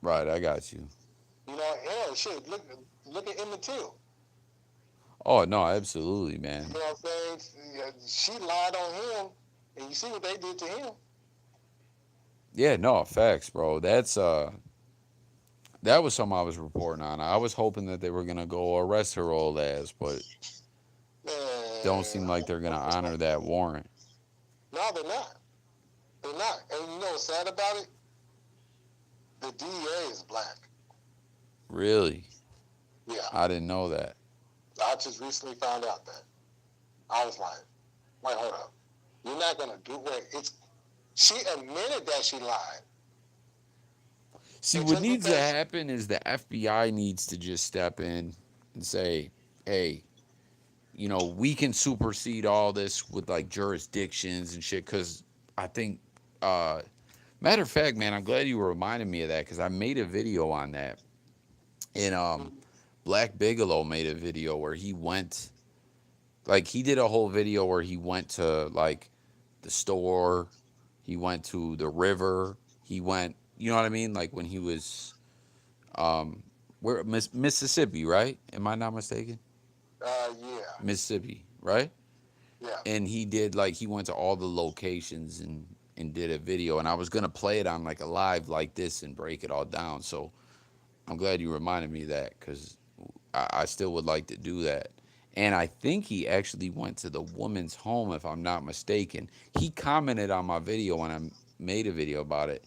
Right, I got you. Hell, shit. Look at Emmett Till. Oh no, absolutely, man. You know what I'm saying? Yeah, she lied on him, and you see what they did to him. Yeah, no, facts, bro. That was something I was reporting on. I was hoping that they were gonna go arrest her old ass, but don't Man, seem like they're gonna honor that warrant. no, they're not. They're not. And you know what's sad about it? The DA is black. Really? Yeah, I didn't know that. I just recently found out that. I was like, wait, hold up. You're not gonna do what it's. She admitted that she lied. See, And what just needs to because, happen is the FBI needs to just step in and say, hey, we can supersede all this with like jurisdictions and shit. Cause I think, uh, matter of fact, man, I'm glad you reminded me of that because I made a video on that. And Black Bigelow made a video where he went, like, he did a whole video where he went to like the store, he went to the river, he went, you know what I mean? Like when he was, where Mississippi, right? Am I not mistaken? yeah, Mississippi, right? yeah. And he did like he went to all the locations and did a video, and I was gonna play it on like a live like this and break it all down. So I'm glad you reminded me of that because I still would like to do that. And I think he actually went to the woman's home, if I'm not mistaken. He commented on my video when I made a video about it,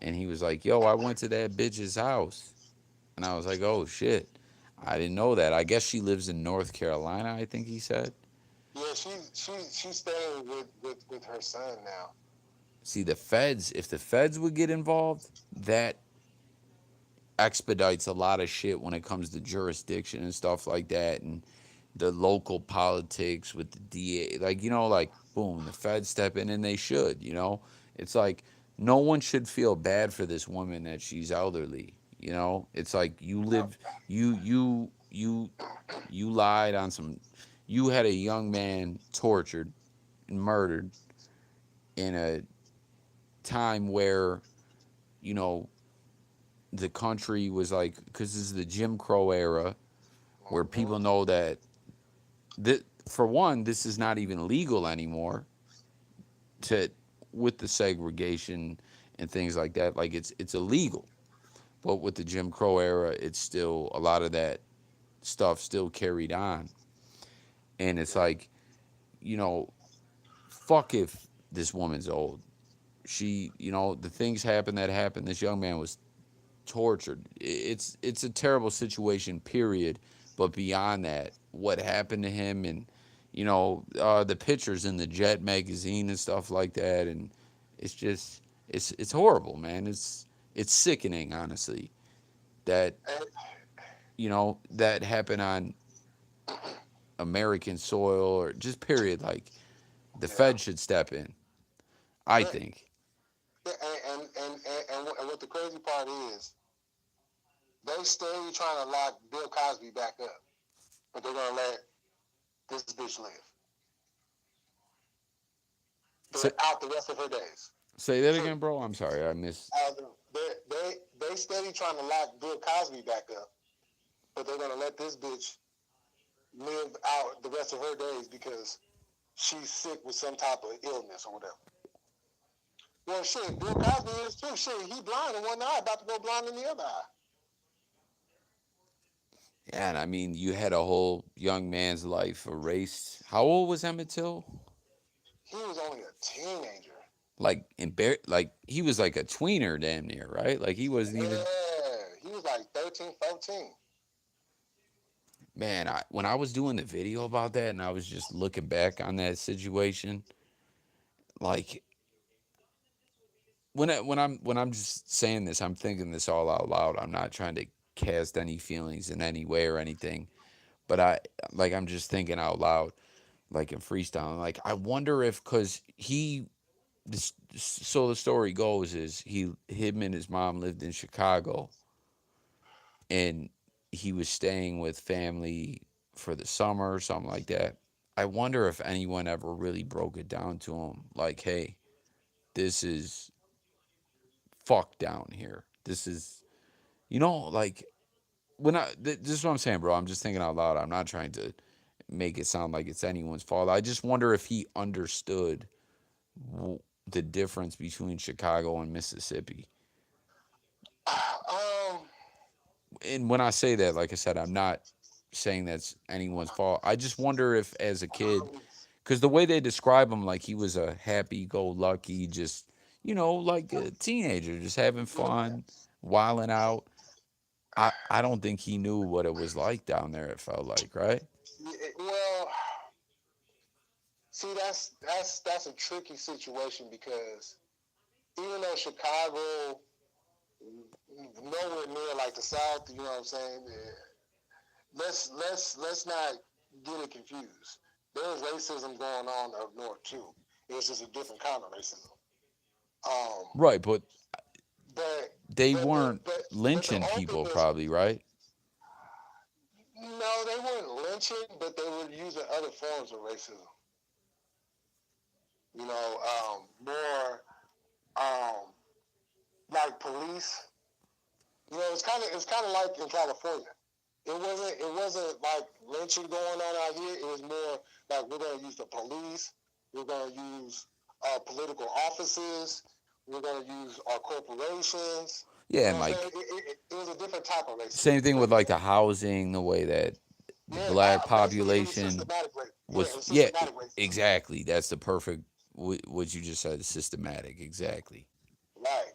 and he was like, "Yo, I went to that bitch's house," and I was like, "Oh shit." I didn't know that. I guess she lives in North Carolina, I think he said. Yeah, she's staying with her son now. See, the feds, if the feds would get involved, that expedites a lot of shit when it comes to jurisdiction and stuff like that and the local politics with the DA. Like, like, boom, the feds step in and they should. It's like no one should feel bad for this woman that she's elderly. It's like you lied on you had a young man tortured and murdered in a time where you know, the country was like, because this is the Jim Crow era, where Mm-hmm. people know that, for one, this is not even legal anymore to with the segregation and things like that. Like it's illegal. But with the Jim Crow era, it's still a lot of that stuff still carried on. And it's Yeah. like, you know, fuck if this woman's old. She, the things happened that happened. This young man was tortured. It's a terrible situation, period. But beyond that, what happened to him, and the pictures in the Jet magazine and stuff like that, and it's just it's horrible, man. It's sickening, honestly, that And, that happened on American soil, or just period. Like, the yeah. Fed should step in, I But, think. and what the crazy part is, they stay trying to lock Bill Cosby back up, but they're gonna let this bitch live Say, out the rest of her days. say that again, bro. I'm sorry, I missed. They steady trying to lock Bill Cosby back up, but they're gonna let this bitch live out the rest of her days because she's sick with some type of illness or whatever. Well, shit, Bill Cosby is too. Shit, he blind in one eye, about to go blind in the other eye. Yeah, and I mean, you had a whole young man's life erased. How old was Emmett Till? He was only a teenager. Like, like he was like a tweener, damn near, right? Like, he wasn't even. Yeah, he was like 13, 14. Man, when I was doing the video about that, and I was just looking back on that situation, like, when I'm just saying this, I'm thinking this all out loud. I'm not trying to cast any feelings in any way or anything, but I'm just thinking out loud, like in freestyle. Like, I wonder if, because so the story goes is him and his mom lived in Chicago, and he was staying with family for the summer or something like that. I wonder if anyone ever really broke it down to him, like, hey, this is fucked down here. This is, like, this is what I'm saying, bro. I'm just thinking out loud. I'm not trying to make it sound like it's anyone's fault. I just wonder if he understood the difference between Chicago and Mississippi. Um, And when I say that, like I said, I'm not saying that's anyone's fault. I just wonder if, as a kid, um, because the way they describe him, like he was a happy-go-lucky, just like a teenager, just having fun, wilding out. I don't think he knew what it was like down there. It felt like, right? well, see, that's a tricky situation because even though Chicago nowhere near like the South, you know what I'm saying? Let's not get it confused. There's racism going on up north too. It's just a different kind of racism. Um, Right, but but they weren't but the lynching people, openness. probably, right? No, they weren't lynching, but they were using other forms of racism. You know, more um, like police. You know, it's kind of like in California. It wasn't like lynching going on out here. It was more like we're going to use the police. We're going to use political offices. We're going to use our corporations. Yeah, You and know what I'm saying? like, It was a different type of racism. same thing with like the housing, the way that the Yeah, black basically it was population systematic racism. Yeah, it was. was Yeah, systematic racism. exactly. That's the perfect what you just said. Systematic, exactly. Right.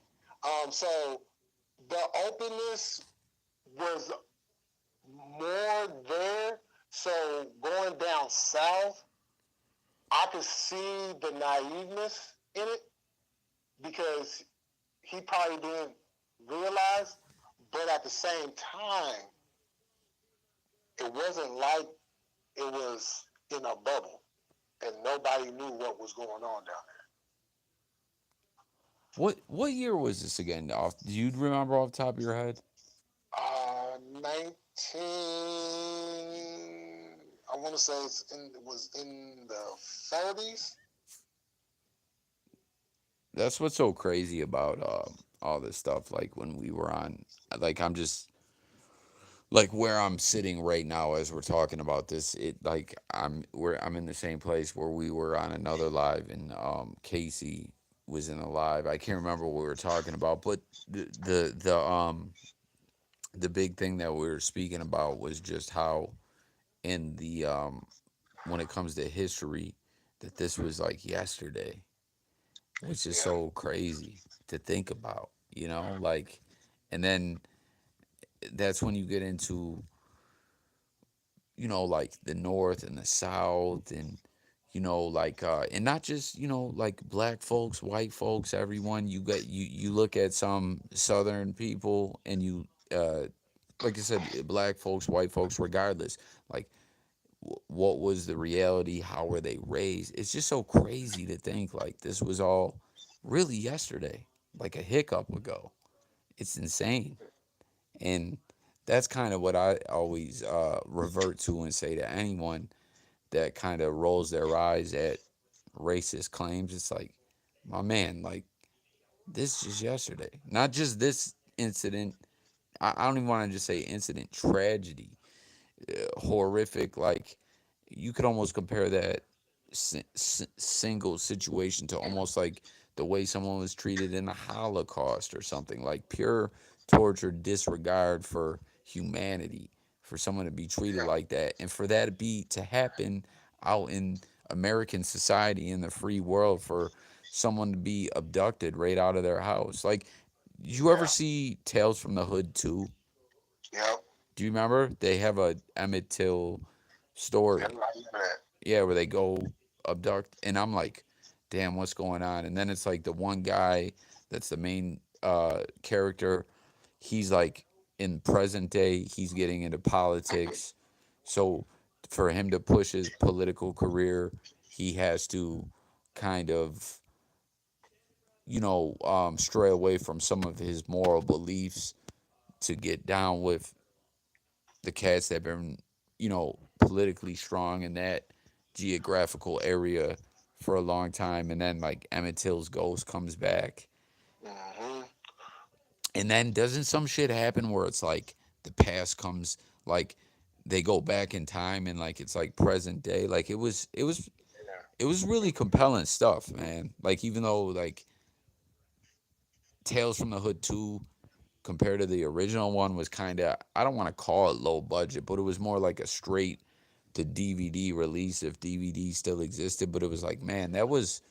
So the openness was more there. So going down south, I could see the naiveness in it because he probably didn't realize, but at the same time, it wasn't like it was in a bubble and nobody knew what was going on down What year was this again? Off, do you remember off the top of your head? there. 19. I want to say it was in the 30s. That's what's so crazy about all this stuff. Like when we were on, like I'm just like where I'm sitting right now as we're talking about this. It like I'm in the same place where we were on another live, and Casey was in a live. I can't remember what we were talking about, but the big thing that we were speaking about was just how in the when it comes to history that this was like yesterday, which is Yeah. so crazy to think about, like, and then that's when you get into, like the North and the South, and like and not just, like black folks, white folks, everyone. You look at some Southern people, and you like I said, black folks, white folks, regardless, like what was the reality, how were they raised. It's just so crazy to think like this was all really yesterday, like a hiccup ago. It's insane. And that's kind of what I always revert to and say to anyone that kind of rolls their eyes at racist claims. It's like, my man, like, this is yesterday, not just this incident. I don't even want to just say incident, tragedy, horrific. Like, you could almost compare that single situation to almost like the way someone was treated in the Holocaust or something, like pure torture, disregard for humanity, for someone to be treated Yeah. like that, and for that to happen out in American society, in the free world, for someone to be abducted right out of their house. Like, you ever Yeah. see Tales from the Hood 2? Yep. Do you remember? They have a Emmett Till Yep. story. I hear that. Yeah, where they go abduct, and I'm like, damn, what's going on? And then it's like the one guy that's the main character. He's like in present day, he's getting into politics. So for him to push his political career, he has to kind of, stray away from some of his moral beliefs to get down with the cats that have been, politically strong in that geographical area for a long time. And then like Emmett Till's ghost comes back. Mm-hmm. And then doesn't some shit happen where it's like the past comes, like they go back in time, and like it's like present day. Like Yeah. it was really compelling stuff, man. Like, even though like Tales from the Hood 2 compared to the original one was kind of, I don't want to call it low budget, but it was more like a straight to DVD release if DVD still existed. But it was like, man, that was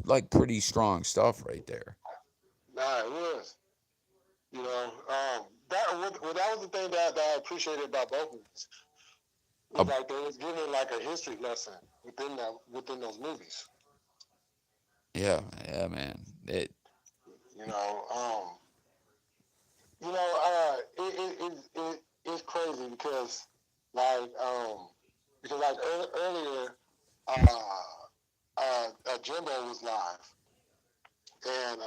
like pretty strong stuff right there. Nah, it was. That was the thing that I appreciated about both movies. It was Uh, like they was giving like a history lesson within those movies. yeah, yeah, man. You know, it's crazy like because like earlier, uh, Jimbo was live, and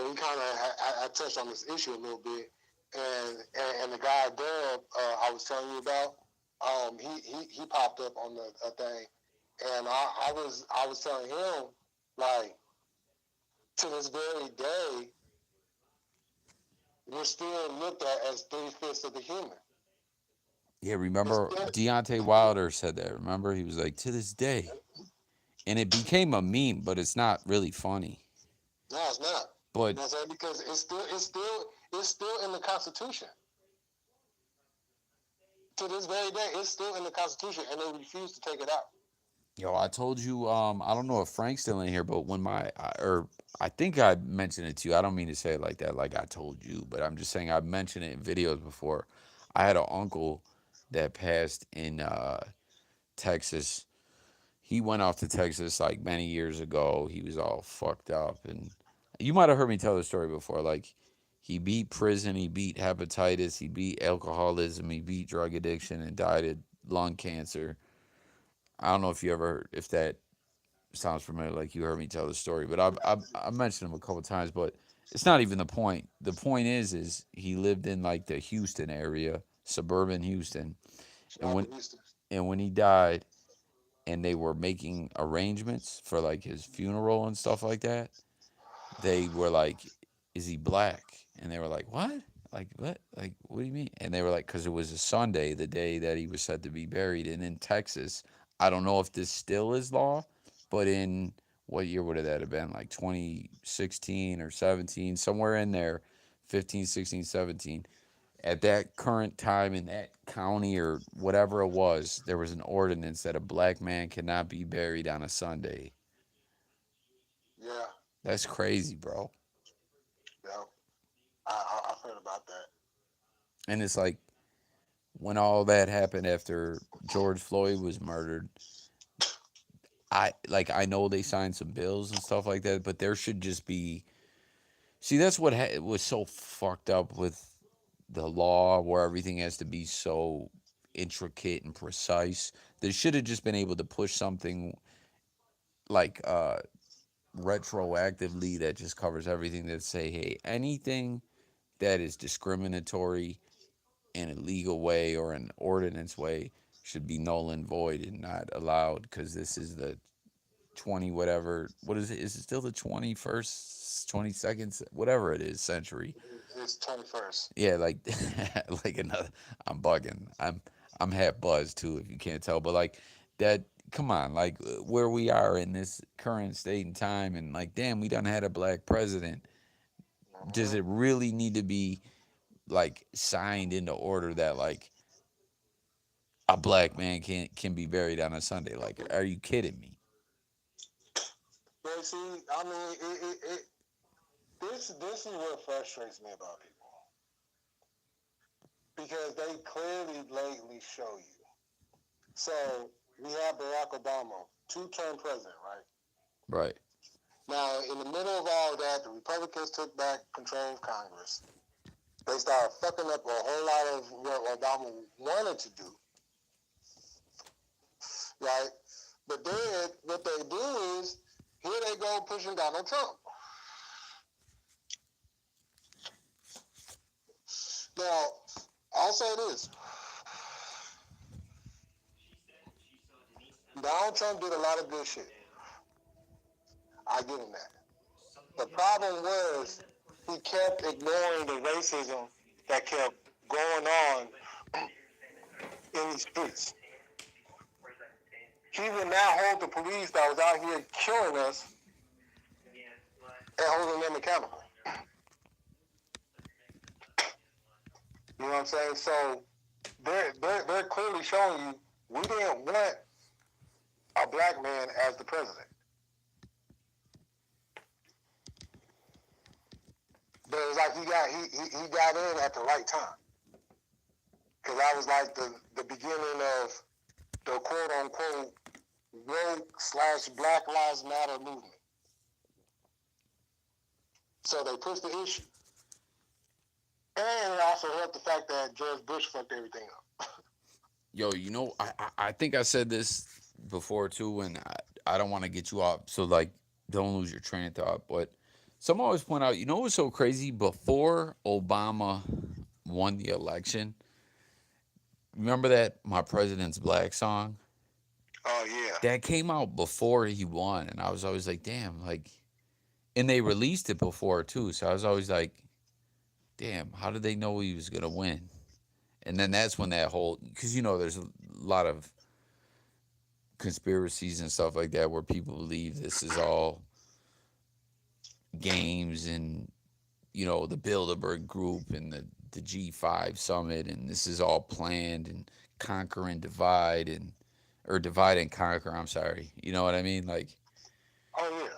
we kind of I touched on this issue a little bit, and the guy Dub I was telling you about, he popped up on the thing, and I was telling him like to this very day we're still looked at as 3/5 of the human. yeah, It's remember still, Deontay Wilder said that. Remember, he was like, to this day, and it became a meme, but it's not really funny. no, it's not. But You know what I'm saying? Because it's still in the Constitution. To this very day, it's still in the Constitution, and they refuse to take it out. yo, I told you, I don't know if Frank's still in here, but when or I think I mentioned it to you. I don't mean to say it like that, like I told you, but I'm just saying I've mentioned it in videos before. I had an uncle that passed in Texas. He went off to Texas like many years ago. He was all fucked up, and you might have heard me tell the story before. Like, he beat prison, he beat hepatitis, he beat alcoholism, he beat drug addiction, and died of lung cancer. I don't know if you ever, if that sounds familiar, like you heard me tell the story, but I've mentioned him a couple times, but it's not even the point. The point is he lived in like the Houston area, suburban Houston, Shout and out when to Houston. he died, and they were making arrangements for like his funeral and stuff like that, they were like, "Is he black?" And they were like, "What? Like what? Like what do you mean?" And they were like, "Because it was a Sunday, the day that he was said to be buried." And in Texas, I don't know if this still is law, but in what year would that have been? Like 2016 or 17, somewhere in there, 15, 16, 17. At that current time in that county or whatever it was, there was an ordinance that a black man cannot be buried on a Sunday. Yeah, That's crazy, bro. yeah. I've heard about that. And it's like when all that happened after George Floyd was murdered, I know they signed some bills and stuff like that, but there should just be. See, that's what was so fucked up with the law, where everything has to be so intricate and precise. They should have just been able to push something like retroactively that just covers everything, that say, hey, anything that is discriminatory in a legal way or an ordinance way should be null and void and not allowed, because this is the 20 whatever, what is it still the 21st 22nd, whatever it is, century. It's 21st. Yeah, like like another, I'm bugging, I'm half buzzed too, if you can't tell, but like that, come on, like where we are in this current state and time, and like damn, we done had a black president. Does Mm-hmm. it really need to be like signed into order that like a black man can be buried on a Sunday? Like, are you kidding me? But see, I mean, this is what frustrates me about people, because they clearly, blatantly show you. So we have Barack Obama, two-term president, right? Right. Now, in the middle of all that, the Republicans took back control of Congress. They started fucking up a whole lot of what Obama wanted to do, right? But then what they do is, here they go pushing Donald Trump. Now, I'll say this. Donald Trump did a lot of good shit. I give him that. The problem was he kept ignoring the racism that kept going on in the streets. He would not hold the police that was out here killing us and holding them accountable. You know what I'm saying? So they're clearly showing you we didn't want a black man as the president. But it was like he got in at the right time. Because that was like the beginning of the quote unquote woke/Black Lives Matter movement. So they pushed the issue. And it also helped the fact that George Bush fucked everything up. Yo, I think I said this before too, and I don't want to get you off, so like don't lose your train of thought. But someone always point out, what's so crazy? Before Obama won the election, remember that My President's Black song? Oh yeah. That came out before he won, and I was always like, damn, like, and they released it before too, so I was always like, damn, how did they know he was gonna win? And then that's when that whole, because there's a lot of conspiracies and stuff like that where people believe this is all games, and the Bilderberg group and the G5 summit, and this is all planned, and conquer and divide, and or divide and conquer, I'm sorry, you know what I mean, like Oh yeah.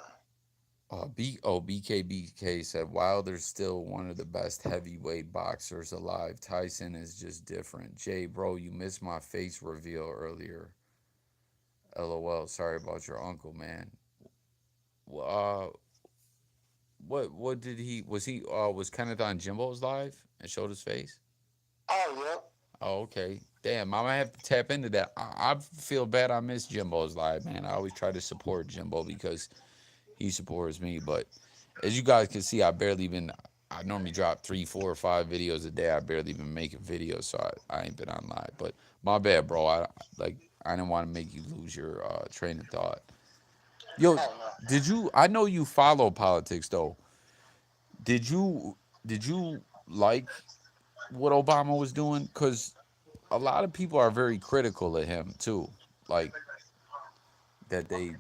BKBK said Wilder's still one of the best heavyweight boxers alive. Tyson is just different. Jay, bro, you missed my face reveal earlier. LOL. Sorry about your uncle, man. Uh, what did was Kenneth on Jimbo's live and showed his face? Oh yeah. Oh, okay. Damn, I might have to tap into that. I feel bad I missed Jimbo's live, man. I always try to support Jimbo because he supports me. But as you guys can see, I normally drop 3, 4, or 5 videos a day. I barely even make a video, so I ain't been on live. But my bad, bro. I didn't want to make you lose your train of thought. Yo, Oh no. I know you follow politics though. Did you like what Obama was doing? Because a lot of people are very critical of him too. Like that they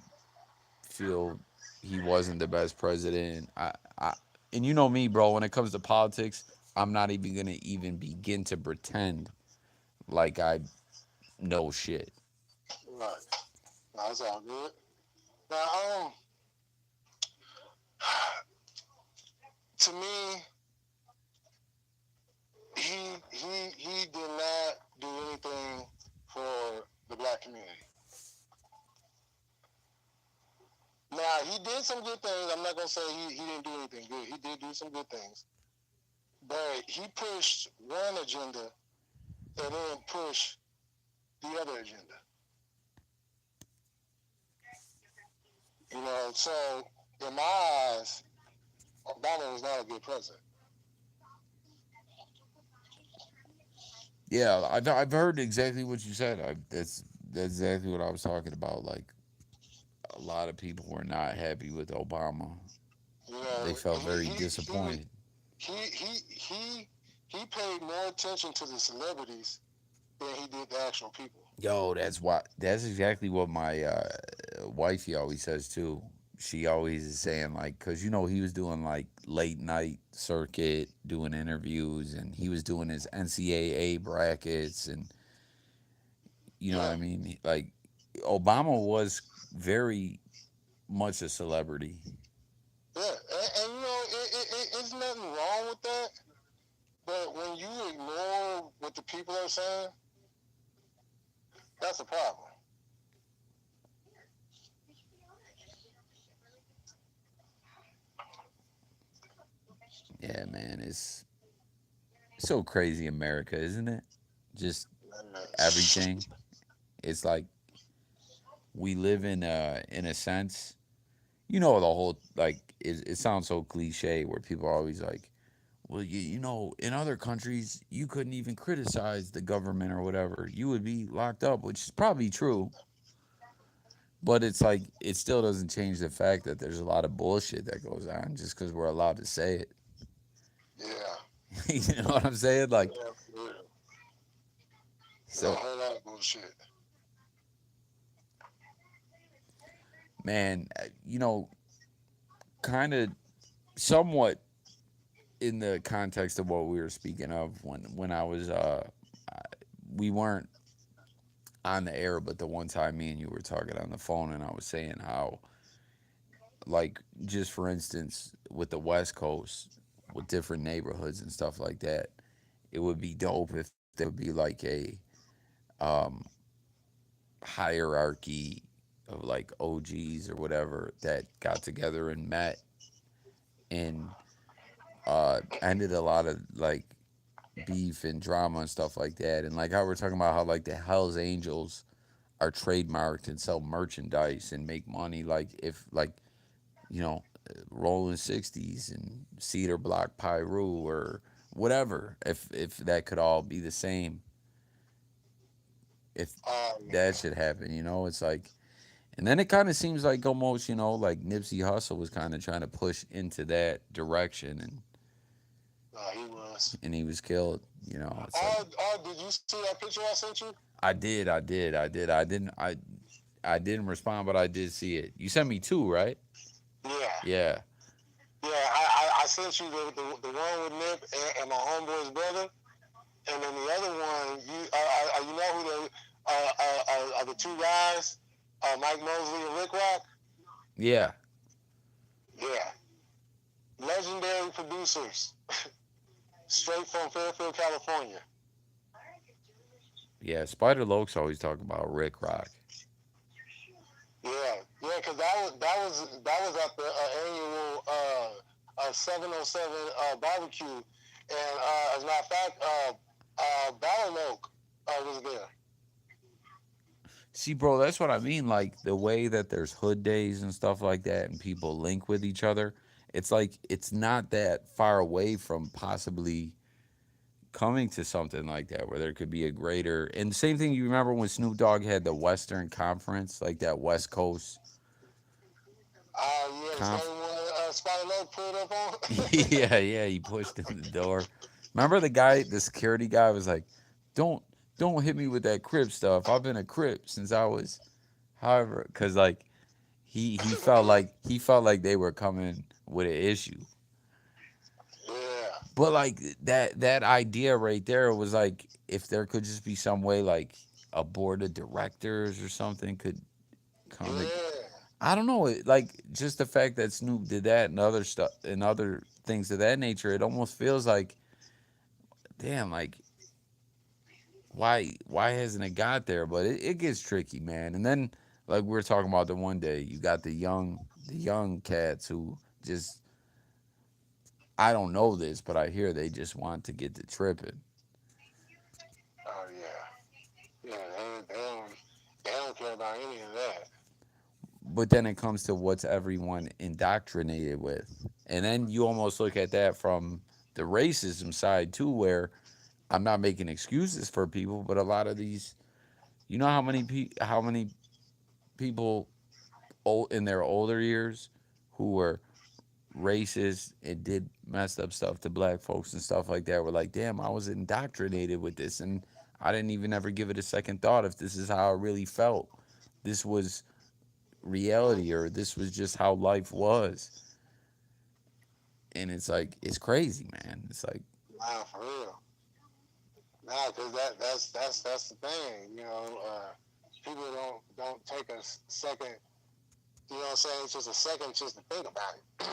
feel he wasn't the best president. I and you know me, bro. When it comes to politics, I'm not even gonna even begin to pretend like I know shit. Right. No, it's all good. Now, to me, he did not do anything for the black community. Now, he did some good things. I'm not gonna say he didn't do anything good. He did do some good things, but he pushed one agenda and then pushed the other agenda. You know, so in my eyes, Obama was not a good president. Yeah, I've heard exactly what you said. That's exactly what I was talking about. Like a lot of people were not happy with Obama. You They know, felt very disappointed. he he he he paid more attention to the celebrities than he did the actual people. Yo, that's exactly what my wifey always says too. She always is saying like, cause you know he was doing like late night circuit, doing interviews, and he was doing his NCAA brackets, and you know what I Yeah, mean. Like Obama was very much a celebrity. yeah, and you know, it's nothing wrong with that. But when you ignore what the people are saying, that's a problem. Yeah, man, it's so crazy America, isn't it? Just everything. It's like we live in a sense, you know, the whole like it sounds so cliche where people are always like, well, you know, in other countries you couldn't even criticize the government or whatever, you would be locked up, which is probably true, but it's like it still doesn't change the fact that there's a lot of bullshit that goes on just because we're allowed to say it. Yeah, You know what I'm saying? Like, yeah, for real. There's a so whole lot of bullshit. man, you know, kind of somewhat in the context of what we were speaking of when I was we weren't on the air, but the one time me and you were talking on the phone, and I was saying how, like, just for instance, with the West Coast, with different neighborhoods and stuff like that, it would be dope if there would be like a um, hierarchy of like OGs or whatever that got together and met and ended a lot of like beef and drama and stuff like that. And like how we're talking about how like the Hell's Angels are trademarked and sell merchandise and make money. Like if like you know Rolling 60s and Cedar Block Pyru or whatever. If that could all be the same, if that Yeah. should happen, it's like. And then it kind of seems like almost, like Nipsey Hussle was kind of trying to push into that direction, He was. and he was killed. It's like Did you see that picture I sent you? I didn't respond, but I did see it. You sent me two, right? Yeah. Yeah. Yeah, I sent you the one with Nip and my homeboy's brother, and then the other one, you know who are the two guys, Mike Mosley and Rick Rock? Yeah. Yeah, legendary producers, straight from Fairfield, California. Yeah. Spider Lokes always talk about Rick Rock. Yeah, yeah, because that was at the annual 707 barbecue, and as a matter of fact, Battle Oak was there. See, bro, that's what I mean. Like the way that there's hood days and stuff like that, and people link with each other. It's like it's not that far away from possibly coming to something like that where there could be a greater. And the same thing, you remember when Snoop Dogg had the Western Conference, like that West Coast Yeah, the conf. same one Spotted Low pulled up on. Yeah, yeah, he pushed in the door. Remember the guy, the security guy was like, "Don't don't hit me with that Crip stuff. I've been a Crip since I was however cuz like he felt like they were coming with an issue. Yeah, But like that idea right there was like if there could just be some way like a board of directors or something could come to yeah, I don't know, like just the fact that Snoop did that and other stuff and other things of that nature, it almost feels like damn, like why hasn't it got there? But it gets tricky, man. And then like we were talking about the one day, you got the young cats who just I don't know this, but I hear they just want to get to tripping. oh yeah, yeah. They don't care about any of that. But then it comes to what's everyone indoctrinated with. And then you almost look at that from the racism side too, where I'm not making excuses for people, but a lot of these, you know how many people in their older years who were racist and did messed up stuff to black folks and stuff like that were like, damn, I was indoctrinated with this and I didn't even ever give it a second thought if this is how I really felt. This was reality or this was just how life was. And it's like it's crazy, man. It's like Nah, for real. Nah, cause that's the thing. People don't take a second. You know what I'm saying? It's just a second just to think about it.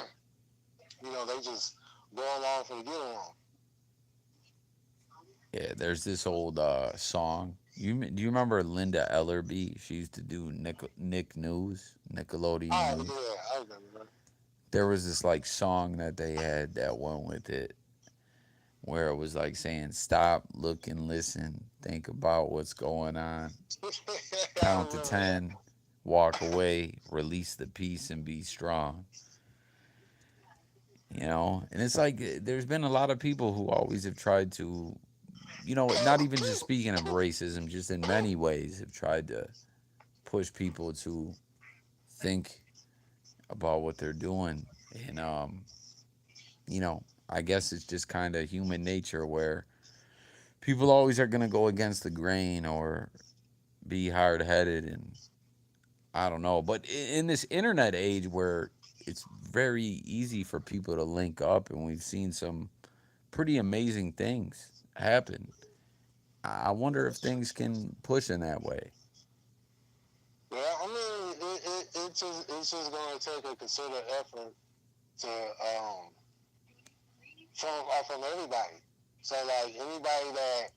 They just go along for the get along. yeah, there's this old song. Do you remember Linda Ellerby? She used to do Nick News, Nickelodeon Oh News. yeah, I remember. There was this like song that they had that went with it where it was like saying stop, look and listen, think about what's going on, I count to remember that. 10, walk away, release the peace and be strong. And it's like there's been a lot of people who always have tried to, not even just speaking of racism, just in many ways have tried to push people to think about what they're doing. And, I guess it's just kind of human nature where people always are going to go against the grain or be hard headed. And I don't know. But in this internet age where it's very easy for people to link up, and we've seen some pretty amazing things happen. I wonder if things can push in that way. Yeah, I mean, it's just going to take a considered effort to from everybody. So like anybody that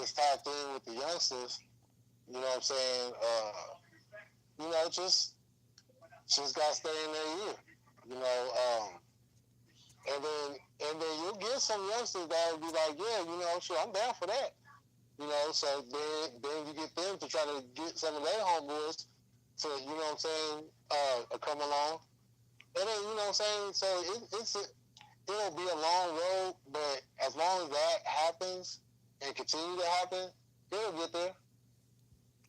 is tapped in with the youngsters, you know what I'm saying? Just gotta stay in their ear. You know, and then you'll get some youngsters that will be like, yeah, sure, I'm down for that. So then you get them to try to get some of their homeboys to, what I'm saying, come along. And then, what I'm saying? So it'll be a long road, but as long as that happens and continue to happen, it'll get there.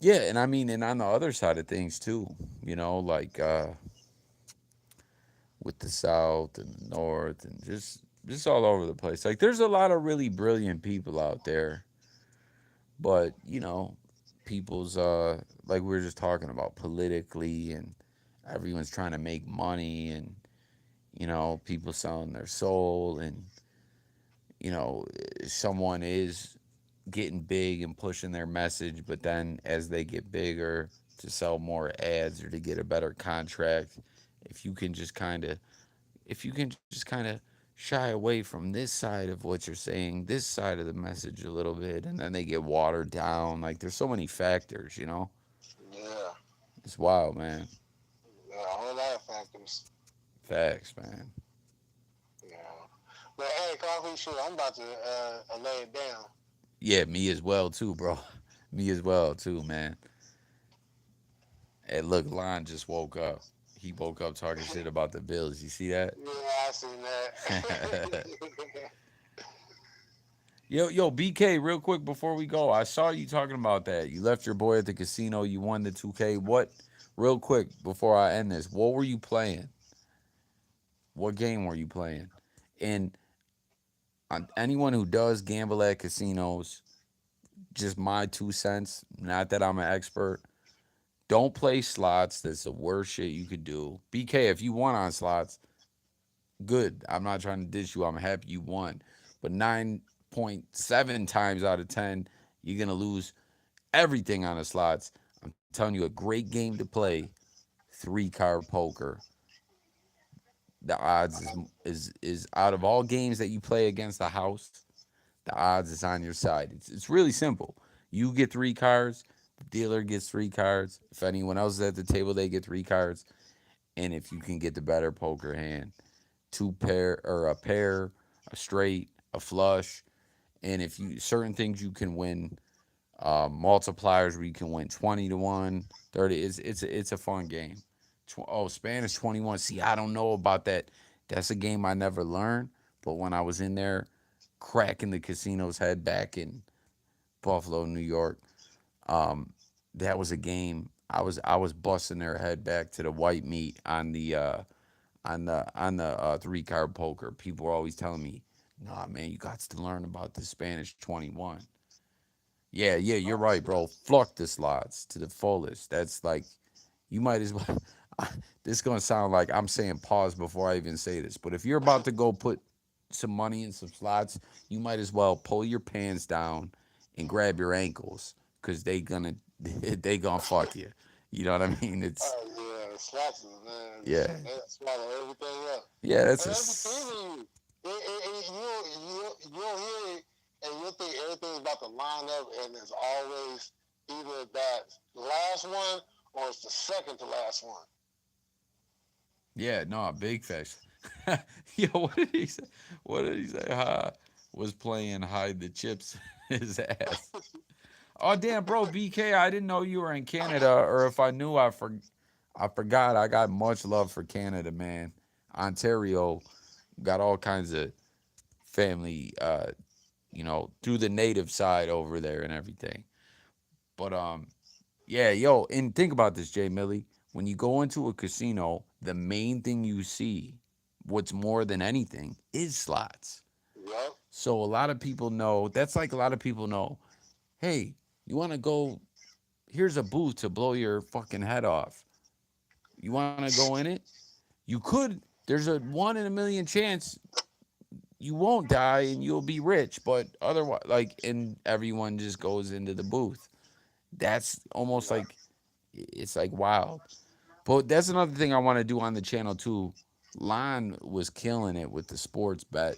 Yeah, and I mean, and on the other side of things too, like with the South and the North and just all over the place. Like, there's a lot of really brilliant people out there, but people's like we were just talking about politically, and everyone's trying to make money, and people selling their soul, and you know, someone is getting big and pushing their message, but then as they get bigger to sell more ads or to get a better contract, if you can just kind of if you can just kind of shy away from this side of what you're saying, this side of the message a little bit, and then they get watered down. Like there's so many factors. Yeah, It's wild, man. yeah, a whole lot of factors. Facts, man. Yeah. But hey, coffee, sure, I'm about to lay it down. Yeah, me as well too, bro. Me as well too, man. Hey, look, Lon just woke up. He woke up talking shit about the Bills. You see that? Yeah, I seen that. Yo, BK, real quick before we go, I saw you talking about that. You left your boy at the casino. You won the 2K. What? Real quick before I end this, what were you playing? What game were you playing? And anyone who does gamble at casinos, just my 2 cents. Not that I'm an expert. Don't play slots. That's the worst shit you could do. BK, if you won on slots, good. I'm not trying to dish you. I'm happy you won. But 9.7 times out of 10, you're going to lose everything on the slots. I'm telling you, a great game to play, three card poker. The odds is out of all games that you play against the house, the odds is on your side. It's really simple. You get three cards, the dealer gets three cards. If anyone else is at the table, they get three cards. And if you can get the better poker hand, two pair or a pair, a straight, a flush, and if you certain things you can win multipliers where you can win 20 to 1, 30. It's a fun game. Oh, Spanish 21. See, I don't know about that. That's a game I never learned. But when I was in there cracking the casino's head back in Buffalo, New York, um, that was a game. I was busting their head back to the white meat on the 3 card poker. People were always telling me, "Nah, man, you got to learn about the Spanish 21." Yeah, yeah, you're right, bro. Fluck the slots to the fullest. That's like, you might as well. This is gonna sound like I'm saying pause before I even say this, but if you're about to go put some money in some slots, you might as well pull your pants down and grab your ankles because they gonna fuck you. You know what I mean? It's Yeah, slots, man. yeah, They swallow everything up. yeah. That's And a that's the thing with you. You don't hear it, and you'll think everything's about to line up, and it's always either that last one or it's the second to last one. yeah. No, big facts. Yo, what did he say? What did he say? Was playing hide the chips his ass. Oh damn, bro, BK, I didn't know you were in Canada, or if I knew, I forgot. I got much love for Canada, man. Ontario got all kinds of family, through the native side over there and everything. But yeah, yo, and think about this, Jay Millie. When you go into a casino, the main thing you see, what's more than anything, is slots. Yep. So a lot of people know. That's like a lot of people know. Hey, you want to go? Here's a booth to blow your fucking head off. You want to go in it? You could. There's a 1 in a million chance you won't die and you'll be rich, but otherwise, like, and everyone just goes into the booth. That's almost like it's like wild. But that's another thing I want to do on the channel too. Lon was killing it with the sports bet,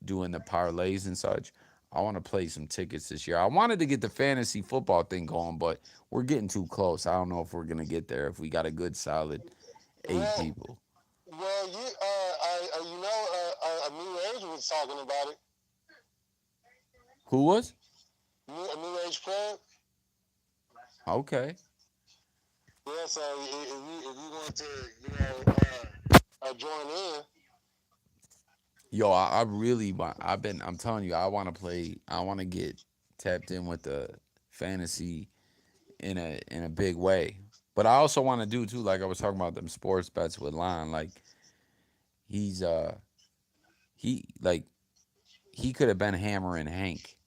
doing the parlays and such. I want to play some tickets this year. I wanted to get the fantasy football thing going, but we're getting too close. I don't know if we're gonna get there if we got a good solid 8 Well, people. a new age was talking about it. Who was? A new age club. Okay. Yeah, so if you want to, join in, Yo, I really want. I'm telling you, I want to play. I want to get tapped in with the fantasy in a big way. But I also want to do too, like I was talking about them sports bets with Lon. Like he's he like he could have been Hammer and Hank.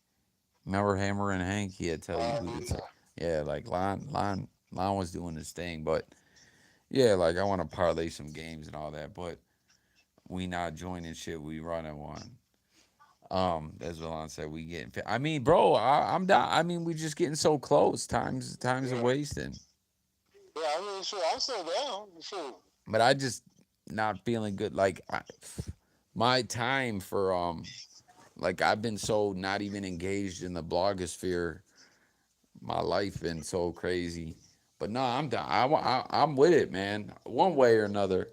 Remember Hammer and Hank? He'd tell you who to yeah. take. Yeah, like Lon was doing his thing. But yeah, like I want to parlay some games and all that. But we not joining shit. We running one. As Valon said, we getting. I mean, bro, I'm down. I mean, we just getting so close. Time's a Yeah. wasting. Yeah, I mean, sure, I'm still down. Sure. But I just not feeling good. Like my time for like I've been so not even engaged in the blogosphere. My life been so crazy. But no, I'm down. I'm with it, man. One way or another.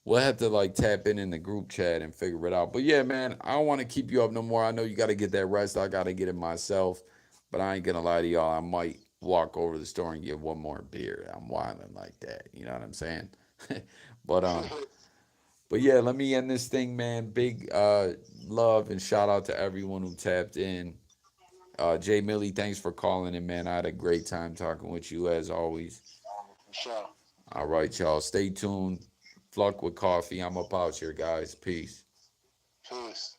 We'll have to like tap in the group chat and figure it out. But yeah, man, I don't want to keep you up no more. I know you got to get that rest. I got to get it myself. But I ain't gonna lie to y'all. I might walk over to the store and get one more beer. I'm wilding like that. You know what I'm saying? but but yeah, let me end this thing, man. Big love and shout out to everyone who tapped in. Jay Millie, thanks for calling in, man. I had a great time talking with you as always. For sure. All right, y'all. Stay tuned. Fluck with coffee. I'm up out here, guys. Peace. Peace.